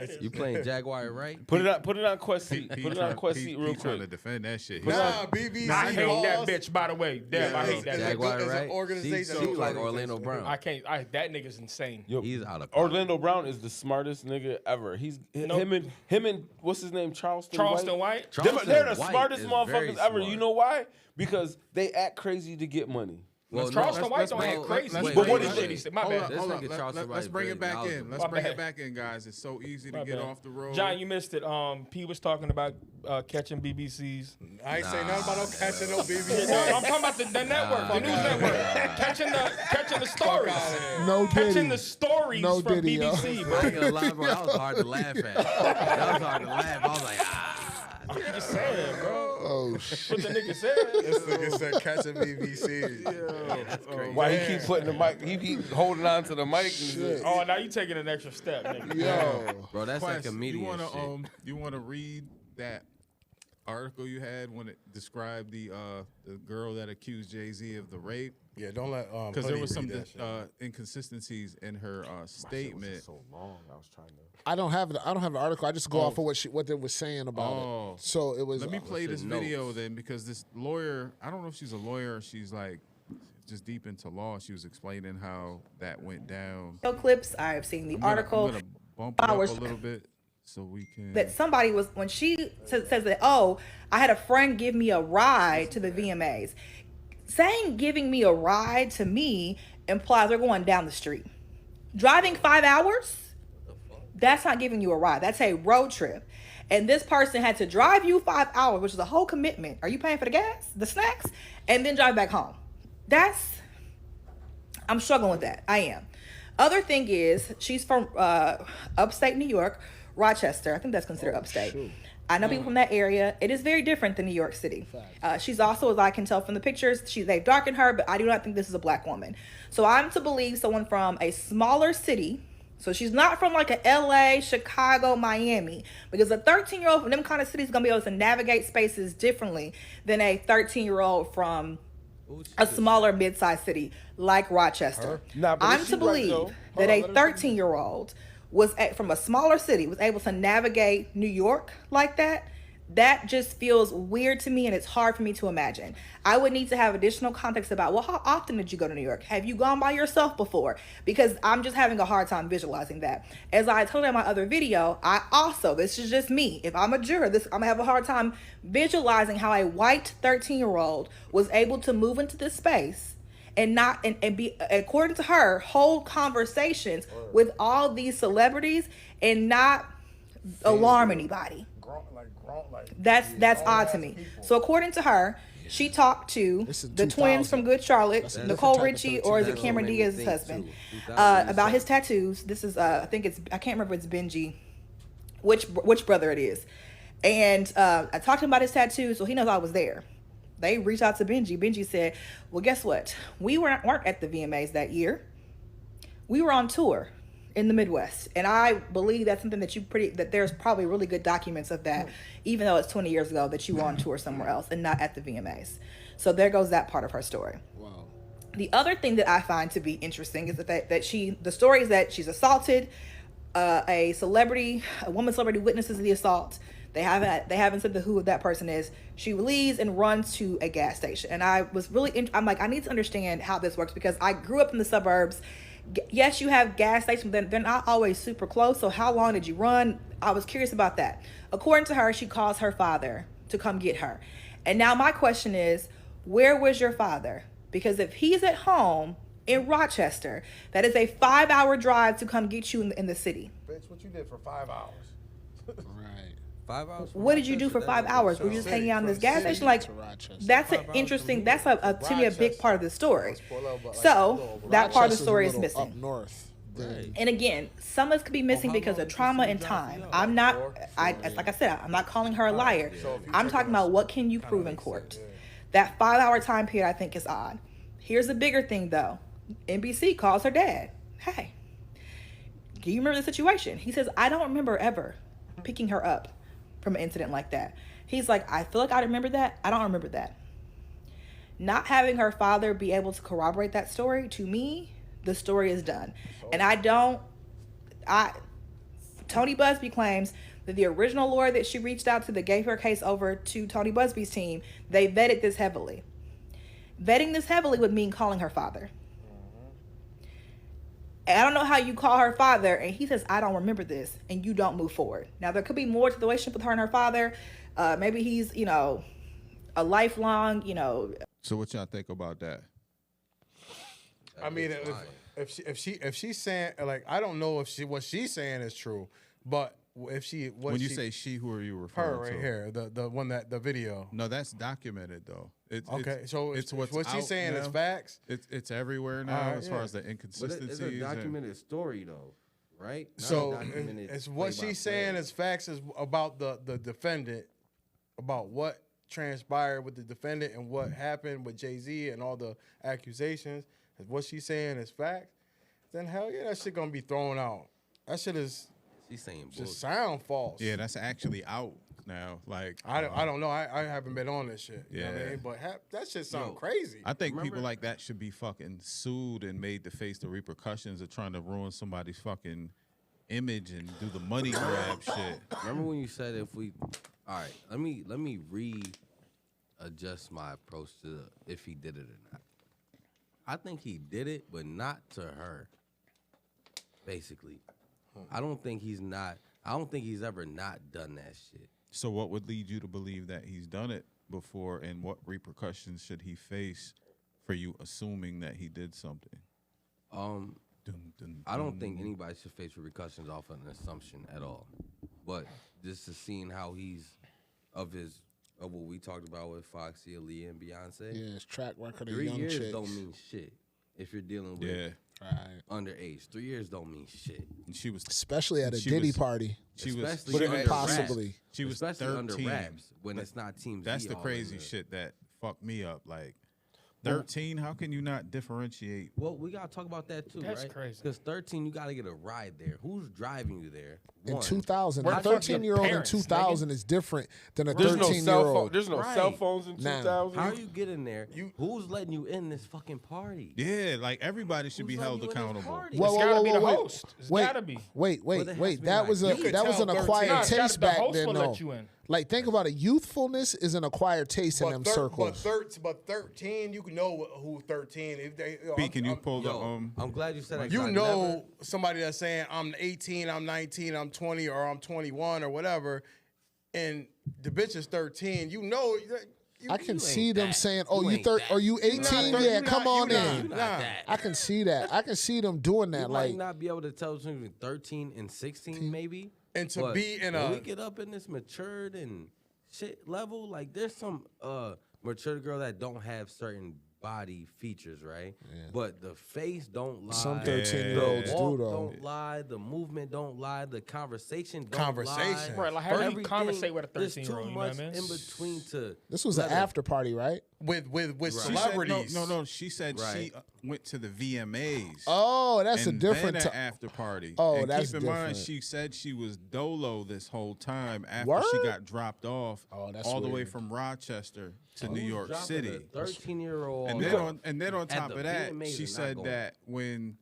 though. You playing Jaguar, right? Put it on Quest seat. Put it on Quest seat real trying to quick. defend that shit. Nah, BBC. I hate that pause. bitch, by the way. Damn, I hate that bitch. Jaguar, It's an right? organization. She like Orlando Brown. I can't. That nigga's insane. Yo, He's out of pocket. Orlando Brown is the smartest nigga ever. He's him and what's his name? Charleston White. Charleston They're the White smartest is motherfuckers very ever. smart. You know why? Because they act crazy to get money. Well, Charleston White let's don't bring act it- crazy. let's He bring really it- shit. He said, my Hold bad. up, This hold nigga up. Charleston Let's White bring very it back in. knowledgeable. Let's My bring bad. it back in, guys. It's so easy to My get bad. off the road. John, you missed it. P was talking about catching BBCs. I ain't saying nothing about no catching no BBC. No, I'm talking about the network, the news network. Catching the stories. No Catching Diddy. the stories No from Diddy, yo. BBC, I bro. ain't gonna lie, bro. That was hard to laugh at. That was hard to laugh. I was like, What you said, bro? Oh shit. What the nigga said. This nigga said catching BBC. that's crazy. Why he keep putting the mic? He keep holding on to the mic. And shit. Oh, now you taking an extra step, nigga. Yo. Bro, that's like Quest, comedian shit. you wanna read that article you had when it described the girl that accused Jay-Z of the rape? Yeah, don't let Because there Hoodie was some read that shit. inconsistencies in her statement. So long. I was trying to. I don't have the article. I just go off of what they were saying about Oh. it. So it was. Let me play this notes. video then, because this lawyer, I don't know if she's a lawyer or she's like just deep into law. She was explaining how that went down. Clips. I have seen the article. I'm gonna bump it up Hours. a little bit so we can. That somebody was, when she says that, oh, I had a friend give me a ride to the VMAs. Saying giving me a ride to me implies we're going down the street. Driving 5 hours, that's not giving you a ride. That's a road trip. And this person had to drive you 5 hours, which is a whole commitment. Are you paying for the gas, the snacks, and then drive back home? I'm struggling with that. I am. Other thing is, she's from upstate New York, Rochester. I think that's considered upstate. I know people from that area. It is very different than New York City. She's also, as I can tell from the pictures, they've darkened her, but I do not think this is a black woman. So I'm to believe someone from a smaller city. So she's not from like a LA, Chicago, Miami, because a 13-year-old from them kind of cities is gonna be able to navigate spaces differently than a 13-year-old from a smaller mid-sized city like Rochester. Nah, but I'm is she to right, believe though? that Hold a on, 13-year-old from a smaller city was able to navigate New York like that. That just feels weird to me, and it's hard for me to imagine. I would need to have additional context about, well, how often did you go to New York? Have you gone by yourself before? Because I'm just having a hard time visualizing that. As I told you in my other video, this is just me. If I'm a juror, I'm gonna have a hard time visualizing how a white 13-year-old was able to move into this space and be, according to her, hold conversations with all these celebrities and not alarm anybody. That's odd to me. So according to her, she talked to This is the twins 2000. from Good Charlotte, That's a Nicole different type of Richie, or is it 13. Cameron That's what made me Diaz's think, husband, too. 2000 about his tattoos. This is I can't remember if it's Benji, which brother it is. And I talked to him about his tattoos, so he knows I was there. They reached out to Benji. Benji said, well, guess what? We weren't at the VMAs that year. We were on tour in the Midwest. And I believe that's something that there's probably really good documents of that, even though it's 20 years ago that you were on tour somewhere else and not at the VMAs. So there goes that part of her story. Wow. The other thing that I find to be interesting is that the story is that she's assaulted, a woman celebrity witnesses the assault. They haven't said who that person is. She leaves and runs to a gas station. And I was I'm like, I need to understand how this works, because I grew up in the suburbs. Yes, you have gas stations, but they're not always super close. So how long did you run? I was curious about that. According to her, she calls her father to come get her. And now my question is, where was your father? Because if he's at home in Rochester, that is a 5-hour drive to come get you in the city. Bitch, what you did for 5 hours? Right. 5 hours. from What did you do Rochester, for that 5 is hours? Were you just hanging out in this gas station? Like, that's an interesting. That's to me a big part of the story. So that part of the story is missing. Up north. And again, some of this could be missing because of trauma and time. I'm not. Like I said, I'm not calling her a liar. I'm talking about what can you prove in court. That 5-hour time period, I think, is odd. Here's a bigger thing, though. NBC calls her dad. Hey, do you remember the situation? He says, I don't remember ever picking her up from an incident like that. He's like, I feel like I remember that. I don't remember that. Not having her father be able to corroborate that story, to me, the story is done. And Tony Busby claims that the original lawyer that she reached out to that gave her case over to Tony Busby's team, they vetted this heavily. Vetting this heavily would mean calling her father. And I don't know how you call her father and he says, I don't remember this, and you don't move forward. Now, there could be more to the relationship with her and her father. Maybe he's, a lifelong, So what y'all think about that? I mean, if she's saying, like, I don't know if what she's saying is true, but if she when you say she, who are you referring her right to? here, the one that the video. No, that's documented though. So it's what's what she's saying is facts. It's everywhere now as far as the inconsistencies. But it's a documented story though, right? So it's what she's saying is facts is about the defendant, about what transpired with the defendant and what happened with Jay-Z and all the accusations. If what she's saying is facts, then hell yeah, that shit gonna be thrown out. That shit is. She's saying just sound false. Yeah, that's actually out now. Like I don't know. I haven't been on this shit. You know what I mean? But that shit sound crazy. I think people like that should be fucking sued and made to face the repercussions of trying to ruin somebody's fucking image and do the money grab shit. Remember when you said if we? All right, let me readjust my approach to if he did it or not. I think he did it, but not to her. Basically. I don't think he's ever not done that shit. So what would lead you to believe that he's done it before, and what repercussions should he face for you assuming that he did something? I don't think anybody should face repercussions off of an assumption at all. But just to seeing how he's of what we talked about with Foxy, Aaliyah, and Beyonce. Yeah, his track record of 3 young years chicks. don't mean shit if you're dealing with underage. 3 years don't mean shit. And she was especially at a Diddy party. She was especially under possibly. Raps. She was especially 13 under Raps when it's not Team Z. That's the all crazy in there. shit that fucked me up. Like 13, how can you not differentiate? Well, we gotta talk about that too, That's right? crazy. Because 13, you gotta get a ride there. Who's driving you there? In One. 2000, Where a the fuck your 13-year-old in parents, 2000 is different than a There's no 13-year-old. There's no Right. cell phones in Nah. 2000. How you get in there? Who's letting you in this fucking party? Yeah, like everybody should be Who's held letting you in this accountable. party? It's gotta be the host. It's wait, gotta be. Wait, Well, there has to be that was like- You could an tell acquired 13. taste the back host then. will No, let you in. like think about it. Youthfulness is an acquired taste in them circles. But 13, you can know who 13. If they, B, can you pull the I'm glad you said that. 'cause You I know never- somebody that's saying I'm 18, I'm 19, I'm 20, or I'm 21 or whatever, and the bitch is 13. You know. I can you see ain't them that. saying, "Oh, You you ain't 30? that. Are you You not 18? thir- Yeah, you come not- on you in." not Nah. that. I can see that. I can see them doing that. You Like might not be able to tell between 13 and 16, maybe. And to but be in when a- we get up in this matured and shit level, like there's some mature girl that don't have certain body features, right? But the face don't lie. some 13-year-olds the do walk though. don't lie. The movement don't lie. The conversation don't Conversation. lie. Right, like how do you Everything- conversate with a there's 13-year-old, too you know what much I mean? in between to. This was an let it- after party, right? with She said- celebrities. no. She said she Right. went to the VMAs. Oh, that's and a different. then an after party. Oh, and that's keep in mind, different. she said she was dolo this whole time after Word? she got dropped off Oh, that's all the way weird. from Rochester to Who's New York dropping City. a 13-year-old. And then on At top the of that, VMAs she is not said going. that when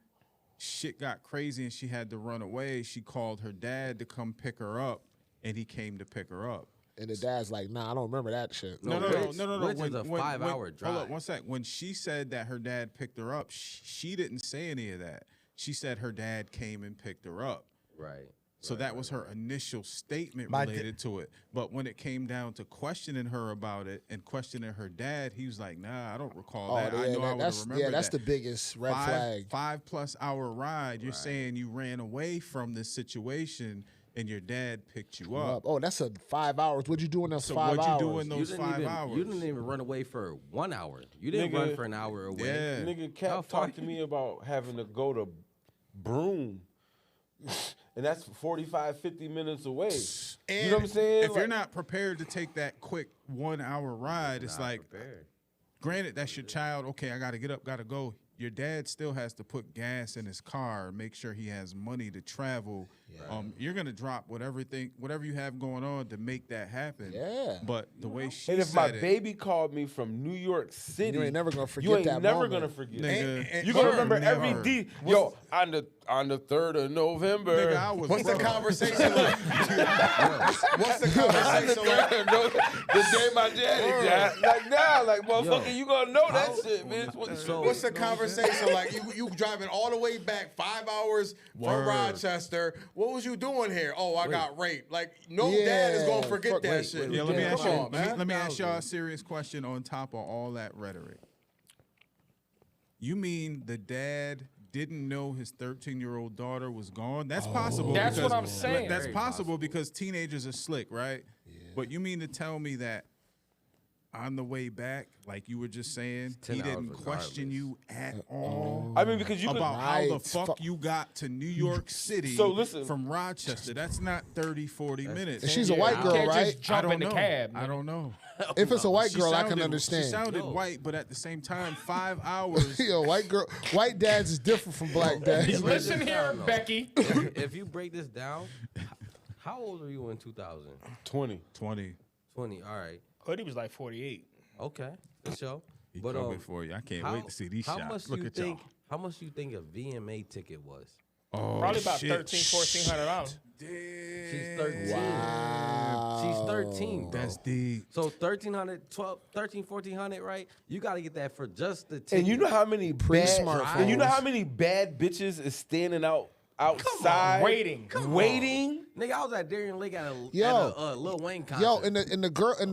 shit got crazy and she had to run away, she called her dad to come pick her up, and he came to pick her up. And the dad's like, "Nah, I don't remember that shit." No. Which When- is a 5-hour Hold drive. up, one sec. When she said that her dad picked her up, she didn't say any of that. She said her dad came and picked her up. Right. So that was her initial statement My related to it. But when it came down to questioning her about it and questioning her dad, he was like, "Nah, I don't recall that. I know I would have remembered that's that." the biggest red flag. 5+ hour ride. You're saying you ran away from this situation. and your dad picked you up. Oh, that's 5 hours. What'd you do in those So 5 what'd hours? you do in those 5 hours? You didn't even run away for 1 hour. You didn't run for an hour away. Yeah. Nigga, Cap talked to me about having to go to Broome. And that's 45, 50 minutes away. And you know what I'm saying? If you're not prepared to take that quick 1 hour ride, it's like, granted, that's your child. Okay, I got to get up, got to go. Your dad still has to put gas in his car, make sure he has money to travel. Yeah. You're gonna drop whatever you have going on to make that happen. Yeah. But the way she and if said my it, baby called me from New York City, you ain't never gonna forget you ain't that never moment. gonna forget. Nigga, You're gonna remember never. every D. Yo, on the 3rd of November. Nigga, I was What's the broke. conversation like? What's the conversation like? The day my daddy died. Like, nah, like, motherfucker, you gonna know that shit, bitch. What's the conversation like? You driving all the way back 5 hours from Rochester. What was you doing here? Oh, I got raped. Like, no dad is gonna forget that shit. Yeah, let me ask you. Come on, man. Let me ask y'all a serious question on top of all that rhetoric. You mean the dad didn't know his 13-year-old daughter was gone? That's possible. That's because- what I'm saying. That's possible because teenagers are slick, right? Yeah. But you mean to tell me that on the way back, like you were just saying, he didn't question you at all? I mean, because you about could, how the fuck you got to New York City from Rochester. That's not 30, 40 minutes. And she's a white girl, can't right? just jump in the cab. I don't know. If it's a white She girl, I sounded- can understand. She sounded white, but at the same time, 5 hours. Yo, white dads is different from black dads. Listen here, Becky. If you break this down, how old were you in 2000? 20. 20. 20. All right. Hoodie was like 48. Okay. For sure. He But coming for you. I can't wait to see these how shots. much Look you at think? y'all. How much do you think a VMA ticket was? Oh, Probably about shit. $1,300, $1,400. She's 13. Wow. She's 13. Bro. That's deep. So 1,300, 1,400, right? You got to get that for just the ticket. And you know how many Pre-smartphones. and you know how many bad bitches is standing outside Waiting. waiting. Nigga, I was at Darien Lake at a Lil Wayne concert. Yo, and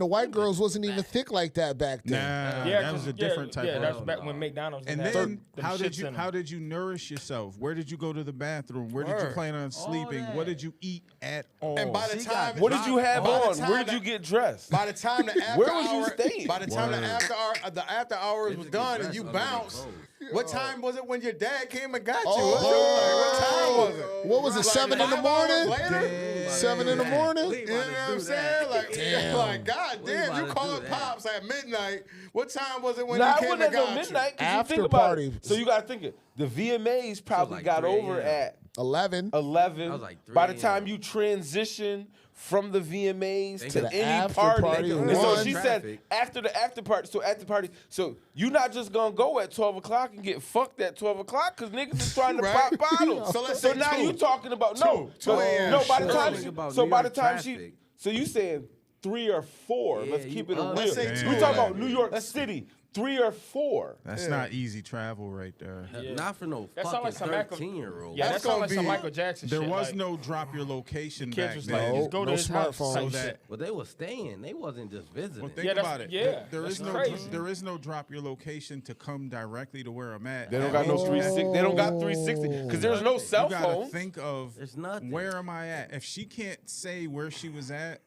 the white girls wasn't even thick like that back then. Nah, Yeah, that was a 'cause- different type Yeah, of. that's back when McDonald's. And had then them how did shits you in 'em. how did you nourish yourself? Where did you go to the bathroom? Where did you plan on sleeping? What did you eat at all? And by the time, What did you have by the on? time Where did that- you get dressed? By the time the after Where was you hour, staying? by the time the after hours was done and you bounced, what time was it when your dad came and got you? What time was it? What was it, 7 in the 5 hours morning? later? 7 in the morning? You know what I'm saying? Like God damn, you called Pops at midnight. What time was it when Nah, he it came wasn't and at no got midnight. 'Cause you After think about party. it. So you got to think it. The VMAs probably like got 3 over a.m. at 11. 11. That was like 3 By the a.m. time you transition from the VMAs They to got any after party, party and so one. she Traffic. said after the after party. So at the party, so you not just gonna go at 12 o'clock and get fucked at 12 o'clock because niggas is trying to Right. pop bottles. So let's say now 2. you talking about 2 a.m. no. By the Sure. time Think she, about so New by the York time she, traffic. so you saying 3 or 4? Yeah, Let's you- keep it a let's real. say 2. We talking about New York City, 3 or 4. That's not easy travel right there. Not for no That sound fucking like some Michael- 13-year-old. Yeah, That's that sounds gonna like some be- Michael Jackson There shit. was like, no drop your location kids back was then. like, just go to no his house. smartphones. type So shit. that- But they was staying. They wasn't just visiting. Well, think Yeah, that's- about it. yeah, There that's is no crazy. there is no drop your location to come directly to where I'm at. They don't That got no means 360. They don't got 360 because there's no cell You gotta phone. think of There's nothing. where am I at? If she can't say where she was at,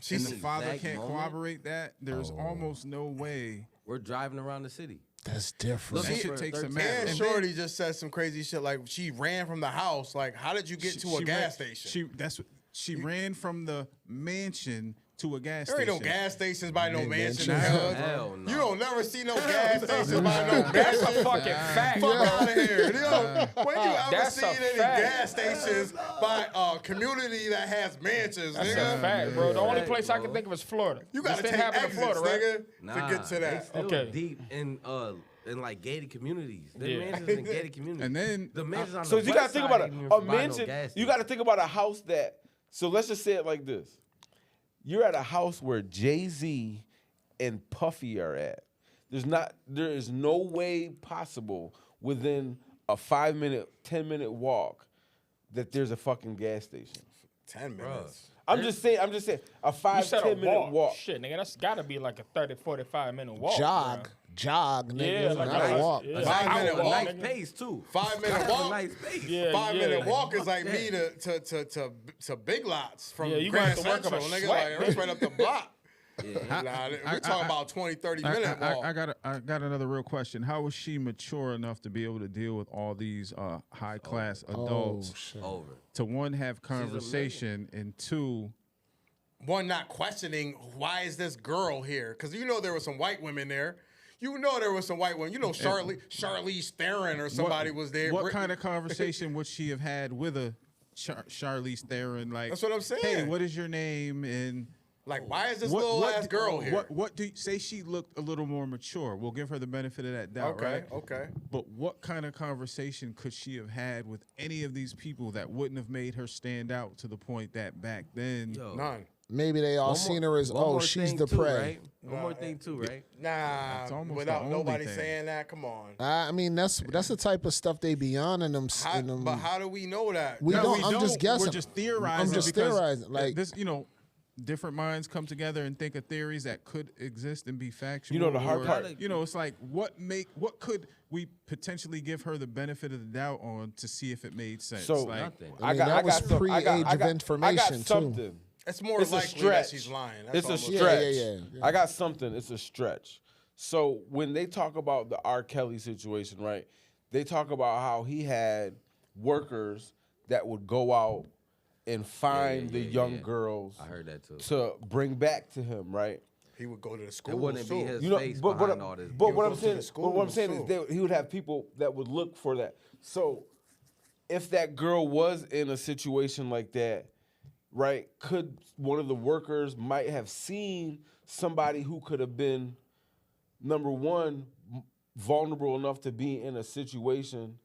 She's and the father exact can't moment. corroborate that, there's almost no way. We're driving around the city. That's different. That shit takes a 13. man. And And Shorty just said some crazy shit like she ran from the house. Like, how did you get to a gas station? She ran from the mansion to a gas There ain't station. no gas stations by no mansion. mansion. Hell no. You don't never see no gas stations by no mansion. That's a fucking fact. Fuck out of here. You know, when you ever That's seen a any fact. gas stations by a community that has mansions, That's nigga? a fact, bro. The only Fact, place I bro. can think of is Florida. You gotta This take didn't happen in exits, Florida, right? Nah, to get to they that. still Okay. deep in like gated communities. The Yeah. mansions in gated communities. And then the mansions on So the you got west to think side about ain't it. even A by no mansion. gas You got to station. think about a house that. So let's just say it like this: you're at a house where Jay-Z and Puffy are at. There is no way possible within a 5-minute, 10-minute walk that there's a fucking gas station. 10 minutes. I'm just saying. A You said a 5-10 minute walk. Shit, nigga, that's got to be like a 30, 45-minute walk. Jog. jog, nigga. Yeah, like not a walk. Yeah. 5 minute A walk. nice pace too. 5 minute walk. Nice pace. Yeah, 5 minute yeah. walk is like me to Big Lots from Yeah, you gonna Grand have to work up Central. a Nigga, sweat, like, it's right up the block. Yeah. Nah, we talking about 20, 30 minute walk. I got another real question. How was she mature enough to be able to deal with all these high class adults? Over. To one, have conversation, and two, One, not questioning why is this girl here? Because you know there were some white women there. You know there was some white women. You know Charlize Theron or somebody was there. What kind of conversation would she have had with a Charlize Theron? Like, That's what I'm saying. Hey, what is your name? And like, why is this little ass girl here? What do you say? She looked a little more mature. We'll give her the benefit of that doubt, right? Okay. But what kind of conversation could she have had with any of these people that wouldn't have made her stand out to the point that back then? None. Maybe they all seen her as, she's the prey. Right? One more thing too, right? Nah, almost without the only nobody thing. saying that. Come on. I mean, that's the type of stuff they be on in them. But how do we know that? We No, don't. we I'm just guessing. We're just theorizing. I'm just because theorizing. Like this, different minds come together and think of theories that could exist and be factual. You know, the hard or, part- it's like what could we potentially give her the benefit of the doubt on to see if it made sense? So like, Nothing. that was pre-age of information, too. something. It's more It's a likely that stretch. she's lying. That's It's a all I'm saying. stretch. Yeah. I got something. It's a stretch. So when they talk about the R. Kelly situation, right? They talk about how he had workers that would go out and find the young girls. I heard that too. To bring back to him, right? He would go to the school. It wouldn't be his You know, face but behind all this. what I'm go to saying, the but what I'm schools, saying is too. he would have people that would look for that. So if that girl was in a situation like that, right, could one of the workers might have seen somebody who could have been, number one, vulnerable enough to be in a situation.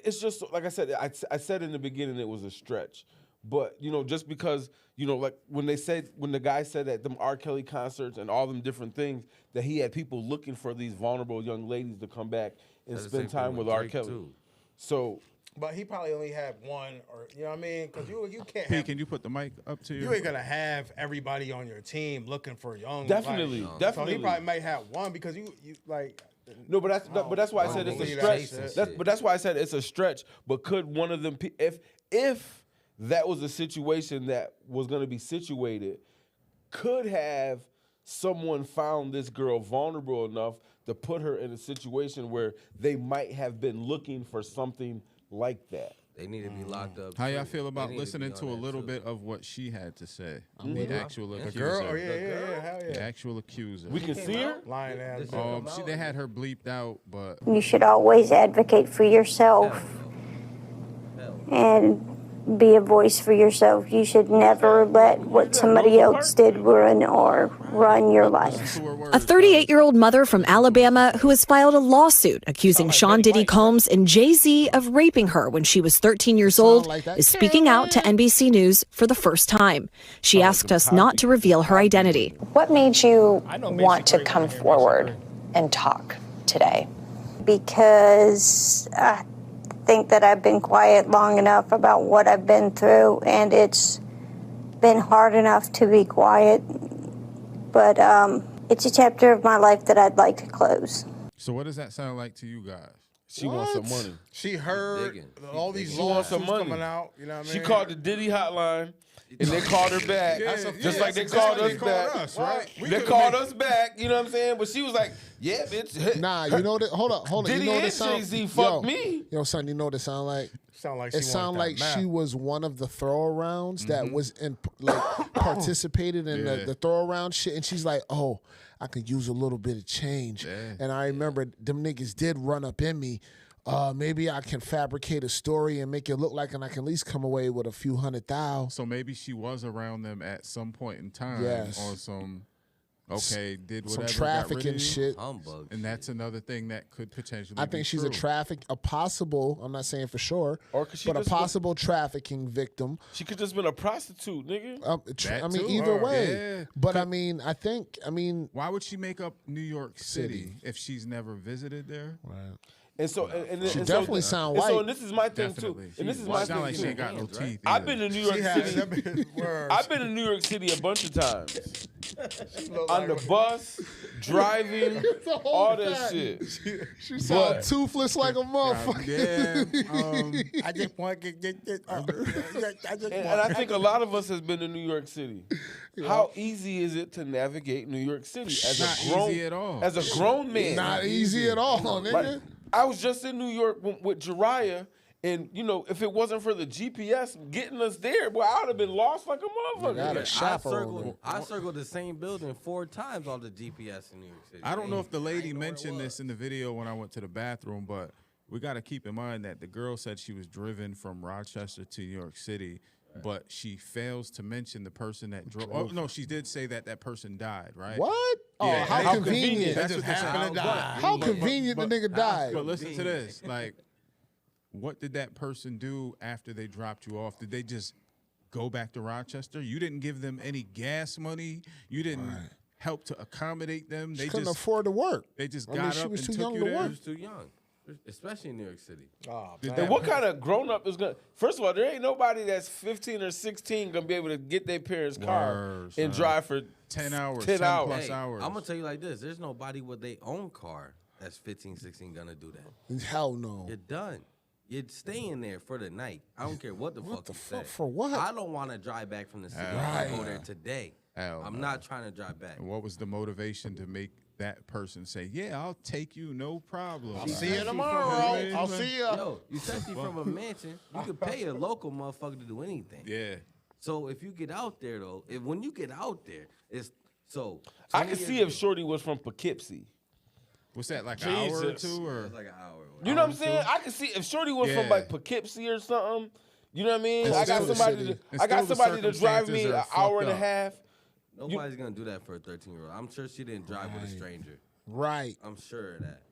It's just, like I said, I said in the beginning it was a stretch. But, just because, like when the guy said at them R. Kelly concerts and all them different things, that he had people looking for these vulnerable young ladies to come back and That's the spend same thing time with with R. Drake, Kelly. too. So, But he probably only had one, or you know what I mean? Because you can't. P, Have, can you put the mic up to you? you ain't gonna have everybody on your team looking for young. Definitely, like, definitely. So he probably might have one because you like. no, but that's why I said it's a believe stretch. that shit. But that's why I said it's a stretch. But could one of them, if that was a situation that was going to be situated, could have someone found this girl vulnerable enough to put her in a situation where they might have been looking for something like that? They need to be locked up. How y'all too. feel They about need listening be to a on that, little too. bit of what she had to say? The actual accuser. Girl, oh yeah, hell The yeah. actual accuser. We can see her? Lying ass. This- girl. They had her bleeped out, but You should always advocate for yourself and be a voice for yourself. You should never let what somebody else did ruin or run your life. A 38-year-old mother from Alabama who has filed a lawsuit accusing Sean Diddy Combs and Jay-Z of raping her when she was 13 years old is speaking out to NBC News for the first time. She asked us not to reveal her identity. What made you want to come forward and talk today? Because I think that I've been quiet long enough about what I've been through, and it's been hard enough to be quiet. But it's a chapter of my life that I'd like to close. So what does that sound like to you guys? She wants some money. She heard Digging. all these She wants some lawsuits money. coming out. You know what I mean? She called the Diddy hotline, and they called her back, just like they that's called exactly us they back. called us, right? We They could've called made- us back. You know what I'm saying? But she was like, "Yeah, bitch." Nah, you know that. Hold on. Diddy You know what and it sound? Jay-Z fucked me. Yo, son, you know what it sound like? Sound like she It sound wanted like that she map. was one of the throw arounds that was in participated in the throw around shit, and she's like, "Oh, I could use a little bit of change." And I remember them niggas did run up in me. Maybe I can fabricate a story and make it look like, and I can at least come away with a few $100,000. So maybe she was around them at some point in time Yes. on some did Some whatever, got rid trafficking of you. shit. Humbug. And that's another thing that could potentially I think be she's true. a possible, I'm not saying for sure, Or could she but a just possible trafficking victim. She could just been a prostitute, nigga. That I mean, too. either way. Yeah. But I mean, Why would she make up New York City, City. if she's never visited there? right. And so, and She and definitely so, sound and so, white. and this is my thing Definitely. too. And this is Well, my it's not thing like too. she ain't got no teeth. I've either. been to New York She had City. that word. I've been to New York City a bunch of times. on the bus, driving, all that shit. She sound toothless like a motherfucker. Yeah. I just want to get this. And I think a lot of us has been to New York City. How easy is it to navigate New York City as Not a grown easy at all. As a grown man? Not easy at all, nigga. Like, I was just in New York with Jiraiya, and you know, if it wasn't for the GPS getting us there, boy, I would have been lost like a motherfucker. I circled the same building 4 times on the GPS in New York City. I don't know if the lady mentioned this in the video when I went to the bathroom, but we got to keep in mind that the girl said she was driven from Rochester to New York City, but she fails to mention the person that drove. Oh, no, she did say that person died, right? What? Yeah, Oh, how convenient. That's what happened to die. How convenient the nigga died. But listen to this. Like, what did that person do after they dropped you off? Did they just go back to Rochester? You didn't give them any gas money. You didn't help to accommodate them. They couldn't just afford to work. They just I got mean, she up was and too took young you to there. work. She was too young, especially in New York City. And what kind of grown up is gonna? First of all, there ain't nobody that's 15 or 16 gonna be able to get their parents' car and drive for 10 hours, 10 hours. plus hours. I'm gonna tell you like this: there's nobody with their own car that's 15, 16 gonna do that. Hell no. You're done. You're staying there for the night. I don't care what the fuck you say. For what? I don't want to drive back from the city. I go there today. I'm not trying to drive back. And what was the motivation to make that person say, "Yeah, I'll take you, no problem"? I'll see you tomorrow. I'll see you. Yo, you especially from a mansion, you could pay a local motherfucker to do anything. Yeah. So if you get out there though, when you get out there, it's so. I can see if Shorty was from Poughkeepsie. What's that, like an hour or two? Or It's like an hour. You know what I'm saying? I can see if Shorty was from like Poughkeepsie or something. You know what I mean? It's I got still the somebody. city. I got It's still somebody the to drive me circumstances an are hour and a fucked up. half. Nobody's gonna do that for a 13-year-old. I'm sure she didn't drive with a stranger. Right. I'm sure of that.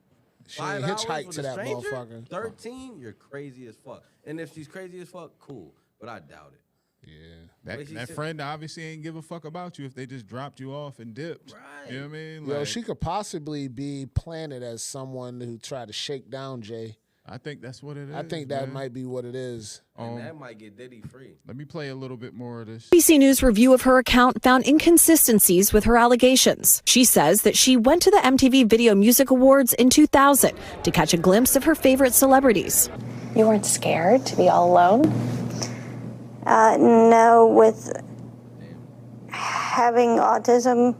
She ain't 5 hours hitchhiked with to a that stranger? motherfucker. 13, you're crazy as fuck. And if she's crazy as fuck, cool. But I doubt it. Yeah. That friend obviously ain't give a fuck about you if they just dropped you off and dipped. Right. You know what I mean? Yo, Like, she could possibly be planted as someone who tried to shake down Jay. I think that's what it is. I think that man. might be what it is. And that might get Diddy free. Let me play a little bit more of this. ABC News review of her account found inconsistencies with her allegations. She says that she went to the MTV Video Music Awards in 2000 to catch a glimpse of her favorite celebrities. You weren't scared to be all alone? No, with having autism.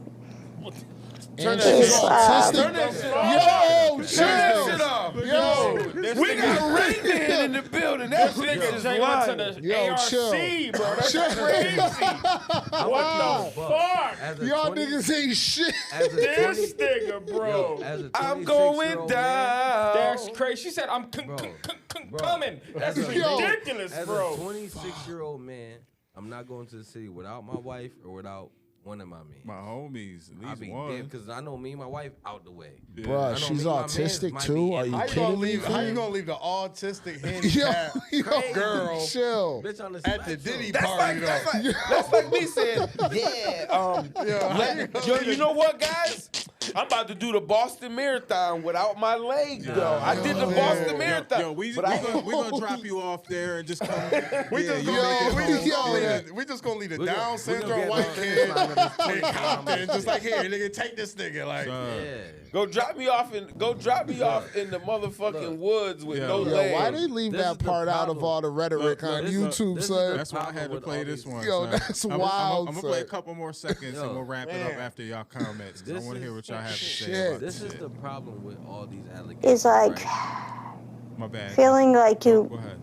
And is, she's autistic. Yo, chill. Yo, We got Ray Man in the building. That nigga is lying. Yo, chill. bro. That's crazy. What the fuck? Y'all niggas ain't shit. This nigga, bro. I'm going down. That's crazy. She said, I'm coming. That's ridiculous, As bro. a 26-year-old man, I'm not going to the city without my wife or without one of my men. My homies, at I least be one. because I know me and my wife out the way. Bruh, she's autistic too. Are you How you kidding gonna me? leave? How you gonna leave the autistic handicapped girl chill Bitch on the at the Diddy That's party? that's like me saying, yo, you know what, guys? I'm about to do the Boston Marathon without my leg, though. I did the Boston Marathon. Yo, we but gonna drop you off there and just come. We just gonna leave the Down syndrome white kid in Compton, just like here, nigga, take this nigga, like. Go drop me off in the motherfucking woods with no Yo, legs. why they leave that part out of all the rhetoric on YouTube, son? That's why I had to play this one. Yo, son. that's I'm wild, gonna play a son. couple more seconds and we'll wrap it up after y'all comments. 'Cause I want to hear what y'all have to say. About This this is shit. the problem with all these allegations. It's like My bad. feeling like Go you. ahead.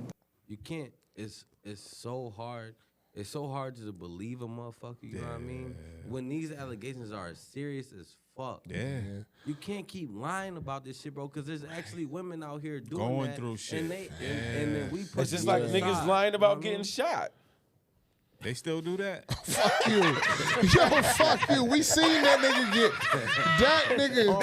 You can't. It's so hard. It's so hard to believe a motherfucker. You know what I mean? When these allegations are as serious as fuck. Yeah. You can't keep lying about this shit, bro. Because there's actually women out here doing Going that, through shit. and and then we put It's just them like to the niggas side, lying you about know what I getting mean? shot. They still do that? Fuck you. Yo, fuck you. We seen that nigga get that nigga.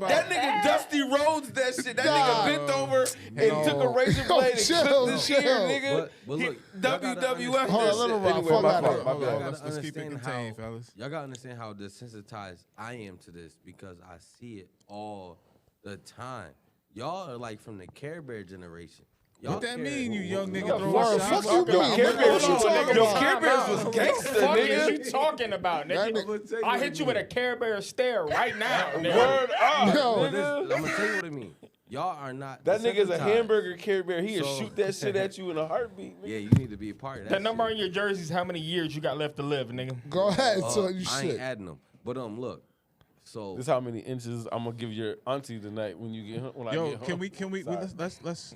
That nigga Dusty Rhodes that shit. That nigga bent over and took a razor blade and chill, clipped his chill. hair, nigga. But look, WWF. Hold on, let him rock. Anyway, Fuck my out fault, of my here. bad. Let's keep it understand contained, how- fellas. Y'all gotta understand how desensitized I am to this because I see it all the time. Y'all are like from the Care Bear generation. What that mean, you young nigga? Yo, throwing fuck shots? you mean? Care Bears Hold on, nigga. Yo, Care Bears was gangster, What the fuck is nigga. you talking about, nigga? I hit you with a Care Bear stare right now, nigga. Word up, I'm nigga. gonna tell you what I mean. Y'all are not. That nigga's a desensitized. hamburger Care Bear. He'll So- shoot that shit at you in a heartbeat. Yeah, you need to be a part of that. The number shit. on your jersey is how many years you got left to live, nigga. Go ahead, so you I ain't shit. adding them. But look. So This how many inches I'm gonna give your auntie tonight when you get home. When I Yo, get home. can we let's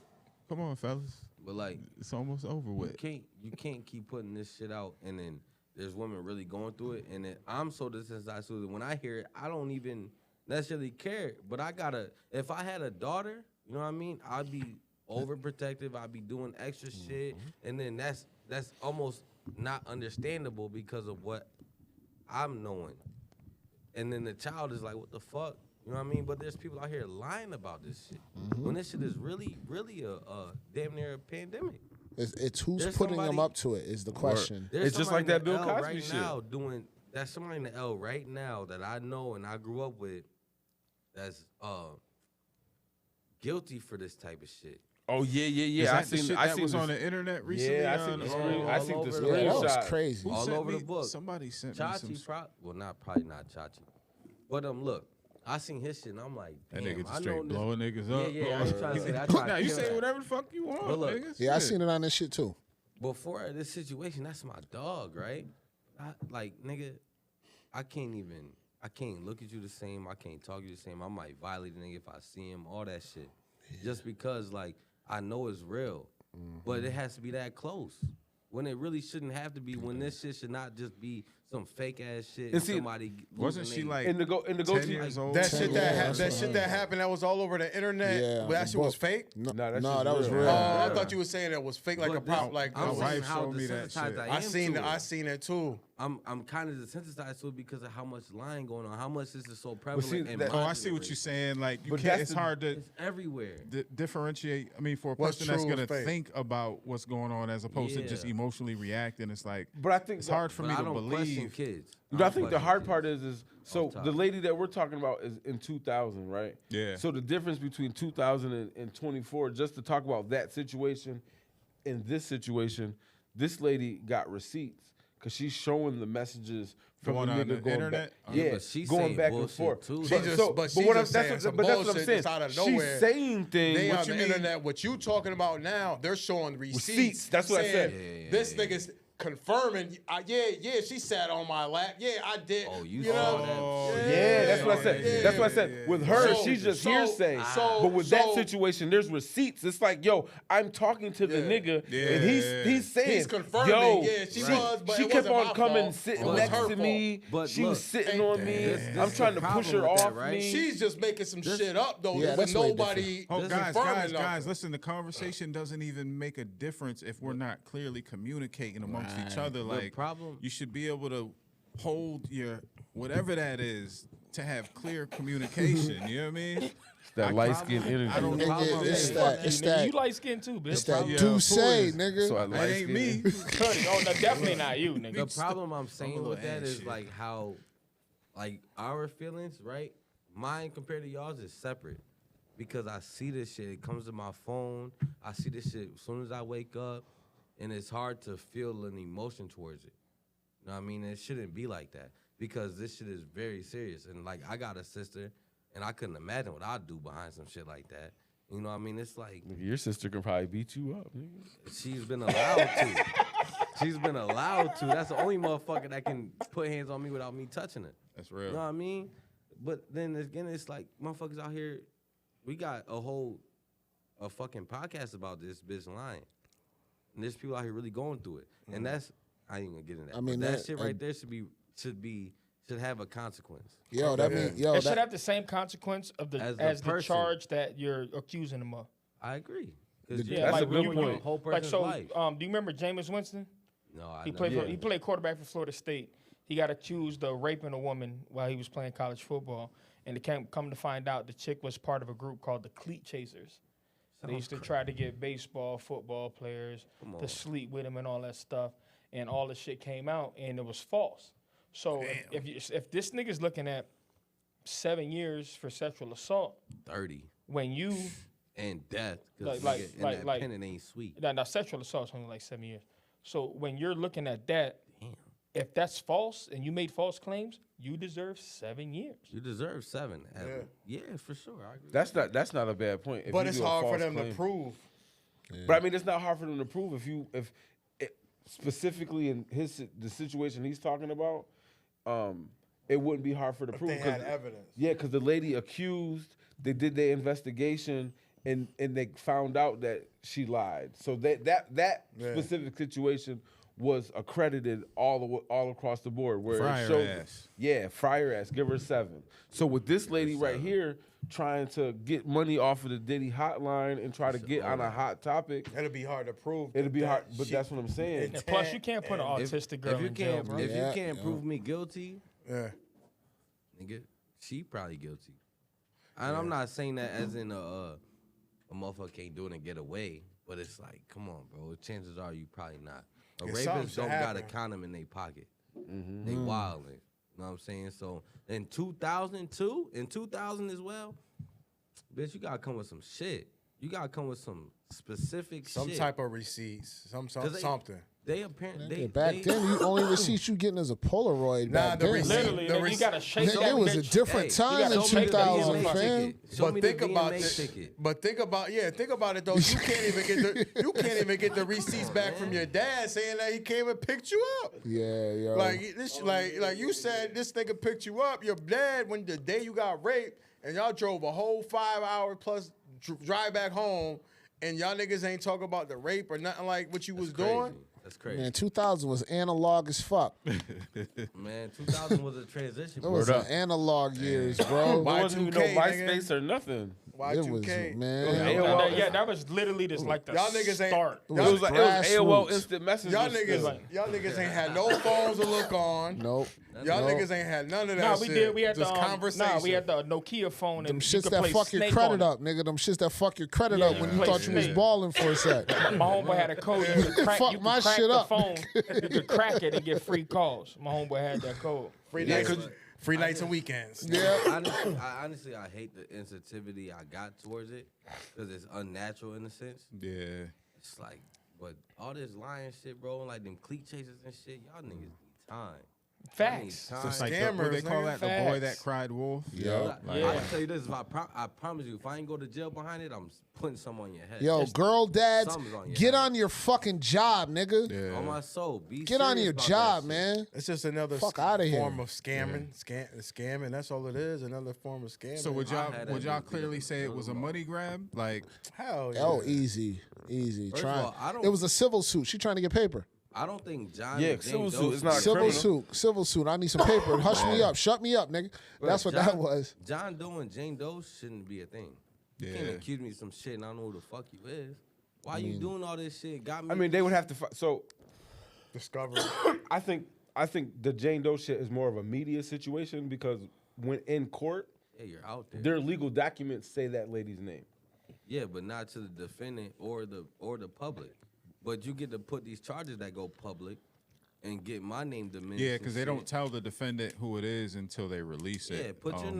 come on, fellas. but like It's almost over with. you can't keep putting this shit out and then there's women really going through it and then I'm so desensitized to it. When I hear it, I don't even necessarily care. But if I had a daughter, you know what I mean? I'd be overprotective. I'd be doing extra shit, and then that's almost not understandable because of what I'm knowing. And then the child is like, "What the fuck?" You know what I mean? But there's people out here lying about this shit when this shit is really, really a damn near a pandemic. It's who's There's putting them somebody- up to it is the question. There's It's just somebody like that in Bill the Cosby L right shit. now doing. That's somebody in the L right now that I know and I grew up with. That's guilty for this type of shit. Oh yeah. Is I that the seen. shit I that seen was this- on the internet recently. Yeah, I seen the screen. I all seen the over the- Yeah, that was screenshot. crazy. Who all sent over me- the book. Somebody sent me some. Chachi, probably not Chachi. But look, I seen his shit and I'm like, That damn, nigga I just know straight this. blowing niggas up. Yeah, I was trying to say that. I tried Now to you kill say that. whatever the fuck you want, But look, nigga. Yeah, I Shit. seen it on this shit too. Before this situation, that's my dog, right? Nigga, I can't look at you the same. I can't talk to you the same. I might violate the nigga if I see him, all that shit. Just because, I know it's real. But it has to be that close. When it really shouldn't have to be. When this shit should not just be some fake ass shit. And see, somebody Wasn't losing she they- like in the go 10 to years old? That shit that that's shit that happened that was all over the internet. Yeah, but that the shit was book. fake. No, Nah, that no, shit's that was real. real. I thought you were saying it was fake, like But a prop. this- Like I'm My saying wife how showed me that desensitized shit. I I am seen to I it. seen it too. I'm kind of desensitized to it because of how much lying going on, how much this is so see, prevalent. and that- Oh, I see popular. what you're saying. Like you But can't. that's It's the- hard to It's everywhere. differentiate. I mean, for a What's person that's true gonna is fake. think about what's going on as opposed to just Yeah. emotionally reacting, it's like. But I think it's hard for But me I to don't question believe. kids. You know, I don't think the question hard kids. part is so Off top. the lady that we're talking about is in 2000, right? Yeah. So the difference between 2000 and 24, just to talk about that situation and this situation, this lady got receipts because she's showing the messages from Going the on nigga the going internet? back. Yeah, Yeah, but she's going saying back and bullshit forth. too. She just- but but she's what I'm, just that's saying what, some but that's what I'm bullshit saying. just out of She's nowhere. saying things. They What on you the mean? internet. What you talking about now? They're showing receipts. That's what I saying, said. This nigga's confirming. Yeah, she sat on my lap. Yeah, I did. Oh, you know? saw that? Yeah, that's what I said. yeah, That's what I said. With her, So- she's just so- hearsay. so- but with that so- situation, there's receipts. It's like, yo, I'm talking to the Yeah. nigga, Yeah. and he's saying, He's confirming, yo, yeah, she was, but she it kept wasn't on my coming, fault. sitting It was next her to me. But She was look, sitting on me. this I'm is trying the to push her problem with that, off right? me. She's just making some shit up though. Yeah, with that's way nobody. Oh, guys, confirming nothing. listen. The conversation doesn't even make a difference if we're not clearly communicating amongst each other. Like, problem- you should be able to hold your whatever that is to have clear communication. You know what I mean? That light skin energy. I don't know. Nigga, it's Yeah. that. It's that. You light skinned too, bitch. It's that Yeah, do who say, is- nigga. So I That light ain't skin. me. Oh, no, definitely not you, nigga. The problem I'm saying little with that ass is shit. like how, like our feelings, right? Mine compared to y'all's is separate because I see this shit. It comes to my phone. I see this shit as soon as I wake up, and it's hard to feel an emotion towards it. You know what I mean? It shouldn't be like that because this shit is very serious. And like I got a sister, and I couldn't imagine what I'd do behind some shit like that. You know what I mean? It's like Nigga, your sister can probably beat you up, nigga. she's been allowed to. She's been allowed to. That's the only motherfucker that can put hands on me without me touching her. That's real. You know what I mean? But then again, it's like motherfuckers out here. We got a fucking podcast about this bitch lying, and there's people out here really going through it. And that's I ain't gonna get into that. I mean, but that that- shit right there should have a consequence. Yo, that mean, yo, It should that, have the same consequence of As as the the person. charge that you're accusing him of. I agree. 'Cause Yeah, That's like a good when point. Whole Like person's so, life. do you remember Jameis Winston? No, I He know. played Yeah. he played quarterback for Florida State. He got accused of raping a woman while he was playing college football, and it come to find out the chick was part of a group called the Cleat Chasers. They used to try to get baseball, football players to sleep with him and all that stuff, and all the shit came out, and it was false. So if this nigga's looking at 7 years for sexual assault, 30. when you And death. Like pen it ain't sweet. Now sexual assault only like 7 years. So when you're looking at that, if that's false and you made false claims, you deserve 7 years. You deserve 7. Yeah, for sure. I agree. That's not a bad point. If But you it's do a hard for false them claim. to prove. Yeah. But I mean, it's not hard for them to prove if specifically in the situation he's talking about, it wouldn't be hard for the If prove. they had evidence. Yeah, because the lady accused, they did their investigation and they found out that she lied. So that specific situation was accredited all across the board. Where Fry it her showed, ass. Yeah, fry her ass. Give her 7. So with this lady right here trying to get money off of the Diddy hotline and try to get on a hot topic, it'll be hard to prove. It'll be hard, but that's what I'm saying. And plus, you can't put an autistic girl in jail, bro. If you can't prove me guilty, yeah, nigga, she probably guilty. And I'm not saying that as in a motherfucker can't do it and get away, but it's like, come on, bro. Chances are you probably not. A rapist don't got a condom in their pocket. They wildin'. You know what I'm saying? So in 2002, in 2000 as well, bitch, you gotta come with some shit. You gotta come with some specific shit. Some type of receipts. Something. They apparently back then the only receipts you getting is a Polaroid. Nah, back the then. receipt. Literally, you gotta shake that It was a bitch. different time in 2000, fam. But think about this. But think about it though. You can't even get the receipts back from your dad saying that he came and picked you up. Yeah, yo. Like you said, this nigga picked you up. Your dad, when the day you got raped, and y'all drove a whole 5-hour plus drive back home, and y'all niggas ain't talking about the rape or nothing like what you was doing. That's crazy. Man, 2000 was analog as fuck. Man, 2000 was a transition. It was an analog years, bro. There wasn't even no MySpace or nothing. It was, man. That was literally just like the Y'all niggas start. It was AOL instant message. Y'all niggas ain't had no phones to look on. Nope. Y'all niggas ain't had none of that shit. We did. We had just conversation. we had the Nokia phone. Them and shits you could that play fuck your Snake credit on up, nigga. Them shits that fuck your credit Yeah, up you when could you play thought you was Snake. balling for a sec. My homeboy had a code. You could crack, Fuck you could my crack shit the up. phone. You could crack it and get free calls. My homeboy had that code. Free nights and weekends. Yeah. Honestly, I hate the insensitivity I got towards it because it's unnatural in a sense. Yeah. It's like, but all this lying shit, bro, like them cleat chasers and shit, y'all niggas need time. Facts. It's like what they call that, the boy that cried wolf. Yeah. I can tell you this, I promise you, if I ain't go to jail behind it, I'm putting some on your head. Yo, girl dads, Something's on your get head. on your fucking job, nigga. On my soul, be Get on serious your about job, that man. It's just another Fuck outta here. form of scamming. Scamming. That's all it is. Another form of scamming. So would y'all clearly say it was a money grab? Like, hell yeah. Oh, easy. First of all, It was a civil suit. She trying to get paper. I don't think John. Yeah, and civil James suit Doe- is not Civil suit. I need some paper. Hush me up. Shut me up, nigga. That's what that was. John Doe and Jane Doe shouldn't be a thing. You can't accuse me of some shit and I don't know who the fuck you is. Why you doing all this shit? Got me. I mean, they would have to. So Discovery. I think the Jane Doe shit is more of a media situation because when in court, yeah, you're out there. their legal documents say that lady's name. Yeah, but not to the defendant or the public. But you get to put these charges that go public and get my name diminished. yeah, because they don't tell the defendant who it is until they release it. Yeah, put your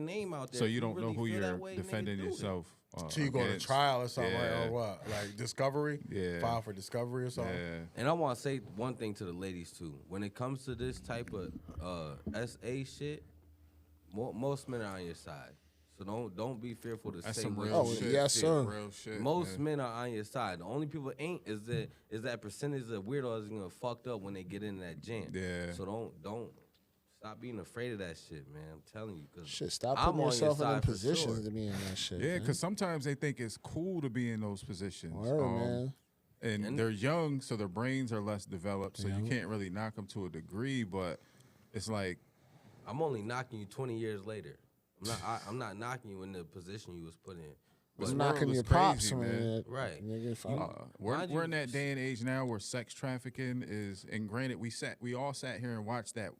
name out there. So If you don't know really who feel you're that way, defending nigga, do it. yourself. So you go to against. trial or something, Yeah. or what? Like discovery? Yeah. File for discovery or something? Yeah. And I want to say one thing to the ladies too. When it comes to this type of SA shit, most men are on your side. So don't be fearful to That's say some what real you shit. yes, sir. Real shit. Most man. men are on your side. The only people ain't is that percentage of weirdos gonna fucked up when they get in that jam. Yeah. So don't stop being afraid of that shit, man. I'm telling you. Cause Shit, stop I'm putting on yourself your in them side for positions sure. to be in that shit. Yeah, man. because sometimes they think it's cool to be in those positions. Word, man. And they're young, so their brains are less developed, so you can't really knock them to a degree. But it's like I'm only knocking you 20 years later. I'm not knocking you in the position you was put in. This I'm world knocking is your props, crazy, man. Right. Nigga, if I- we're in that day and age now where sex trafficking is. And granted, we all sat here and watched that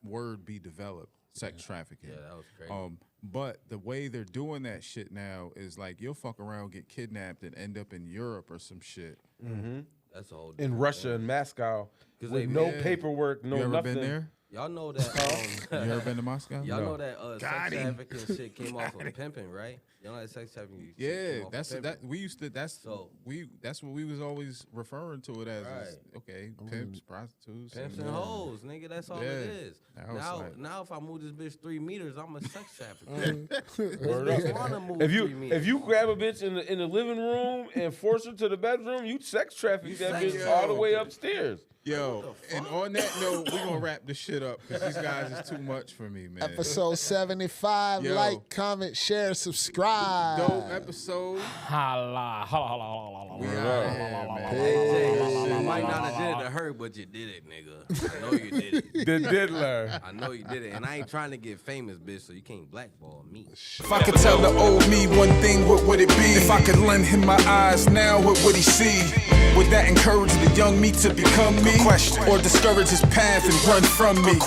word be developed. Sex trafficking. Yeah, that was crazy. But the way they're doing that shit now is like you'll fuck around, get kidnapped, and end up in Europe or some shit. That's a whole In different Russia thing. and Moscow, 'Cause with they- no yeah. paperwork, no You ever nothing. been there? Y'all know that. You ever been to Moscow? Y'all No. know that sex trafficking shit came off of pimping, right? Y'all know that sex trafficking. Yeah, came off that's of that. pimping. We used to. That's what we was always referring to it as. Right. Okay, pimps, prostitutes, Pimps and hoes, nigga. That's all it is. Now, if I move this bitch 3 meters, I'm a sex trafficker. Word This bitch up. wanna move If 3 you meters. grab a bitch in the living room and force her to the bedroom, you sex traffic that sex bitch all the way upstairs. Yo, and on that note, we're gonna wrap this shit up because these guys is too much for me, man. Episode 75. Yo. Like, comment, share, subscribe. Dope episode. Holla, holla, holla, holla, holla. We out here, man. Hey, Jay, you might not have did it to her, but you did it, nigga. I know you did it. The diddler. I know you did it, and I ain't trying to get famous, bitch, so you can't blackball me. If I could tell the old me one thing, what would it be? If I could lend him my eyes now, what would he see? Would that encourage the young me to become me? Or discourage his path and run from me?